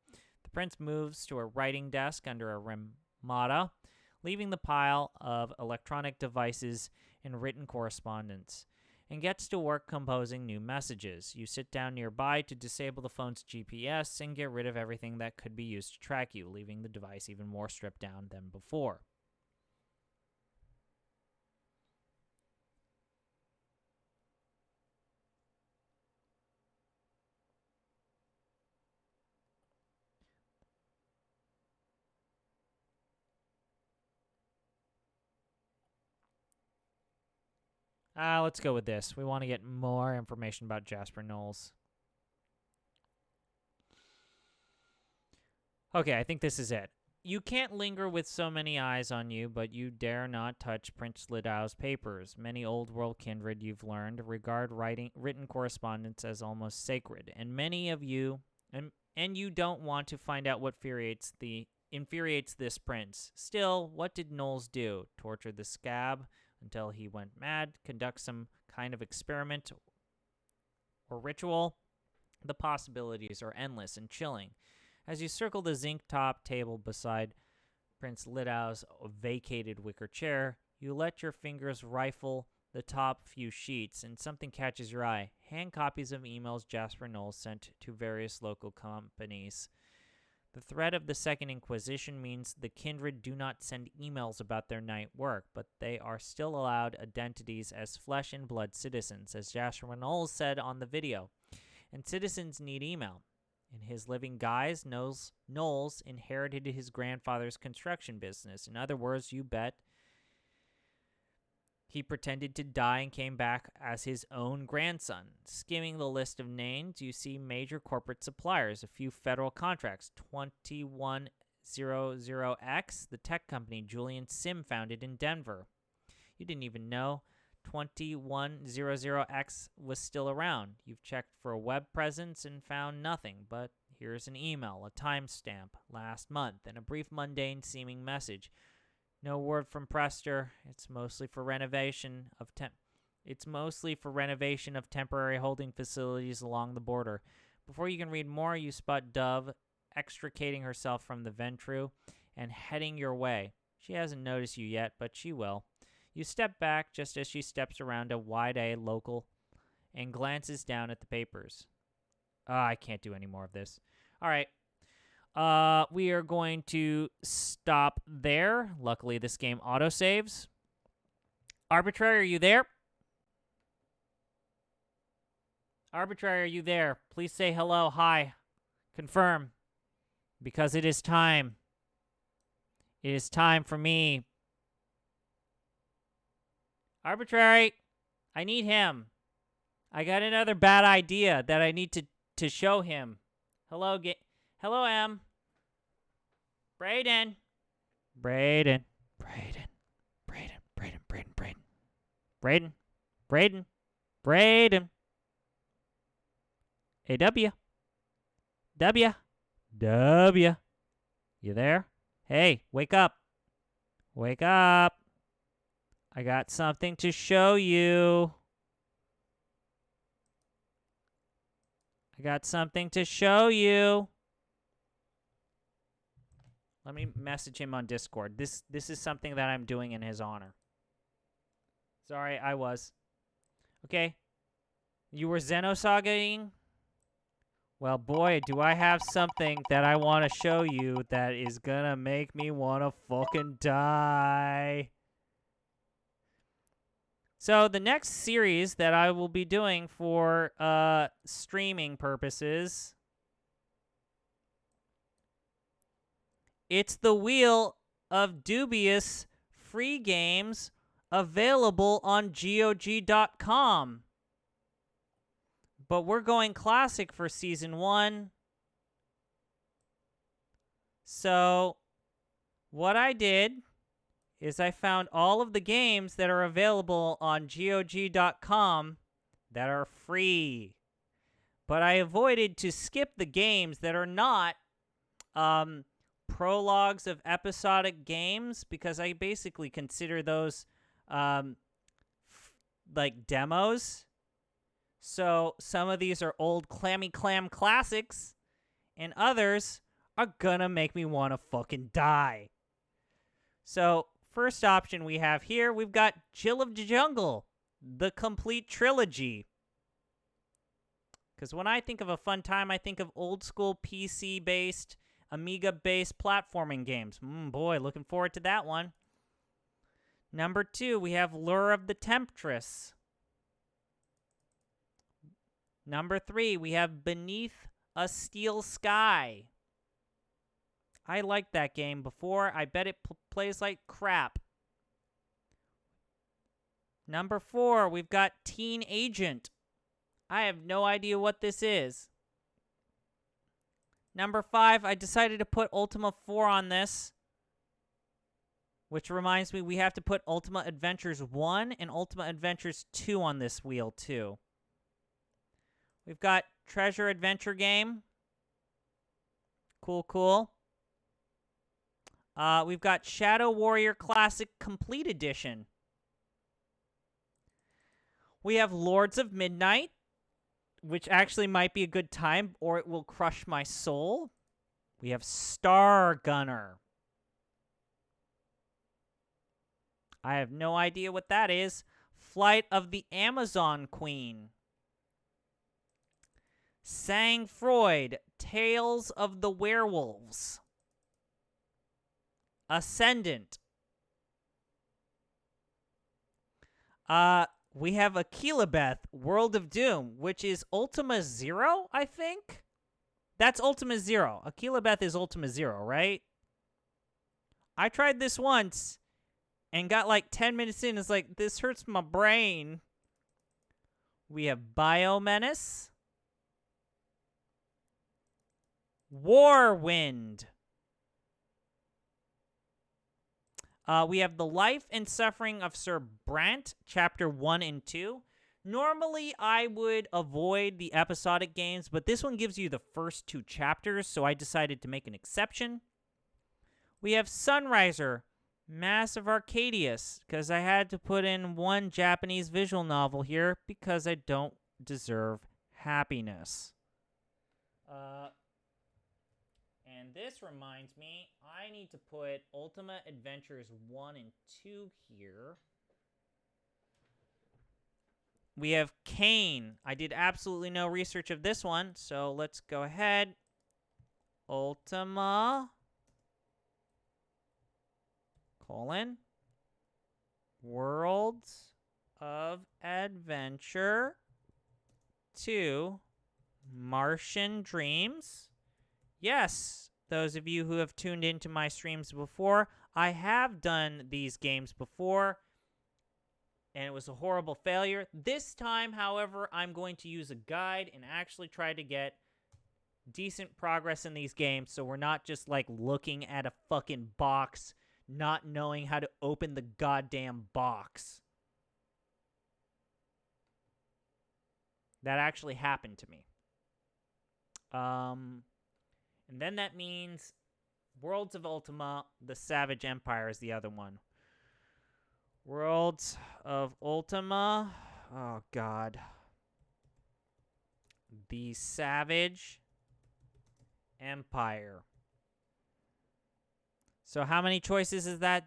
The prince moves to a writing desk under a ramada, leaving the pile of electronic devices and written correspondence. and gets to work composing new messages. You sit down nearby to disable the phone's GPS and get rid of everything that could be used to track you, leaving the device even more stripped down than before. Let's go with this. We want to get more information about Jasper Knowles. Okay, I think this is it. You can't linger with so many eyes on you, but you dare not touch Prince Lidau's papers. Many old world kindred, you've learned, regard written correspondence as almost sacred, and many of you, and you don't want to find out what infuriates this prince. Still, what did Knowles do? Torture the scab until he went mad? Conduct some kind of experiment or ritual? The possibilities are endless and chilling. As you circle the zinc-top table beside Prince Lidau's vacated wicker chair, you let your fingers rifle the top few sheets, and something catches your eye. Hand copies of emails Jasper Knowles sent to various local companies. The threat of the Second Inquisition means the kindred do not send emails about their night work, but they are still allowed identities as flesh and blood citizens, as Jasper Knowles said on the video. And citizens need email. In his living guise, Knowles inherited his grandfather's construction business. In other words, you bet he pretended to die and came back as his own grandson. Skimming the list of names, you see major corporate suppliers, a few federal contracts. 2100X, the tech company Julian Sim founded in Denver. You didn't even know 2100X was still around. You've checked for a web presence and found nothing, but here's an email, a timestamp, last month, and a brief mundane seeming message. No word from Prester. It's mostly for renovation of temporary holding facilities along the border. Before you can read more, you spot Dove extricating herself from the Ventru and heading your way. She hasn't noticed you yet, but she will. You step back just as she steps around a wide-A local and glances down at the papers. I can't do any more of this. All right. We are going to stop there. Luckily, this game autosaves. Arbitrary, are you there? Arbitrary, are you there? Please say hello, hi. Confirm. Because it is time. It is time for me. Arbitrary, I need him. I got another bad idea that I need to show him. Hello, hello, M. Brayden. Brayden. Hey, W. You there? Hey, wake up. Wake up. I got something to show you. Let me message him on Discord. This is something that I'm doing in his honor. Sorry, I was. Okay. You were Xenosagaing? Well, boy, do I have something that I want to show you that is gonna make me want to fucking die. So the next series that I will be doing for streaming purposes, it's the Wheel of Dubious free games available on GOG.com. But we're going classic for season 1. So what I did is I found all of the games that are available on GOG.com that are free. But I avoided to skip the games that are not prologues of episodic games, because I basically consider those like demos. So some of these are old Clammy Clam classics, and others are gonna make me want to fucking die. So first option we have here, we've got Jill of the Jungle. the complete trilogy. Because when I think of a fun time, I think of old school PC-based, Amiga-based platforming games. Boy, looking forward to that one. Number 2, we have Lure of the Temptress. Number 3, we have Beneath a Steel Sky. I liked that game before. I bet it plays like crap. Number 4, we've got Teen Agent. I have no idea what this is. Number 5, I decided to put Ultima 4 on this. Which reminds me, we have to put Ultima Adventures 1 and Ultima Adventures 2 on this wheel, too. We've got Treasure Adventure Game. Cool, cool. We've got Shadow Warrior Classic Complete Edition. We have Lords of Midnight, which actually might be a good time, or it will crush my soul. We have Star Gunner. I have no idea what that is. Flight of the Amazon Queen. Sang Freud, Tales of the Werewolves. Ascendant. We have Aquilabeth, World of Doom, which is Ultima Zero, I think? That's Ultima Zero. Aquilabeth is Ultima Zero, right? I tried this once and got like 10 minutes in. It's like, this hurts my brain. We have Biomenace. Warwind. We have The Life and Suffering of Sir Brant, Chapter 1 and 2. Normally, I would avoid the episodic games, but this one gives you the first 2 chapters, so I decided to make an exception. We have Sunriser, Mass of Arcadius, because I had to put in one Japanese visual novel here because I don't deserve happiness. And this reminds me, I need to put Ultima Adventures 1 and 2 here. We have Kane. I did absolutely no research of this one, so let's go ahead. Ultima, Worlds of Adventure 2, Martian Dreams. Yes, those of you who have tuned into my streams before, I have done these games before, and it was a horrible failure. This time, however, I'm going to use a guide and actually try to get decent progress in these games, so we're not just, like, looking at a fucking box, not knowing how to open the goddamn box. That actually happened to me. And then that means Worlds of Ultima, the Savage Empire is the other one. Worlds of Ultima. Oh, God. The Savage Empire. So how many choices is that?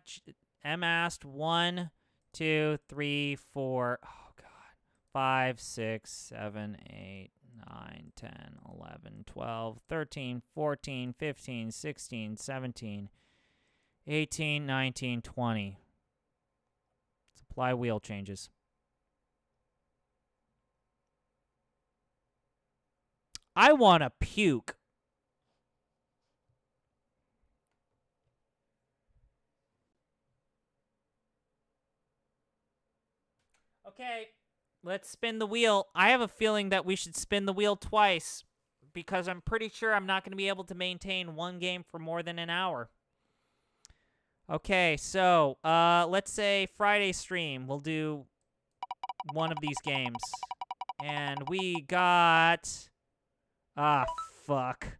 M asked 1, 2, 3, 4. Oh, God. 5, 6, 7, 8. 9, 10, 11, 12, 13, 14, 15, 16, 17, 18, 19, 20. Supply wheel changes. I want to puke. Okay. Let's spin the wheel. I have a feeling that we should spin the wheel twice because I'm pretty sure I'm not going to be able to maintain one game for more than an hour. Okay, so let's say Friday stream. We'll do one of these games. And we got... Ah, fuck.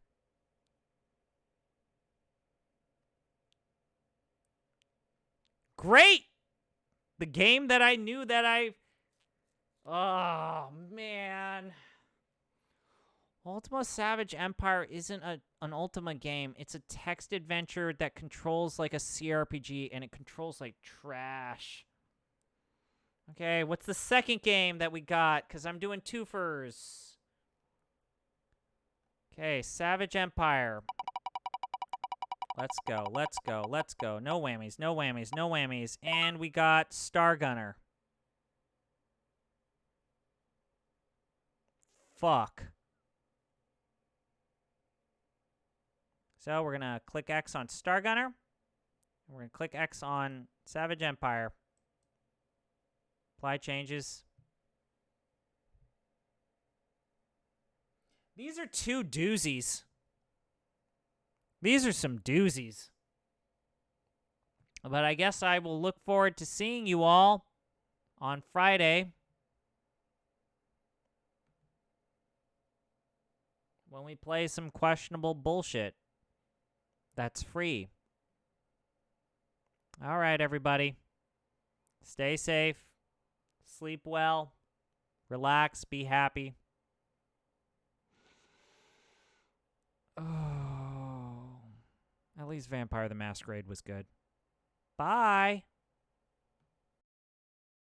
Great! The game that I knew that I... Oh, man. Ultima Savage Empire isn't an Ultima game. It's a text adventure that controls like a CRPG, and it controls like trash. Okay, what's the second game that we got? Because I'm doing twofers. Okay, Savage Empire. Let's go, let's go, let's go. No whammies, no whammies, no whammies. And we got Star Gunner. Fuck. So we're going to click X on Star Gunner. And we're going to click X on Savage Empire. Apply changes. These are two doozies. These are some doozies. But I guess I will look forward to seeing you all on Friday when we play some questionable bullshit that's free. All right, everybody. Stay safe. Sleep well. Relax. Be happy. Oh. At least Vampire the Masquerade was good. Bye.